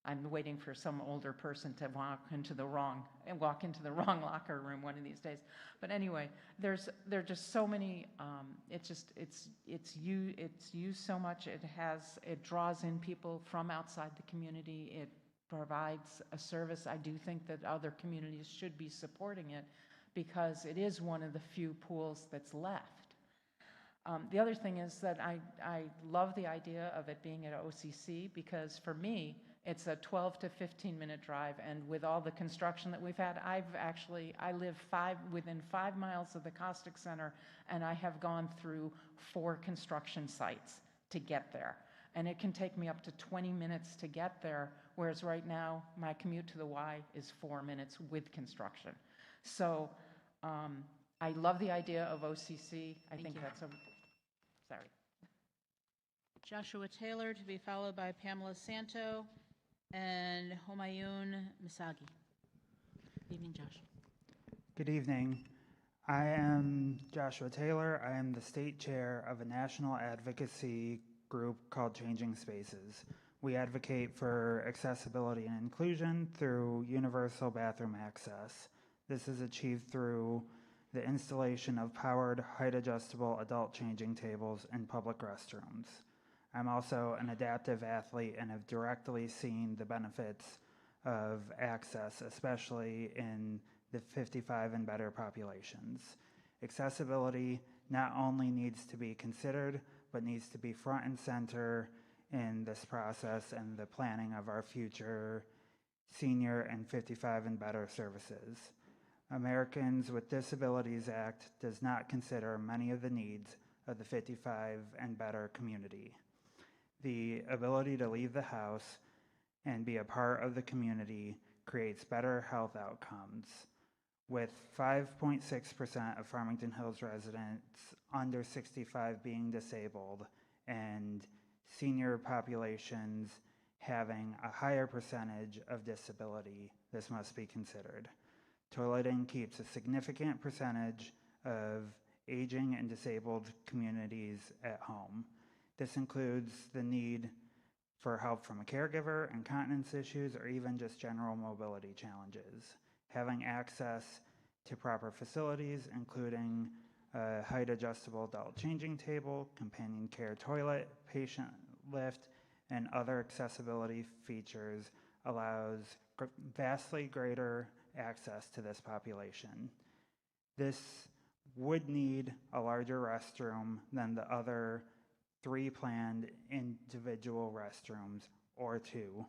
I'm waiting for some older person to walk into the wrong locker room one of these days. But anyway, there are just so many. It's used so much. It draws in people from outside the community. It provides a service. I do think that other communities should be supporting it because it is one of the few pools that's left. The other thing is that I love the idea of it being at OCC because for me, it's a 12 to 15 minute drive, and with all the construction that we've had, I live within 5 miles of the Caustic Center, and I have gone through 4 construction sites to get there. And it can take me up to 20 minutes to get there, whereas right now, my commute to the Y is 4 minutes with construction. So I love the idea of OCC. I think that's sorry. Joshua Taylor, to be followed by Pamela Santo and Homayun Misagi. Good evening, Josh. Good evening. I am Joshua Taylor. I am the state chair of a national advocacy group called Changing Spaces. We advocate for accessibility and inclusion through universal bathroom access. This is achieved through the installation of powered, height-adjustable adult changing tables in public restrooms. I'm also an adaptive athlete and have directly seen the benefits of access, especially in the 55 and better populations. Accessibility not only needs to be considered, but needs to be front and center in this process and the planning of our future senior and 55 and better services. Americans with Disabilities Act does not consider many of the needs of the 55 and better community. The ability to leave the house and be a part of the community creates better health outcomes. With 5.6% of Farmington Hills residents under 65 being disabled and senior populations having a higher percentage of disability, this must be considered. Toileting keeps a significant percentage of aging and disabled communities at home. This includes the need for help from a caregiver, incontinence issues, or even just general mobility challenges. Having access to proper facilities, including a height-adjustable adult changing table, companion care toilet, patient lift, and other accessibility features allows vastly greater access to this population. This would need a larger restroom than the other 3 planned individual restrooms or 2.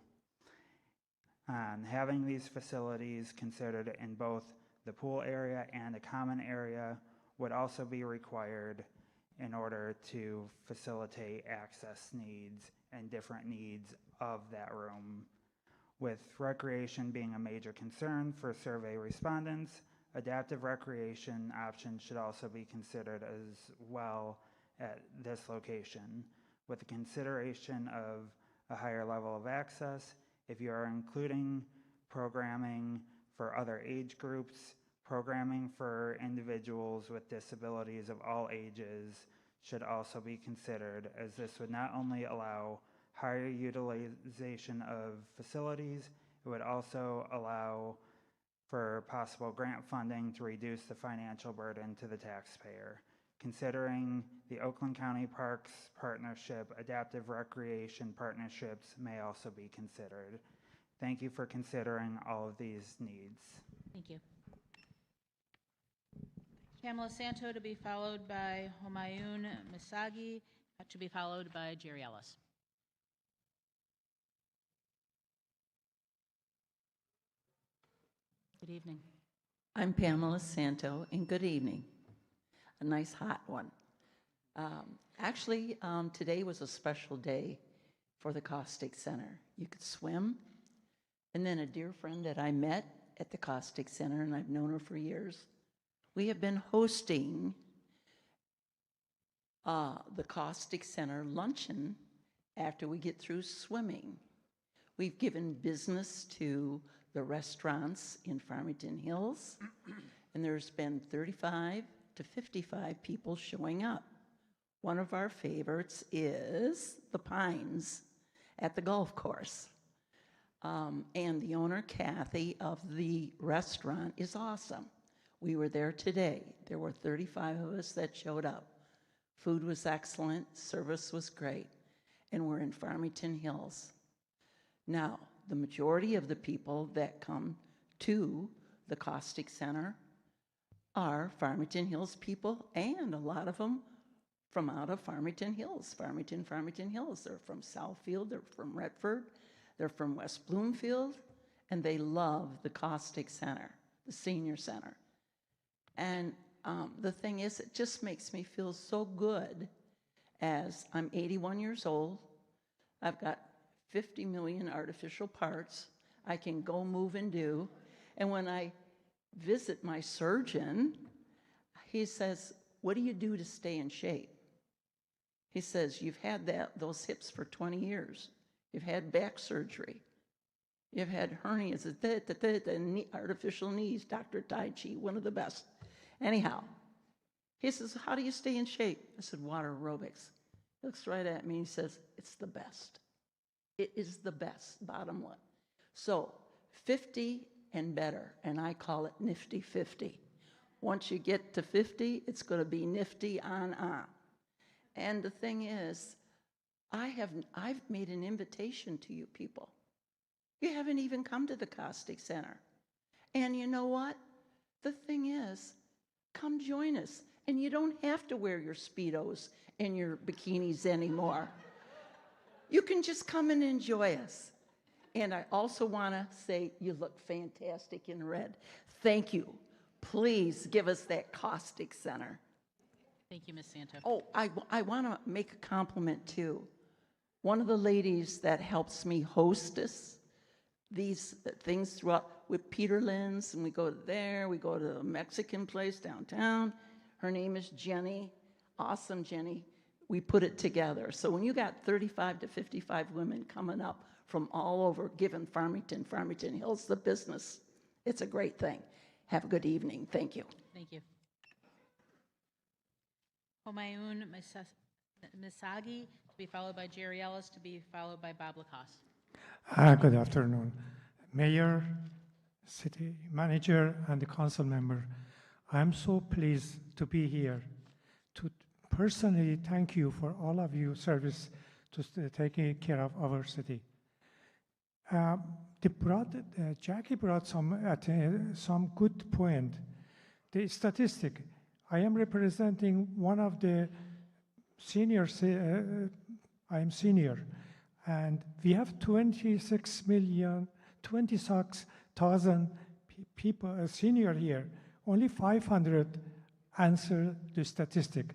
Having these facilities considered in both the pool area and a common area would also be required in order to facilitate access needs and different needs of that room. With recreation being a major concern for survey respondents, adaptive recreation options should also be considered as well at this location. With the consideration of a higher level of access, if you are including programming for other age groups, programming for individuals with disabilities of all ages should also be considered, as this would not only allow higher utilization of facilities, it would also allow for possible grant funding to reduce the financial burden to the taxpayer. Considering the Oakland County Parks Partnership, adaptive recreation partnerships may also be considered. Thank you for considering all of these needs. Thank you. Pamela Santo to be followed by Homayun Misagi, to be followed by Jerry Ellis. Good evening. I'm Pamela Santo, and good evening. A nice hot one. Actually, today was a special day for the Caustic Center. You could swim, and then a dear friend that I met at the Caustic Center, and I've known her for years, we have been hosting the Caustic Center luncheon after we get through swimming. We've given business to the restaurants in Farmington Hills, and there's been 35 to 55 people showing up. One of our favorites is the Pines at the golf course. And the owner, Kathy, of the restaurant is awesome. We were there today. There were 35 of us that showed up. Food was excellent, service was great, and we're in Farmington Hills. Now, the majority of the people that come to the Caustic Center are Farmington Hills people, and a lot of them from out of Farmington Hills, Farmington Hills. They're from Southfield, they're from Redford, they're from West Bloomfield, and they love the Caustic Center, the senior center. And the thing is, it just makes me feel so good as I'm 81 years old. I've got 50 million artificial parts I can go, move, and do. And when I visit my surgeon, he says, what do you do to stay in shape? He says, you've had those hips for 20 years. You've had back surgery. You've had hernias, and artificial knees, Dr. Tai Chi, one of the best. Anyhow, he says, how do you stay in shape? I said, water aerobics. He looks right at me and he says, it's the best. It is the best, bottom line. So 50 and better, and I call it nifty 50. Once you get to 50, it's going to be nifty on. And the thing is, I've made an invitation to you people. You haven't even come to the Caustic Center. And you know what? The thing is, come join us. And you don't have to wear your Speedos and your bikinis anymore. You can just come and enjoy us. And I also want to say you look fantastic in red. Thank you. Please give us that Caustic Center. Thank you, Ms. Santo. Oh, I want to make a compliment too. One of the ladies that helps me hostess these things throughout with Peter Lynn's, and we go there, we go to a Mexican place downtown. Her name is Jenny. Awesome, Jenny. We put it together. So when you got 35 to 55 women coming up from all over, giving Farmington Hills the business, it's a great thing. Have a good evening. Thank you. Thank you. Homayun Misagi, to be followed by Jerry Ellis, to be followed by Bob Lacoste. Good afternoon. Mayor, city manager, and the council member. I'm so pleased to be here to personally thank you for all of your service to taking care of our city. Jackie brought some good point. The statistic. I am representing one of the I'm senior, and we have 26,000 people, senior here. Only 500 answer the statistic.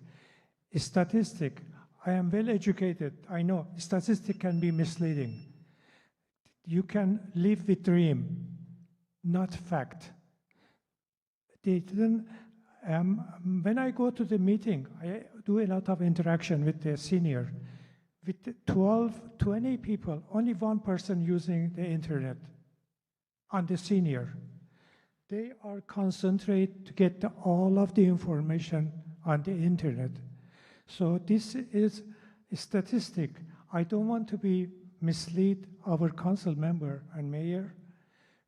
Statistic, I am well educated. I know statistic can be misleading. You can live with dream, not fact. They didn't, when I go to the meeting, I do a lot of interaction with the senior. With 20 people, only one person using the internet on the senior. They are concentrate to get all of the information on the internet. So this is a statistic. I don't want to be mislead our council member and mayor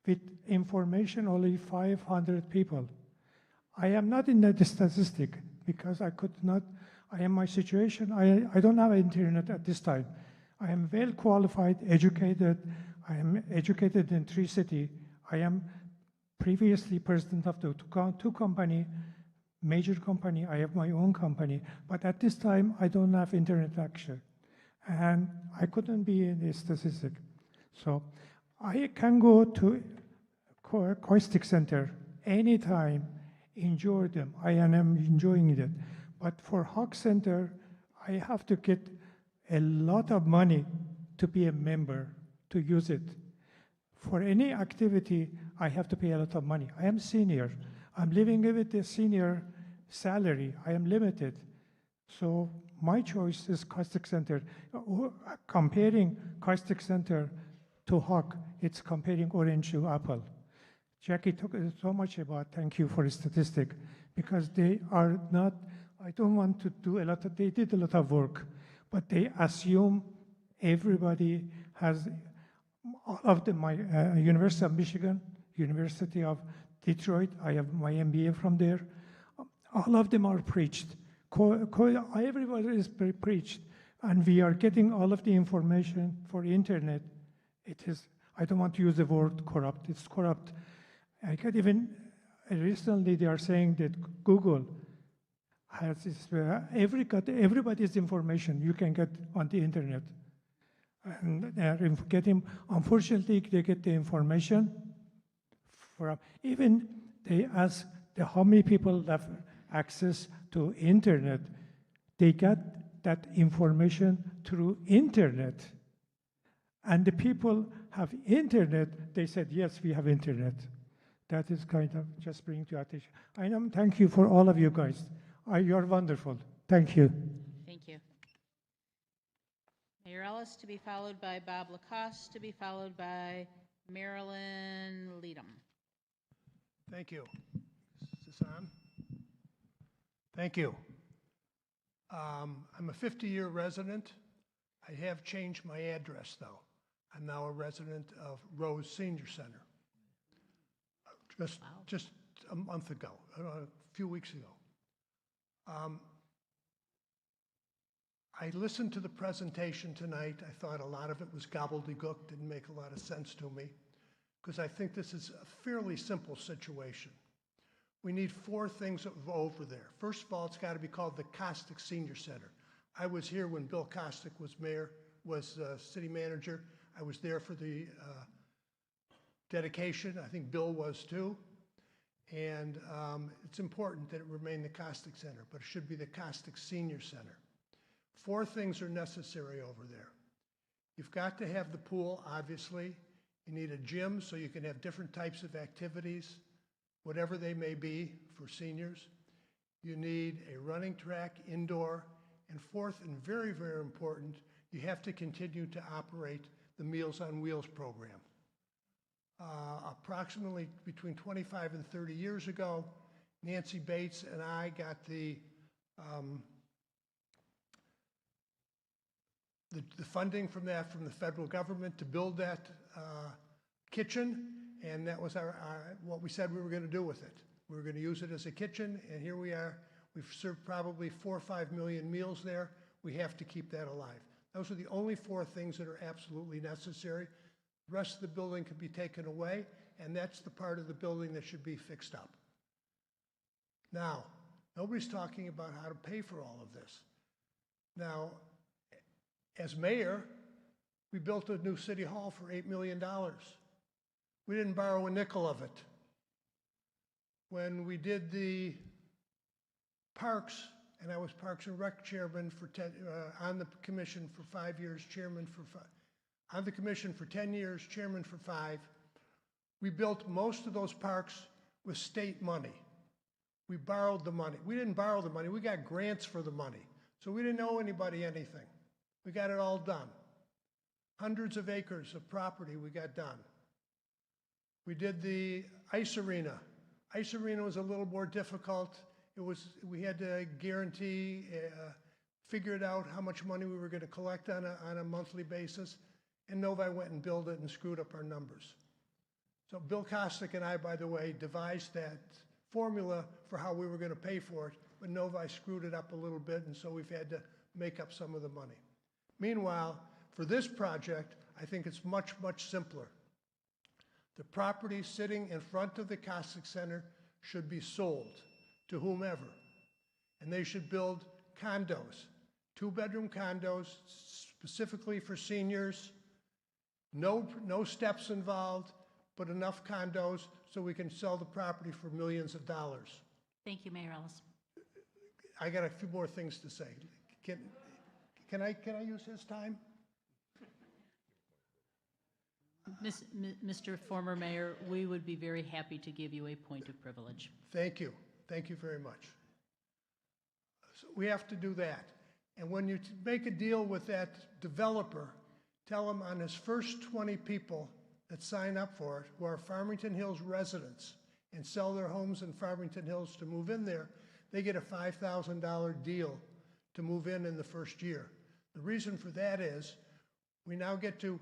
with information only 500 people. I am not in that statistic because I could not, I am my situation, I don't have internet at this time. I am well qualified, educated, I am educated in 3 cities. I am previously president of the two company, major company, I have my own company, but at this time I don't have internet access. And I couldn't be in the statistic. So I can go to Caustic Center anytime, enjoy them. I am enjoying it. But for Hawk Center, I have to get a lot of money to be a member, to use it. For any activity, I have to pay a lot of money. I am senior. I'm living with the senior salary. I am limited. So my choice is Caustic Center. Comparing Caustic Center to Hawk, it's comparing orange to apple. Jackie talked so much about, thank you for the statistic, because they are not, I don't want to do a lot of, they did a lot of work, but they assume everybody has, all of them, my University of Michigan, University of Detroit, I have my MBA from there, all of them are preached. Everybody is preached, and we are getting all of the information for internet. It is, I don't want to use the word corrupt, it's corrupt. I can't even, recently they are saying that Google has this, everybody's information you can get on the internet. And they're getting, unfortunately, they get the information from, even they ask how many people have access to internet. They got that information through internet. And the people have internet, they said, yes, we have internet. That is kind of just bringing to attention. I know, thank you for all of you guys. You're wonderful. Thank you. Thank you. Mayor Ellis, to be followed by Bob Lacoste, to be followed by Marilyn Leadham. Thank you. Is this on? Thank you. I'm a 50-year resident. I have changed my address, though. I'm now a resident of Rose Senior Center. Just a month ago, a few weeks ago. I listened to the presentation tonight. I thought a lot of it was gobbledygook, didn't make a lot of sense to me, because I think this is a fairly simple situation. We need 4 things over there. First of all, it's got to be called the Caustic Senior Center. I was here when Bill Caustic was mayor, was city manager. I was there for the dedication. I think Bill was too. And it's important that it remain the Caustic Center, but it should be the Caustic Senior Center. 4 things are necessary over there. You've got to have the pool, obviously. You need a gym so you can have different types of activities, whatever they may be for seniors. You need a running track indoor. And 4th, and very, very important, you have to continue to operate the Meals on Wheels program. Approximately between 25 and 30 years ago, Nancy Bates and I got the funding from that from the federal government to build that kitchen, and that was what we said we were going to do with it. We were going to use it as a kitchen, and here we are. We've served probably 4 or 5 million meals there. We have to keep that alive. Those are the only 4 things that are absolutely necessary. The rest of the building can be taken away, and that's the part of the building that should be fixed up. Now, nobody's talking about how to pay for all of this. Now, as mayor, we built a new city hall for $8 million. We didn't borrow a nickel of it. When we did the parks, and I was Parks and Rec chairman for on the commission for 5 years, chairman for on the commission for 10 years, chairman for 5. We built most of those parks with state money. We borrowed the money. We didn't borrow the money. We got grants for the money. So we didn't owe anybody anything. We got it all done. Hundreds of acres of property we got done. We did the ice arena. Ice arena was a little more difficult. We had to guarantee, figured out how much money we were going to collect on a monthly basis, and Novi went and built it and screwed up our numbers. So Bill Kostick and I, by the way, devised that formula for how we were going to pay for it, but Novi screwed it up a little bit, and so we've had to make up some of the money. Meanwhile, for this project, I think it's much, much simpler. The property sitting in front of the Kostick Center should be sold to whomever, and they should build condos, 2-bedroom condos specifically for seniors, no steps involved, but enough condos so we can sell the property for millions of dollars. Thank you, Mayor Ellis. I got a few more things to say. Can I use his time? Mr. Former Mayor, we would be very happy to give you a point of privilege. Thank you. Thank you very much. So we have to do that. And when you make a deal with that developer, tell him on his first 20 people that sign up for it, who are Farmington Hills residents and sell their homes in Farmington Hills to move in there, they get a $5,000 deal to move in the first year. The reason for that is we now get to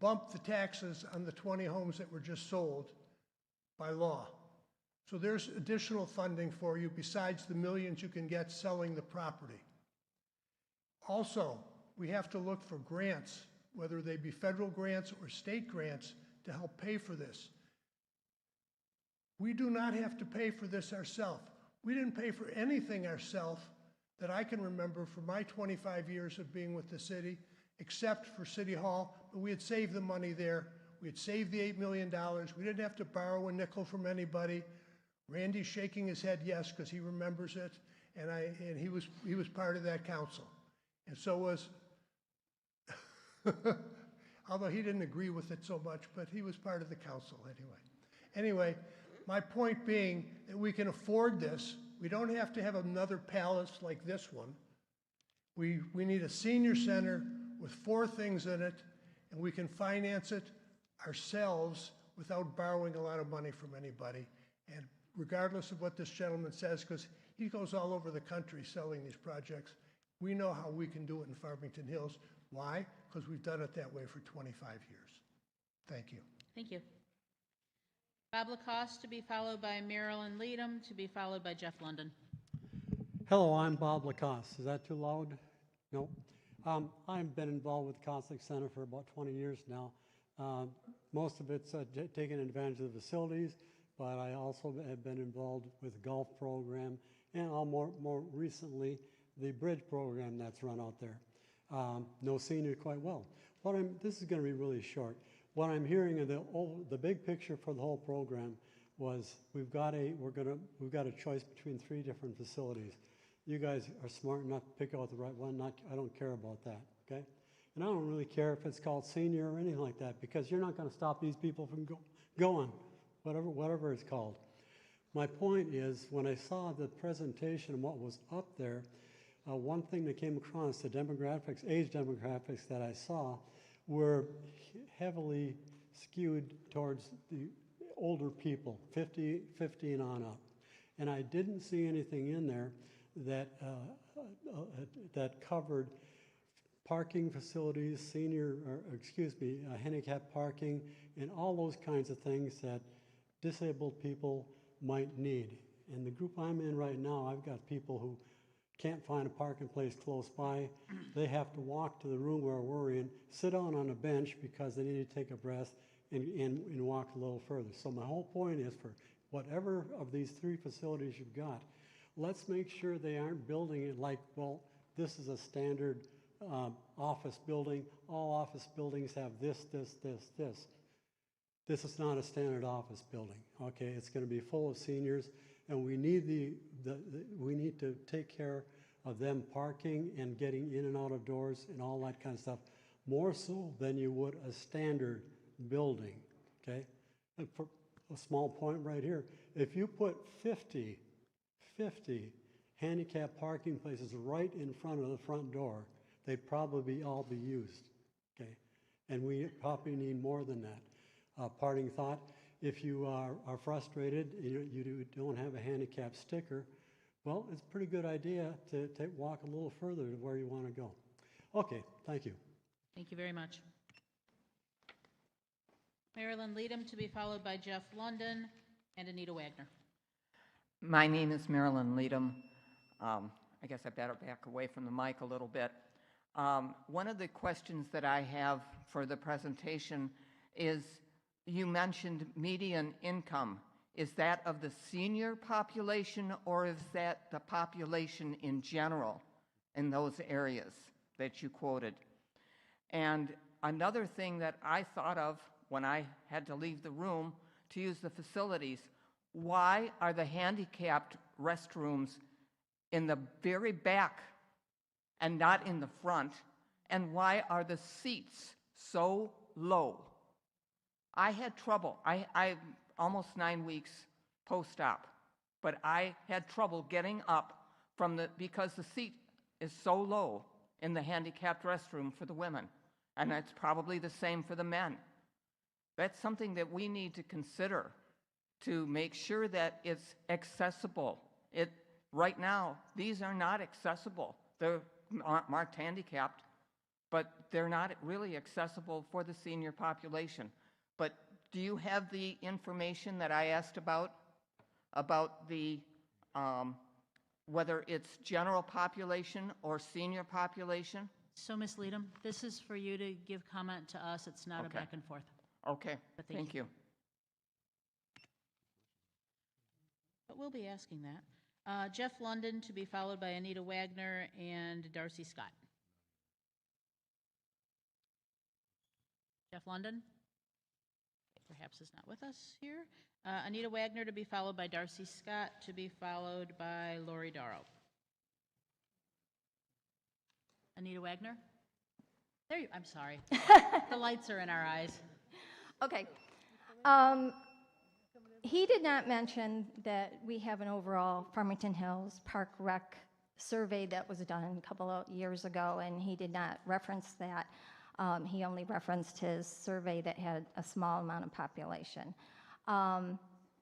bump the taxes on the 20 homes that were just sold by law. So there's additional funding for you besides the millions you can get selling the property. Also, we have to look for grants, whether they be federal grants or state grants, to help pay for this. We do not have to pay for this ourselves. We didn't pay for anything ourselves that I can remember for my 25 years of being with the city, except for City Hall, but we had saved the money there. We had saved the $8 million. We didn't have to borrow a nickel from anybody. Randy's shaking his head yes, because he remembers it, and he was part of that council. And so was, although he didn't agree with it so much, but he was part of the council anyway. Anyway, my point being that we can afford this. We don't have to have another palace like this one. We need a senior center with 4 things in it, and we can finance it ourselves without borrowing a lot of money from anybody. And regardless of what this gentleman says, because he goes all over the country selling these projects, we know how we can do it in Farmington Hills. Why? Because we've done it that way for 25 years. Thank you. Thank you. Bob Lacoste, to be followed by Marilyn Leadham, to be followed by Jeff London. Hello, I'm Bob Lacoste. Is that too loud? No. I've been involved with the Kostick Center for about 20 years now. Most of it's taking advantage of the facilities, but I also have been involved with the golf program and more recently the bridge program that's run out there. Know senior quite well. This is going to be really short. What I'm hearing in the big picture for the whole program was we've got a choice between 3 different facilities. You guys are smart enough to pick out the right one. I don't care about that, okay? And I don't really care if it's called senior or anything like that, because you're not going to stop these people from going, whatever it's called. My point is, when I saw the presentation and what was up there, one thing that came across, the demographics, age demographics that I saw were heavily skewed towards the older people, 50 and on up. And I didn't see anything in there that covered parking facilities, handicap parking, and all those kinds of things that disabled people might need. In the group I'm in right now, I've got people who can't find a parking place close by. They have to walk to the room where we're in, sit down on a bench because they need to take a breath and walk a little further. So my whole point is, for whatever of these 3 facilities you've got, let's make sure they aren't building it like, well, this is a standard office building. All office buildings have this, this, this, this. This is not a standard office building, okay? It's going to be full of seniors, and we need we need to take care of them parking and getting in and out of doors and all that kind of stuff, more so than you would a standard building, okay? And for a small point right here, if you put 50 handicap parking places right in front of the front door, they'd probably all be used, okay? And we probably need more than that. Parting thought, if you are frustrated, you don't have a handicap sticker, well, it's a pretty good idea to walk a little further to where you want to go. Okay, thank you. Thank you very much. Marilyn Leadham to be followed by Jeff London and Anita Wagner. My name is Marilyn Leadham. I guess I better back away from the mic a little bit. One of the questions that I have for the presentation is, you mentioned median income. Is that of the senior population, or is that the population in general in those areas that you quoted? And another thing that I thought of when I had to leave the room to use the facilities, why are the handicapped restrooms in the very back and not in the front? And why are the seats so low? I had trouble. I almost 9 weeks post-op, but I had trouble getting up because the seat is so low in the handicapped restroom for the women, and it's probably the same for the men. That's something that we need to consider to make sure that it's accessible. Right now, these are not accessible. They're marked handicapped, but they're not really accessible for the senior population. But do you have the information that I asked about the whether it's general population or senior population? So, Ms. Leadham, this is for you to give comment to us. It's not a Okay. back and forth. Okay, But thank you. But we'll be asking that. Jeff London to be followed by Anita Wagner and Darcy Scott. Jeff London perhaps is not with us here. Anita Wagner to be followed by Darcy Scott to be followed by Lori Darrow. Anita Wagner? There you, I'm sorry. The lights are in our eyes. Okay. He did not mention that we have an overall Farmington Hills Park Rec survey that was done a couple of years ago, and he did not reference that. He only referenced his survey that had a small amount of population.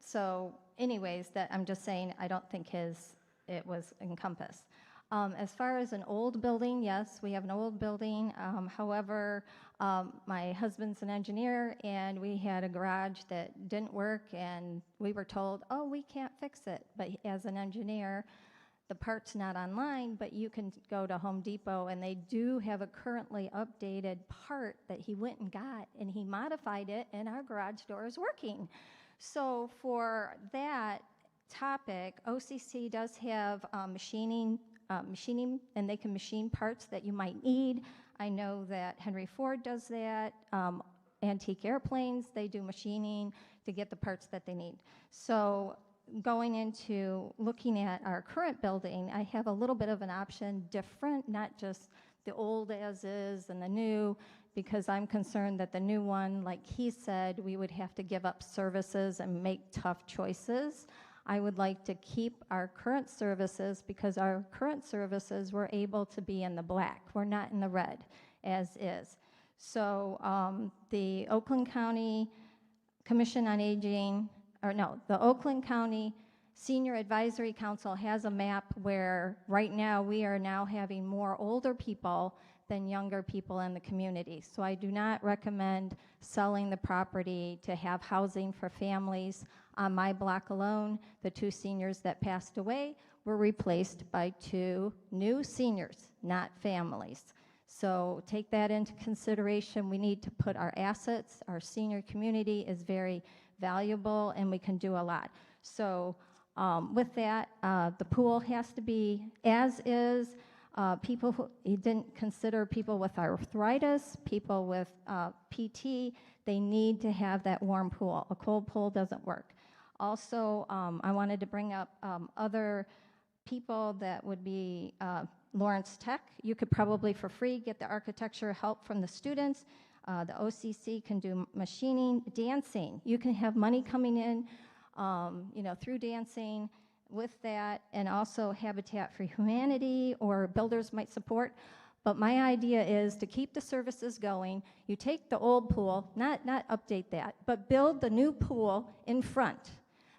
So anyways, that I'm just saying, I don't think it was encompassed. As far as an old building, yes, we have an old building. However, my husband's an engineer, and we had a garage that didn't work, and we were told, oh, we can't fix it. But as an engineer, the part's not online, but you can go to Home Depot, and they do have a currently updated part that he went and got, and he modified it, and our garage door is working. So for that topic, OCC does have machining, and they can machine parts that you might need. I know that Henry Ford does that. Antique airplanes, they do machining to get the parts that they need. So going into looking at our current building, I have a little bit of an option different, not just the old as is and the new, because I'm concerned that the new one, like he said, we would have to give up services and make tough choices. I would like to keep our current services, because our current services we're able to be in the black. We're not in the red as is. So the Oakland County Commission on Aging, the Oakland County Senior Advisory Council has a map where right now we are now having more older people than younger people in the community. So I do not recommend selling the property to have housing for families. On my block alone, the 2 seniors that passed away were replaced by 2 new seniors, not families. So take that into consideration. We need to put our assets, our senior community is very valuable, and we can do a lot. So with that, the pool has to be as is. People who, he didn't consider people with arthritis, people with PT. They need to have that warm pool. A cold pool doesn't work. Also, I wanted to bring up other people that would be Lawrence Tech. You could probably for free get the architecture help from the students. The OCC can do machining, dancing. You can have money coming in, through dancing with that, and also Habitat for Humanity or builders might support. But my idea is to keep the services going. You take the old pool, not update that, but build the new pool in front.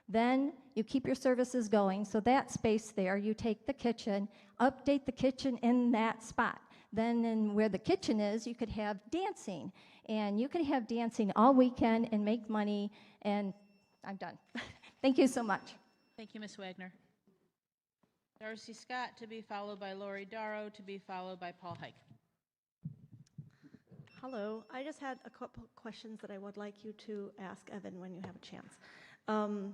Then you keep your services going. So that space there, you take the kitchen, update the kitchen in that spot. Then in where the kitchen is, you could have dancing. And you can have dancing all weekend and make money. And I'm done. Thank you so much. Thank you, Ms. Wagner. Darcy Scott to be followed by Lori Darrow to be followed by Paul Hike. Hello. I just had a couple questions that I would like you to ask Evan when you have a chance. I don't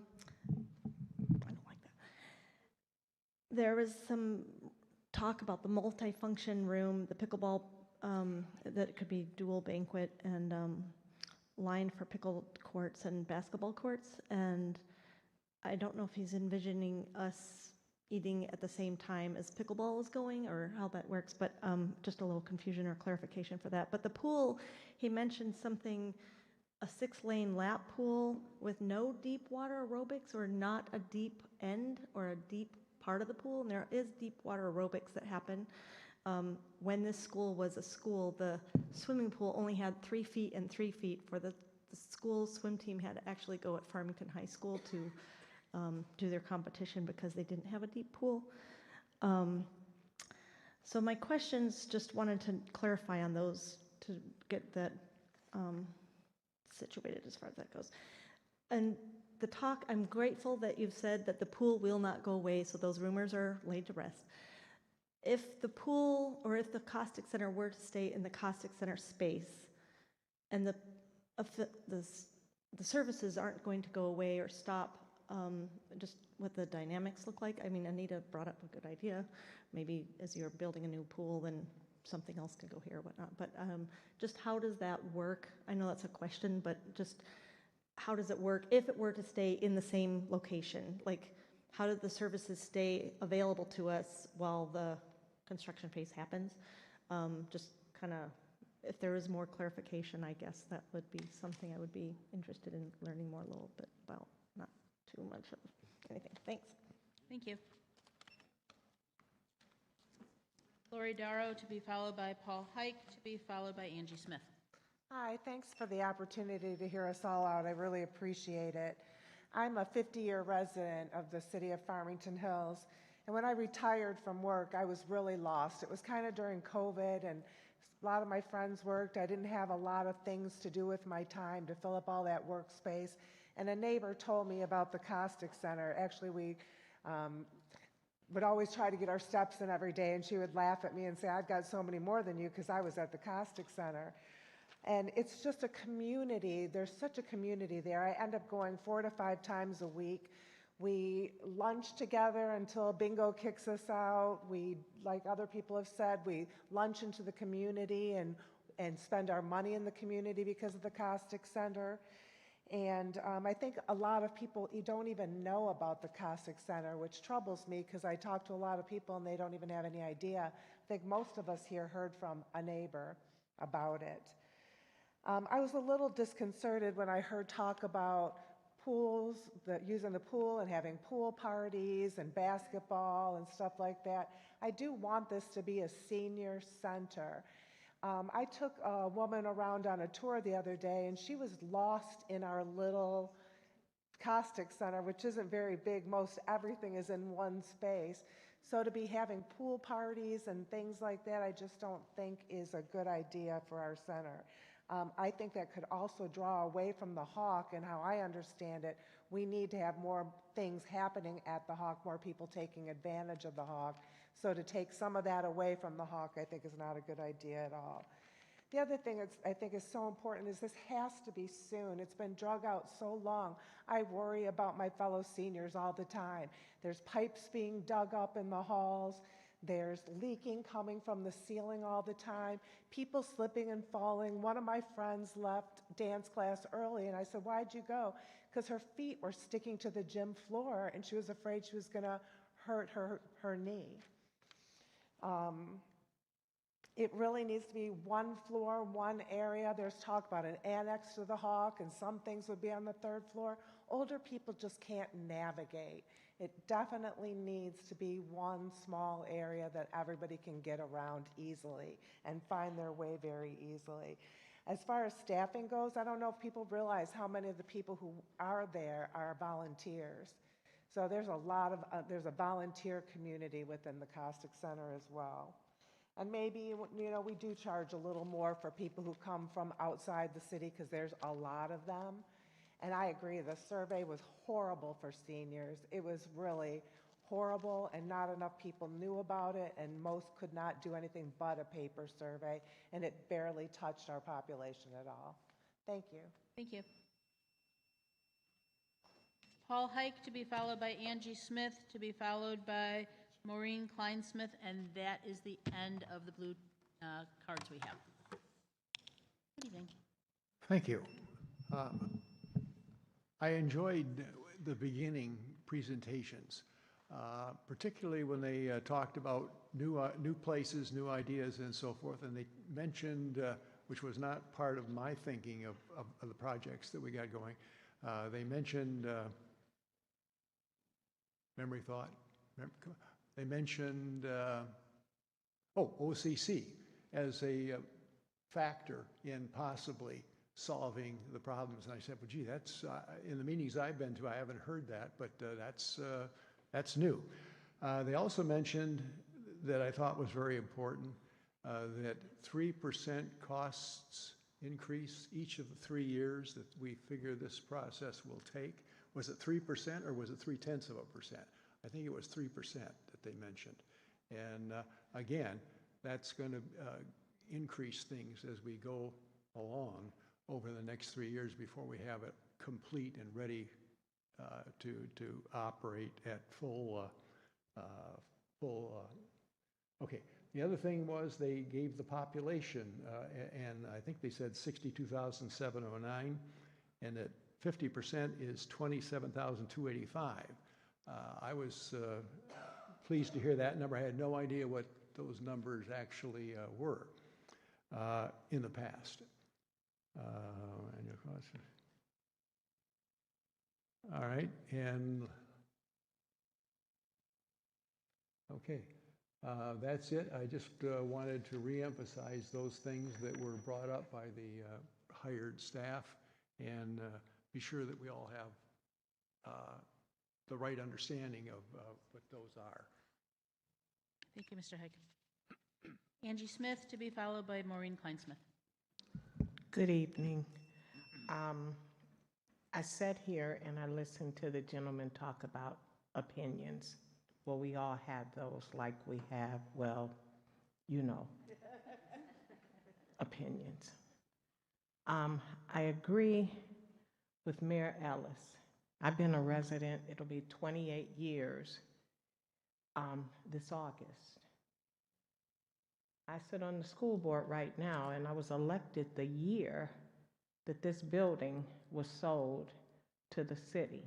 like that. There was some talk about the multi-function room, the pickleball, that it could be dual banquet and line for pickle courts and basketball courts. And I don't know if he's envisioning us eating at the same time as pickleball is going or how that works, but just a little confusion or clarification for that. But the pool, he mentioned something, a 6-lane lap pool with no deep water aerobics or not a deep end or a deep part of the pool. And there is deep water aerobics that happen. When this school was a school, the swimming pool only had 3 feet and 3 feet. For the school swim team had to actually go at Farmington High School to do their competition because they didn't have a deep pool. So my questions, just wanted to clarify on those to get that situated as far as that goes. And the talk, I'm grateful that you've said that the pool will not go away, so those rumors are laid to rest. If the pool or if the Caustic Center were to stay in the Caustic Center space and the services aren't going to go away or stop, just what the dynamics look like. I mean, Anita brought up a good idea. Maybe as you're building a new pool, then something else can go here or whatnot. But just how does that work? I know that's a question, but just how does it work if it were to stay in the same location? Like, how do the services stay available to us while the construction phase happens? Just kind of, if there is more clarification, I guess that would be something I would be interested in learning more a little bit about. Not too much of anything. Thanks. Thank you. Lori Darrow to be followed by Paul Hike to be followed by Angie Smith. Hi, thanks for the opportunity to hear us all out. I really appreciate it. I'm a 50-year resident of the city of Farmington Hills, and when I retired from work, I was really lost. It was kind of during COVID, and a lot of my friends worked. I didn't have a lot of things to do with my time to fill up all that workspace, and a neighbor told me about the Caustic Center. Actually, we would always try to get our steps in every day, and she would laugh at me and say, I've got so many more than you because I was at the Caustic Center. And it's just a community. There's such a community there. I end up going 4 to 5 times a week. We lunch together until bingo kicks us out. We, like other people have said, we lunch into the community and spend our money in the community because of the Caustic Center. And I think a lot of people don't even know about the Caustic Center, which troubles me because I talk to a lot of people and they don't even have any idea. I think most of us here heard from a neighbor about it. I was a little disconcerted when I heard talk about pools, using the pool and having pool parties and basketball and stuff like that. I do want this to be a senior center. I took a woman around on a tour the other day, and she was lost in our little Caustic Center, which isn't very big. Most everything is in one space. So to be having pool parties and things like that, I just don't think is a good idea for our center. I think that could also draw away from the Hawk, and how I understand it, we need to have more things happening at the Hawk, more people taking advantage of the Hawk. So to take some of that away from the Hawk, I think is not a good idea at all. The other thing I think is so important is this has to be soon. It's been drug out so long. I worry about my fellow seniors all the time. There's pipes being dug up in the halls. There's leaking coming from the ceiling all the time, people slipping and falling. One of my friends left dance class early, and I said, "Why'd you go?" Because her feet were sticking to the gym floor, and she was afraid she was going to hurt her knee. It really needs to be one floor, one area. There's talk about an annex to the Hawk, and some things would be on the third floor. Older people just can't navigate. It definitely needs to be one small area that everybody can get around easily and find their way very easily. As far as staffing goes, I don't know if people realize how many of the people who are there are volunteers. So there's there's a volunteer community within the Caustic Center as well. And maybe, we do charge a little more for people who come from outside the city because there's a lot of them. And I agree, the survey was horrible for seniors. It was really horrible, and not enough people knew about it, and most could not do anything but a paper survey, and it barely touched our population at all. Thank you. Thank you. Paul Hike, to be followed by Angie Smith, to be followed by Maureen Kleinsmith, and that is the end of the blue cards we have. Good evening. Thank you. I enjoyed the beginning presentations, particularly when they talked about new places, new ideas, and so forth. And they mentioned, which was not part of my thinking of the projects that we got going, they mentioned memory thought. They mentioned OCC as a factor in possibly solving the problems. And I said, well, gee, that's in the meetings I've been to, I haven't heard that, but that's new. They also mentioned that I thought was very important, that 3% costs increase each of the 3 years that we figure this process will take. Was it 3% or was it 0.3%? I think it was 3% that they mentioned. And again, that's going to increase things as we go along over the next 3 years before we have it complete and ready to operate at full. Okay. The other thing was they gave the population, and I think they said 62,709, and that 50% is 27,285. I was pleased to hear that number. I had no idea what those numbers actually were in the past. Annual cost. All right, and okay, that's it. I just wanted to reemphasize those things that were brought up by the hired staff, and be sure that we all have the right understanding of what those are. Thank you, Mr. Hike. Angie Smith, to be followed by Maureen Kleinsmith. Good evening. I sat here and I listened to the gentleman talk about opinions. Well, we all have those, like we have, well, opinions. I agree with Mayor Ellis. I've been a resident, it'll be 28 years this August. I sit on the school board right now, and I was elected the year that this building was sold to the city.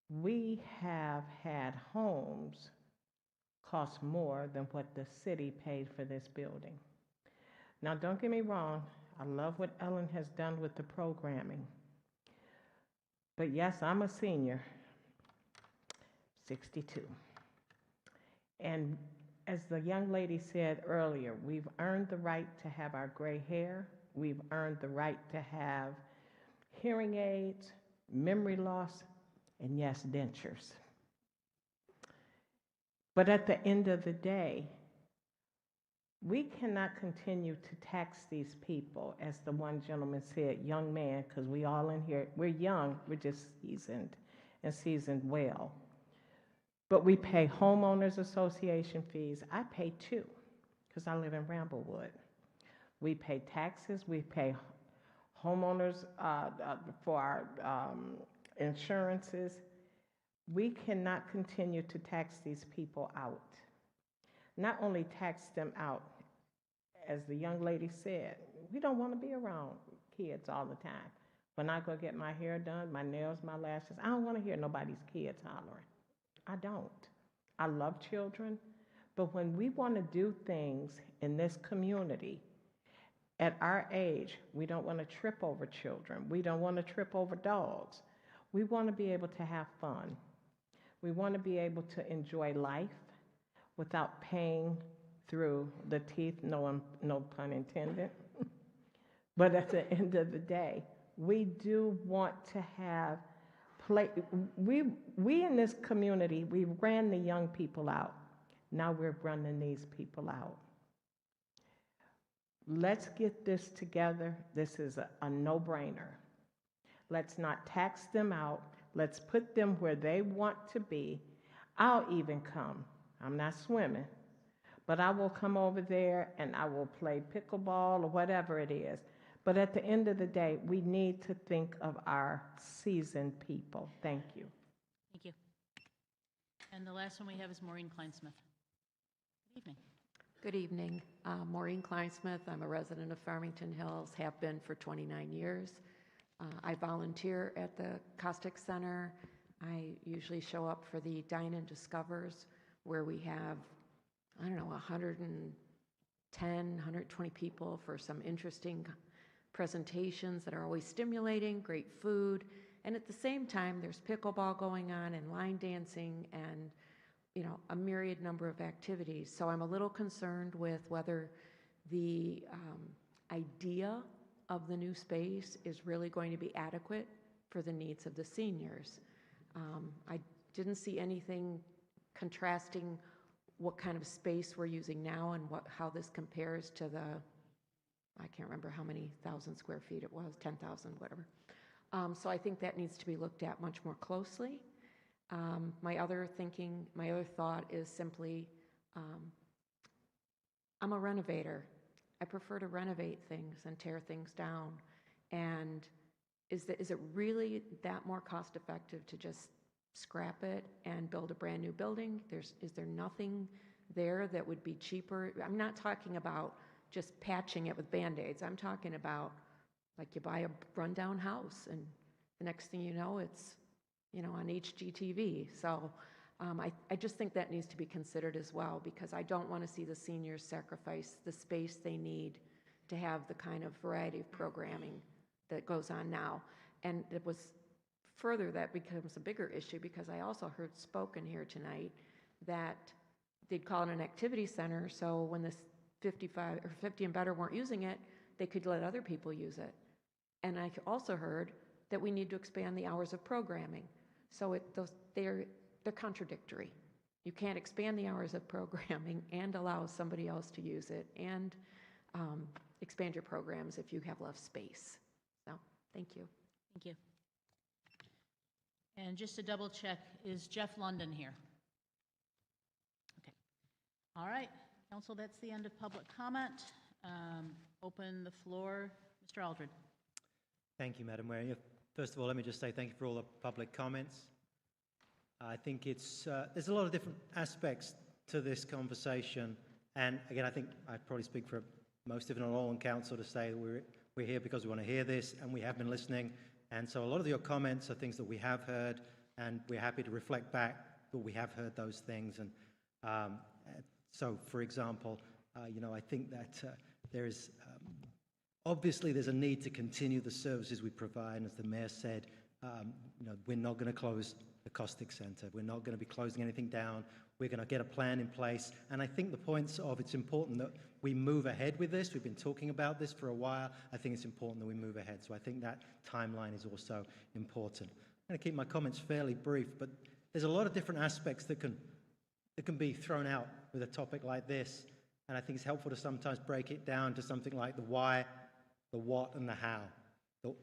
We have had homes cost more than what the city paid for this building. Now, don't get me wrong, I love what Ellen has done with the programming. But yes, I'm a senior, 62. And as the young lady said earlier, we've earned the right to have our gray hair. We've earned the right to have hearing aids, memory loss, and yes, dentures. But at the end of the day, we cannot continue to tax these people, as the one gentleman said, young man, because we all in here, we're young, we're just seasoned and seasoned well. But we pay homeowners association fees. I pay too, because I live in Bramblewood. We pay taxes, we pay homeowners for our insurances. We cannot continue to tax these people out. Not only tax them out, as the young lady said, we don't want to be around kids all the time. When I go get my hair done, my nails, my lashes, I don't want to hear nobody's kids hollering. I don't. I love children, but when we want to do things in this community, at our age, we don't want to trip over children. We don't want to trip over dogs. We want to be able to have fun. We want to be able to enjoy life without paying through the teeth, no pun intended. But at the end of the day, we do want to have we in this community, we ran the young people out. Now we're running these people out. Let's get this together. This is a no-brainer. Let's not tax them out. Let's put them where they want to be. I'll even come. I'm not swimming, but I will come over there and I will play pickleball or whatever it is. But at the end of the day, we need to think of our seasoned people. Thank you. Thank you. And the last one we have is Maureen Kleinsmith. Good evening. Good evening. Maureen Kleinsmith. I'm a resident of Farmington Hills, have been for 29 years. I volunteer at the Caustic Center. I usually show up for the Dine and Discovers, where we have, 110, 120 people for some interesting presentations that are always stimulating, great food, and at the same time, there's pickleball going on and line dancing and a myriad number of activities. So I'm a little concerned with whether the idea of the new space is really going to be adequate for the needs of the seniors. I didn't see anything contrasting what kind of space we're using now and how this compares to the, I can't remember how many thousand square feet it was, 10,000, whatever. So I think that needs to be looked at much more closely. My other thought is simply, I'm a renovator. I prefer to renovate things and tear things down. And is it really that more cost effective to just scrap it and build a brand new building? Is there nothing there that would be cheaper? I'm not talking about just patching it with Band-Aids. I'm talking about like you buy a rundown house and the next thing you know, it's on HGTV. So I just think that needs to be considered as well, because I don't want to see the seniors sacrifice the space they need to have the kind of variety of programming that goes on now. And it was further, that becomes a bigger issue, because I also heard spoken here tonight that they'd call it an activity center, so when the 55 or 50 and better weren't using it, they could let other people use it. And I also heard that we need to expand the hours of programming. So they're contradictory. You can't expand the hours of programming and allow somebody else to use it and expand your programs if you have less space. So, thank you. Thank you. And just to double check, is Jeff London here? Okay. All right, Council, that's the end of public comment. Open the floor. Mr. Aldred. Thank you, Madam Mayor. First of all, let me just say thank you for all the public comments. I think there's a lot of different aspects to this conversation. And again, I think I probably speak for most, if not all, on council to say that we're here because we want to hear this, and we have been listening. And so a lot of your comments are things that we have heard, and we're happy to reflect back that we have heard those things. And so, for example, I think that there's obviously there's a need to continue the services we provide. And as the mayor said, we're not going to close the Caustic Center. We're not going to be closing anything down. We're going to get a plan in place. And I think the points of it's important that we move ahead with this. We've been talking about this for a while. I think it's important that we move ahead. So I think that timeline is also important. I'm going to keep my comments fairly brief, but there's a lot of different aspects that can be thrown out with a topic like this. And I think it's helpful to sometimes break it down to something like the why, the what, and the how.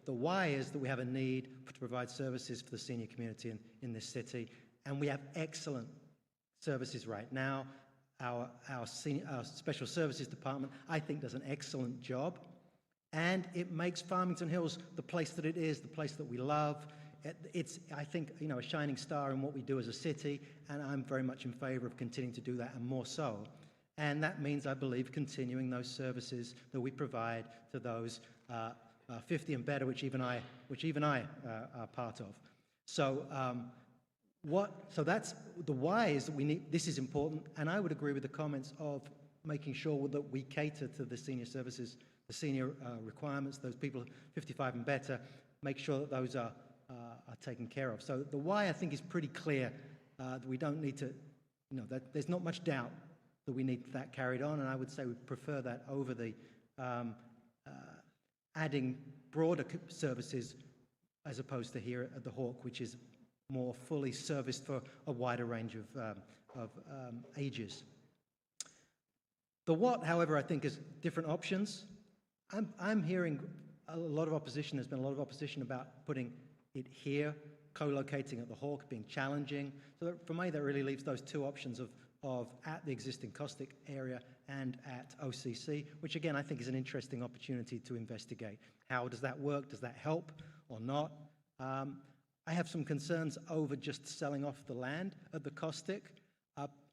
The why is that we have a need to provide services for the senior community in this city, and we have excellent services right now. Our Special Services Department, I think, does an excellent job, and it makes Farmington Hills the place that it is, the place that we love. it's, I think, a shining star in what we do as a city, and I'm very much in favour of continuing to do that, and more so. And that means, I believe, continuing those services that we provide to those 50 and better, which even I are part of. So, so that's the why is that we need. This is important, and I would agree with the comments of making sure that we cater to the senior services, the senior requirements, those people 55 and better. Make sure that those are taken care of. So the why, I think, is pretty clear. That we don't need to, that there's not much doubt that we need that carried on, and I would say we prefer that over the adding broader services as opposed to here at the Hawk, which is more fully serviced for a wider range of ages. The what, however, I think is different options. I'm hearing a lot of opposition. There's been a lot of opposition about putting it here, co-locating at the Hawk, being challenging. So for me, that really leaves those two options of at the existing caustic area and at OCC, which again I think is an interesting opportunity to investigate. How does that work? Does that help or not? I have some concerns over just selling off the land at the caustic.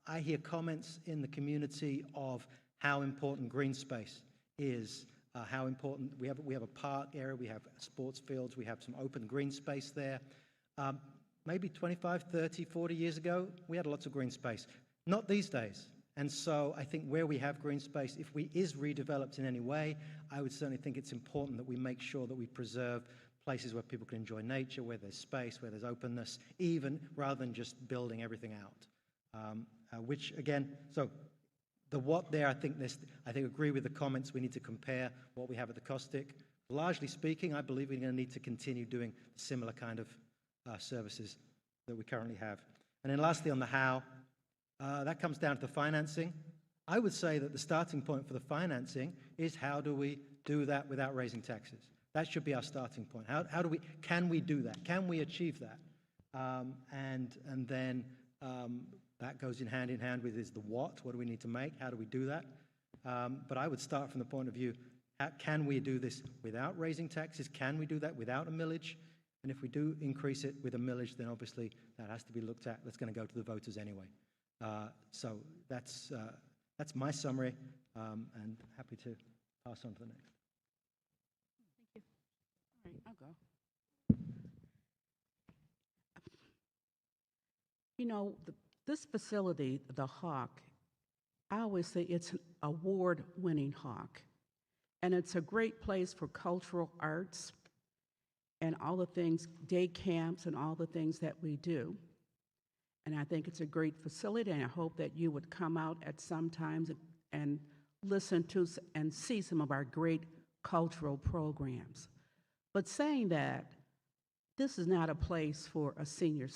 I hear comments in the community of how important green space is, how important we have a park area, we have sports fields, we have some open green space there. Maybe 25, 30, 40 years ago, we had lots of green space. Not these days. And so I think where we have green space, if we is redeveloped in any way, I would certainly think it's important that we make sure that we preserve places where people can enjoy nature, where there's space, where there's openness, even rather than just building everything out. Which again, so the what there, I think agree with the comments. We need to compare what we have at the caustic. Largely speaking, I believe we're going to need to continue doing similar kind of services that we currently have. And then lastly, on the how, that comes down to the financing. I would say that the starting point for the financing is how do we do that without raising taxes? That should be our starting point. Can we do that? Can we achieve that? And then that goes in hand with is the what do we need to make? How do we do that? But I would start from the point of view, can we do this without raising taxes? Can we do that without a millage? And if we do increase it with a millage, then obviously that has to be looked at. That's going to go to the voters anyway. So that's my summary, and happy to pass on to the next. Thank you. All right, I'll go. This facility, the Hawk, I always say it's an award-winning Hawk. And it's a great place for cultural arts and all the things, day camps and all the things that we do. And I think it's a great facility, and I hope that you would come out at some times and listen to and see some of our great cultural programs. But saying that, this is not a place for a senior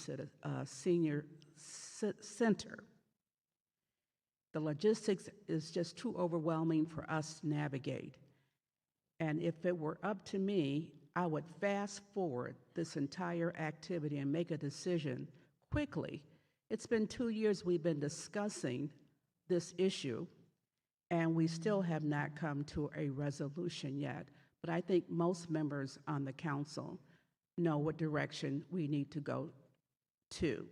center. The logistics is just too overwhelming for us to navigate. And if it were up to me, I would fast forward this entire activity and make a decision quickly. It's been 2 years we've been discussing this issue, and we still have not come to a resolution yet. But I think most members on the council know what direction we need to go to.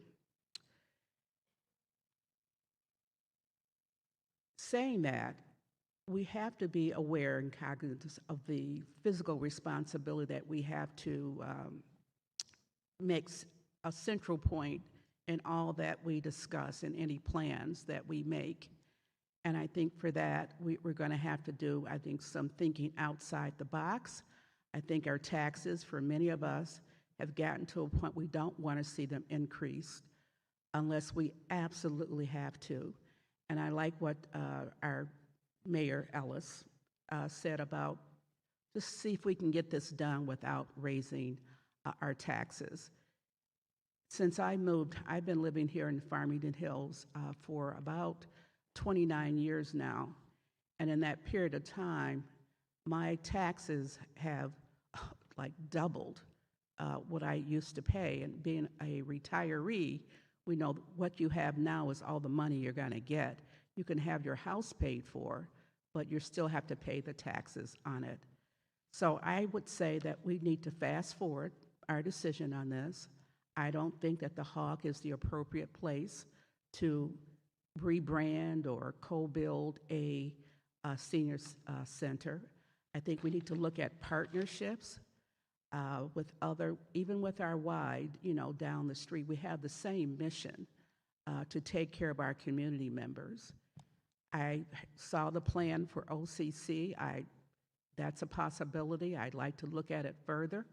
Saying that, we have to be aware and cognizant of the physical responsibility that we have to make a central point in all that we discuss and any plans that we make. And I think for that, we're going to have to do, I think, some thinking outside the box. I think our taxes, for many of us, have gotten to a point we don't want to see them increased unless we absolutely have to. And I like what our Mayor Ellis said about just see if we can get this done without raising our taxes. Since I moved, I've been living here in Farmington Hills for about 29 years now. And in that period of time, my taxes have like doubled what I used to pay. And being a retiree, we know what you have now is all the money you're going to get. You can have your house paid for, but you still have to pay the taxes on it. So I would say that we need to fast forward our decision on this. I don't think that the Hawk is the appropriate place to rebrand or co-build a senior center. I think we need to look at partnerships with other, even with our wide, down the street, we have the same mission to take care of our community members. I saw the plan for OCC. That's a possibility. I'd like to look at it further,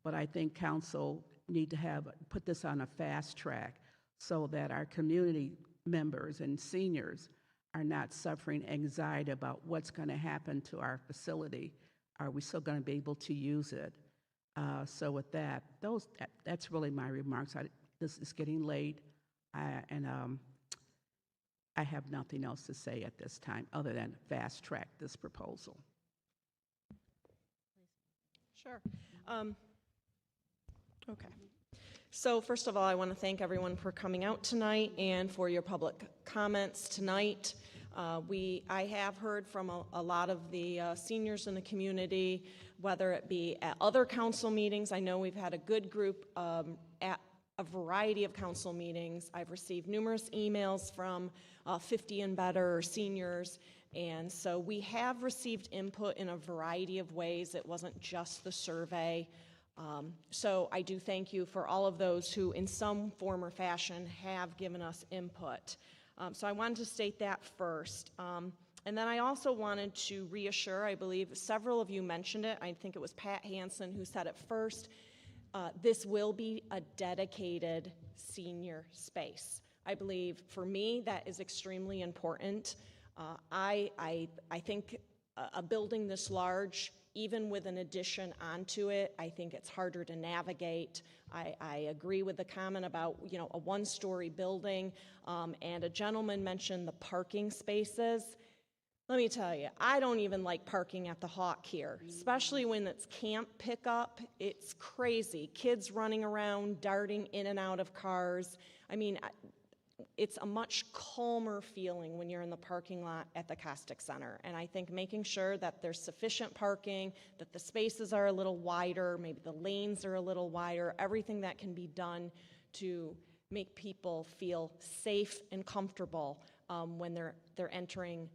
but I think council need to put this on a fast track so that our community members and seniors are not suffering anxiety about what's going to happen to our facility. Are we still going to be able to use it? So with that, that's really my remarks. This is getting late, and I have nothing else to say at this time other than fast track this proposal. Sure. Okay. So first of all, I want to thank everyone for coming out tonight and for your public comments tonight. I have heard from a lot of the seniors in the community, whether it be at other council meetings. I know we've had a good group at a variety of council meetings. I've received numerous emails from 50 and better seniors, and so we have received input in a variety of ways. It wasn't just the survey. So I do thank you for all of those who in some form or fashion have given us input. So I wanted to state that first. And then I also wanted to reassure, I believe several of you mentioned it, I think it was Pat Hansen who said it first, this will be a dedicated senior space. I believe for me that is extremely important. I think a building this large, even with an addition onto it, I think it's harder to navigate. I agree with the comment about, a one-story building, and a gentleman mentioned the parking spaces. Let me tell you, I don't even like parking at the Hawk here, especially when it's camp pickup. It's crazy. Kids running around, darting in and out of cars. I mean, it's a much calmer feeling when you're in the parking lot at the Caustic Center. And I think making sure that there's sufficient parking, that the spaces are a little wider, maybe the lanes are a little wider, everything that can be done to make people feel safe and comfortable when they're entering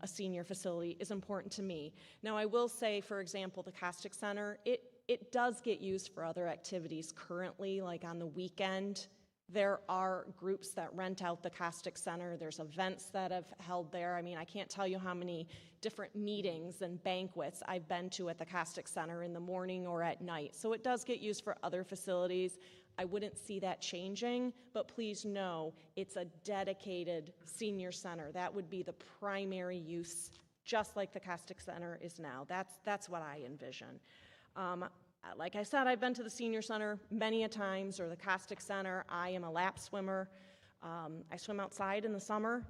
a senior facility is important to me. Now, I will say, for example, the Caustic Center, it does get used for other activities currently, like on the weekend. There are groups that rent out the Caustic Center. There's events that have held there. I mean, I can't tell you how many different meetings and banquets I've been to at the Caustic Center in the morning or at night. So it does get used for other facilities. I wouldn't see that changing, but please know it's a dedicated senior center. That would be the primary use, just like the Caustic Center is now. That's what I envision. Like I said, I've been to the senior center many a times, or the Caustic Center. I am a lap swimmer. I swim outside in the summer.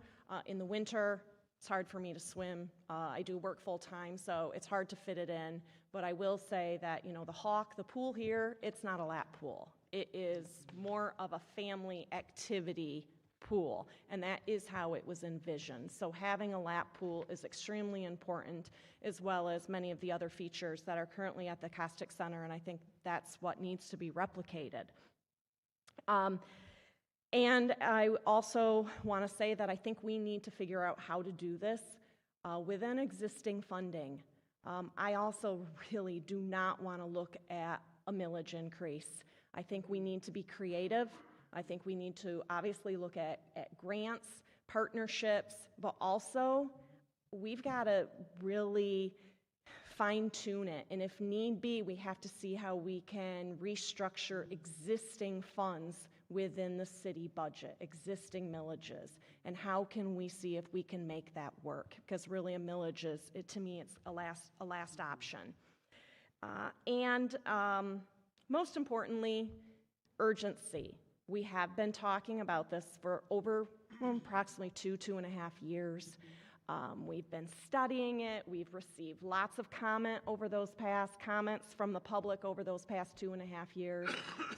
In the winter, it's hard for me to swim. I do work full time, so it's hard to fit it in. But I will say that, the Hawk, the pool here, it's not a lap pool. It is more of a family activity pool, and that is how it was envisioned. So having a lap pool is extremely important, as well as many of the other features that are currently at the Caustic Center, and I think that's what needs to be replicated. And I also want to say that I think we need to figure out how to do this within existing funding. I also really do not want to look at a millage increase. I think we need to be creative. I think we need to obviously look at grants, partnerships, but also we've got to really fine-tune it. And if need be, we have to see how we can restructure existing funds within the city budget, existing millages, and how can we see if we can make that work? Because really a millage is, to me, it's a last option. Most importantly, urgency. We have been talking about this for over approximately 2.5 years. We've been studying it. We've received lots of comments from the public over those past 2.5 years.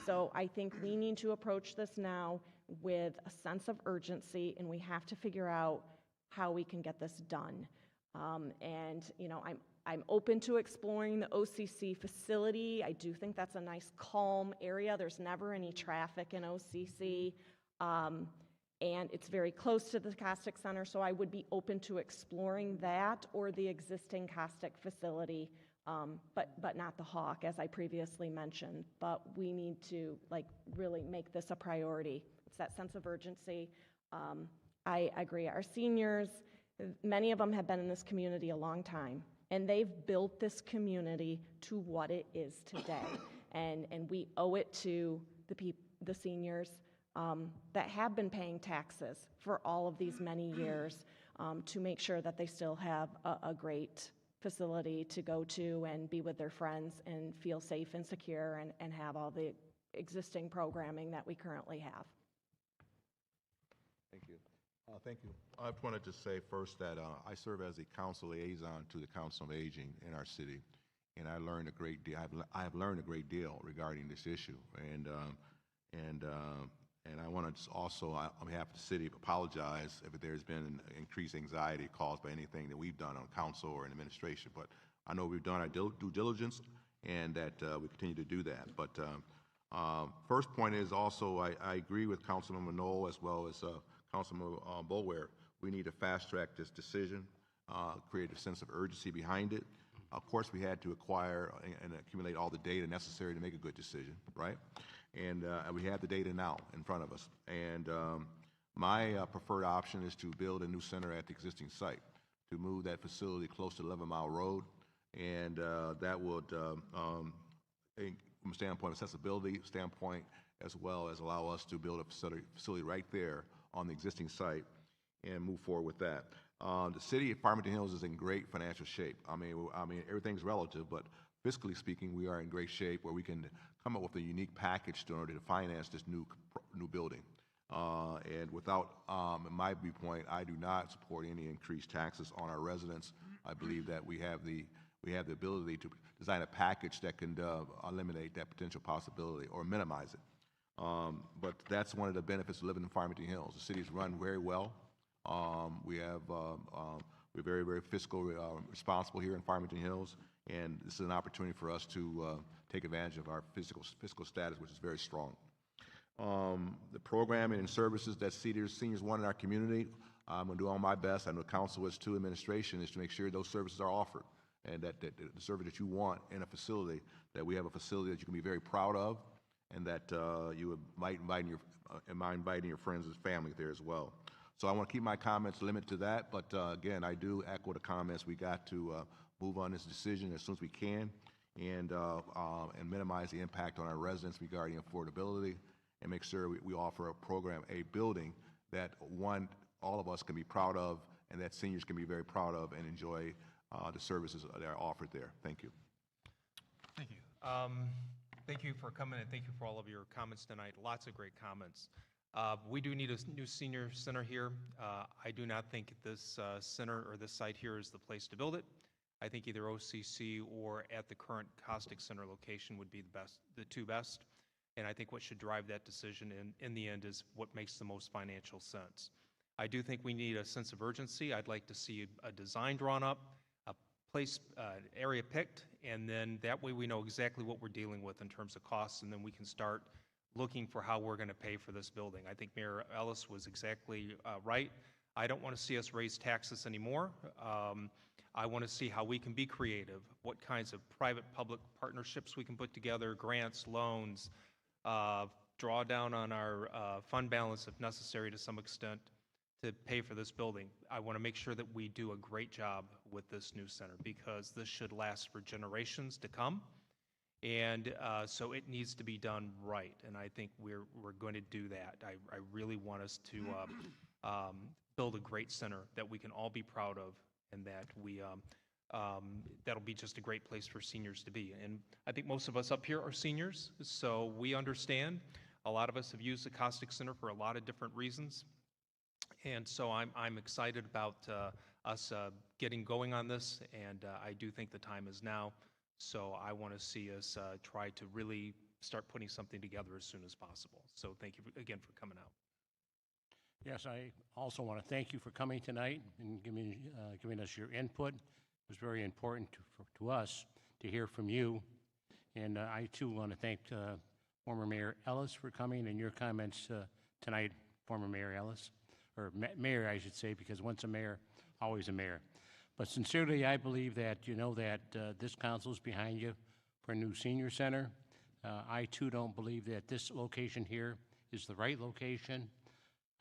So I think we need to approach this now with a sense of urgency, and we have to figure out how we can get this done. And, you know, I'm open to exploring the OCC facility. I do think that's a nice calm area. There's never any traffic in OCC. And it's very close to the Caustic Center, so I would be open to exploring that or the existing Caustic facility, but not the Hawk, as I previously mentioned. But we need to, like, really make this a priority. It's that sense of urgency. I agree. Our seniors, many of them have been in this community a long time, and they've built this community to what it is today. And we owe it to the seniors that have been paying taxes for all of these many years to make sure that they still have a great facility to go to and be with their friends and feel safe and secure and have all the existing programming that we currently have. Thank you. Thank you. I wanted to say first that I serve as a council liaison to the Council of Aging in our city, and I learned a great deal. I have learned a great deal regarding this issue, and I want to also, on behalf of the city, apologize if there's been increased anxiety caused by anything that we've done on council or in administration. But I know we've done our due diligence, and that we continue to do that. But first point is also, I agree with Councilmember Knoll as well as Councilmember Boulware. We need to fast track this decision, create a sense of urgency behind it. Of course, we had to acquire and accumulate all the data necessary to make a good decision, right? And we have the data now in front of us. And my preferred option is to build a new center at the existing site, to move that facility close to 11 Mile Road. And that would, from a standpoint of accessibility standpoint, as well as allow us to build a facility right there on the existing site and move forward with that. The city of Farmington Hills is in great financial shape. I mean, everything's relative, but fiscally speaking, we are in great shape where we can come up with a unique package in order to finance this new building. And without, in my viewpoint, I do not support any increased taxes on our residents. I believe that we have the ability to design a package that can eliminate that potential possibility or minimize it. But that's one of the benefits of living in Farmington Hills. The city's run very well. We're very, very fiscal responsible here in Farmington Hills, and this is an opportunity for us to take advantage of our fiscal status, which is very strong. The programming and services that seniors want in our community, I'm going to do all my best. I know council is too, administration is to make sure those services are offered, and that the service that you want in a facility, that we have a facility that you can be very proud of, and that you might invite inviting your friends and family there as well. So I want to keep my comments limited to that, but again, I do echo the comments. We got to move on this decision as soon as we can, and minimize the impact on our residents regarding affordability, and make sure we offer a program, a building that all of us can be proud of, and that seniors can be very proud of and enjoy the services that are offered there. Thank you. Thank you. Thank you for coming, and thank you for all of your comments tonight. Lots of great comments. We do need a new senior center here. I do not think this center or this site here is the place to build it. I think either OCC or at the current Caustic Center location would be the two best. And I think what should drive that decision in the end is what makes the most financial sense. I do think we need a sense of urgency. I'd like to see a design drawn up, a place, area picked, and then that way we know exactly what we're dealing with in terms of costs, and then we can start looking for how we're going to pay for this building. I think Mayor Ellis was exactly right. I don't want to see us raise taxes anymore. I want to see how we can be creative, what kinds of private-public partnerships we can put together, grants, loans, draw down on our fund balance if necessary to some extent to pay for this building. I want to make sure that we do a great job with this new center because this should last for generations to come. And so it needs to be done right, and I think we're going to do that. I really want us to build a great center that we can all be proud of, and that that'll be just a great place for seniors to be. And I think most of us up here are seniors, so we understand. A lot of us have used the Caustic Center for a lot of different reasons, and so I'm excited about us getting going on this, and I do think the time is now. So I want to see us try to really start putting something together as soon as possible. So thank you again for coming out. Yes, I also want to thank you for coming tonight and giving us your input. It was very important to us to hear from you. And I, too, want to thank former Mayor Ellis for coming and your comments tonight, former Mayor Ellis, or Mayor, I should say, because once a mayor, always a mayor. But sincerely, I believe that you know that this council is behind you for a new senior center. I, too, don't believe that this location here is the right location.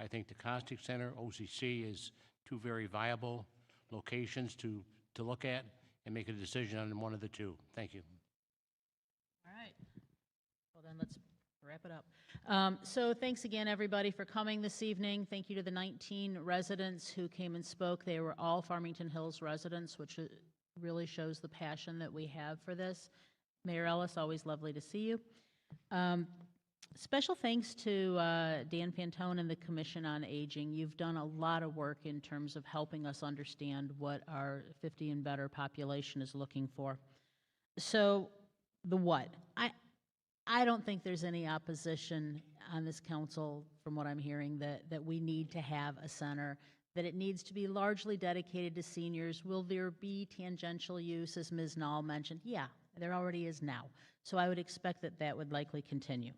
I think the Costick Center, OCC, is two very viable locations to look at and make a decision on one of the two. Thank you. All right. Well, then let's wrap it up. So thanks again, everybody, for coming this evening. Thank you to the 19 residents who came and spoke. They were all Farmington Hills residents, which really shows the passion that we have for this. Mayor Ellis, always lovely to see you. Special thanks to Dan Fantone and the Commission on Aging. You've done a lot of work in terms of helping us understand what our 50 and better population is looking for. So the what? I don't think there's any opposition on this council, from what I'm hearing, that we need to have a center, that it needs to be largely dedicated to seniors. Will there be tangential use, as Ms. Nall mentioned? Yeah, there already is now. So I would expect that would likely continue.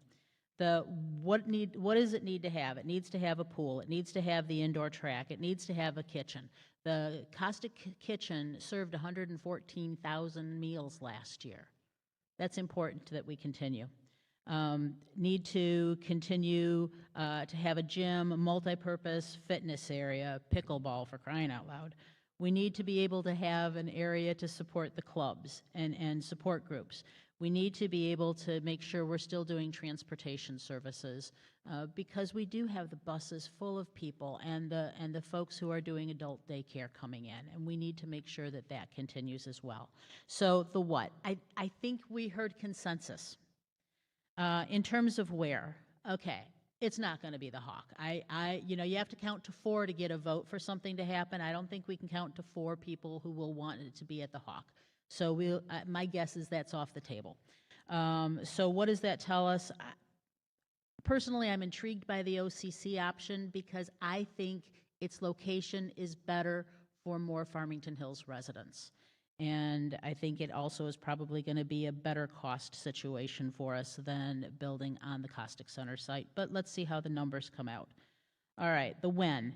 What does it need to have? It needs to have a pool. It needs to have the indoor track. It needs to have a kitchen. The Costick kitchen served 114,000 meals last year. That's important that we continue. Need to continue to have a gym, a multi-purpose fitness area, pickleball, for crying out loud. We need to be able to have an area to support the clubs and support groups. We need to be able to make sure we're still doing transportation services because we do have the buses full of people and the folks who are doing adult daycare coming in, and we need to make sure that continues as well. So the what? I think we heard consensus. In terms of where, okay, it's not going to be the Hawk. You have to count to 4 to get a vote for something to happen. I don't think we can count to 4 people who will want it to be at the Hawk. So my guess is that's off the table. So what does that tell us? Personally, I'm intrigued by the OCC option because I think its location is better for more Farmington Hills residents. And I think it also is probably going to be a better cost situation for us than building on the Costick Center site. But let's see how the numbers come out. All right, the when.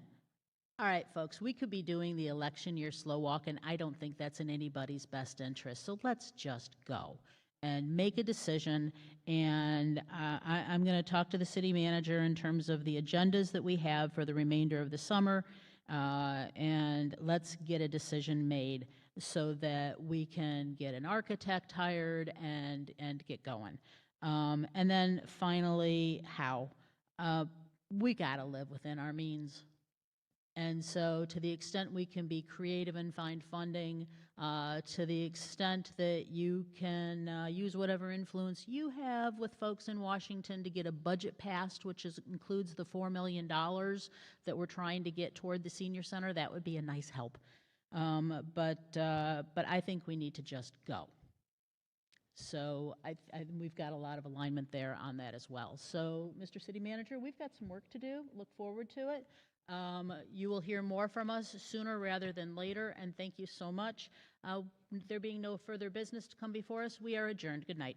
All right, folks, we could be doing the election year slow walk, and I don't think that's in anybody's best interest. So let's just go and make a decision. And I'm going to talk to the city manager in terms of the agendas that we have for the remainder of the summer. And let's get a decision made so that we can get an architect hired and get going. And then finally, how? We got to live within our means. And so to the extent we can be creative and find funding, to the extent that you can use whatever influence you have with folks in Washington to get a budget passed, which includes the $4 million that we're trying to get toward the senior center, that would be a nice help. But I think we need to just go. So we've got a lot of alignment there on that as well. So, Mr. City Manager, we've got some work to do. Look forward to it. You will hear more from us sooner rather than later, and thank you so much. There being no further business to come before us, we are adjourned. Good night.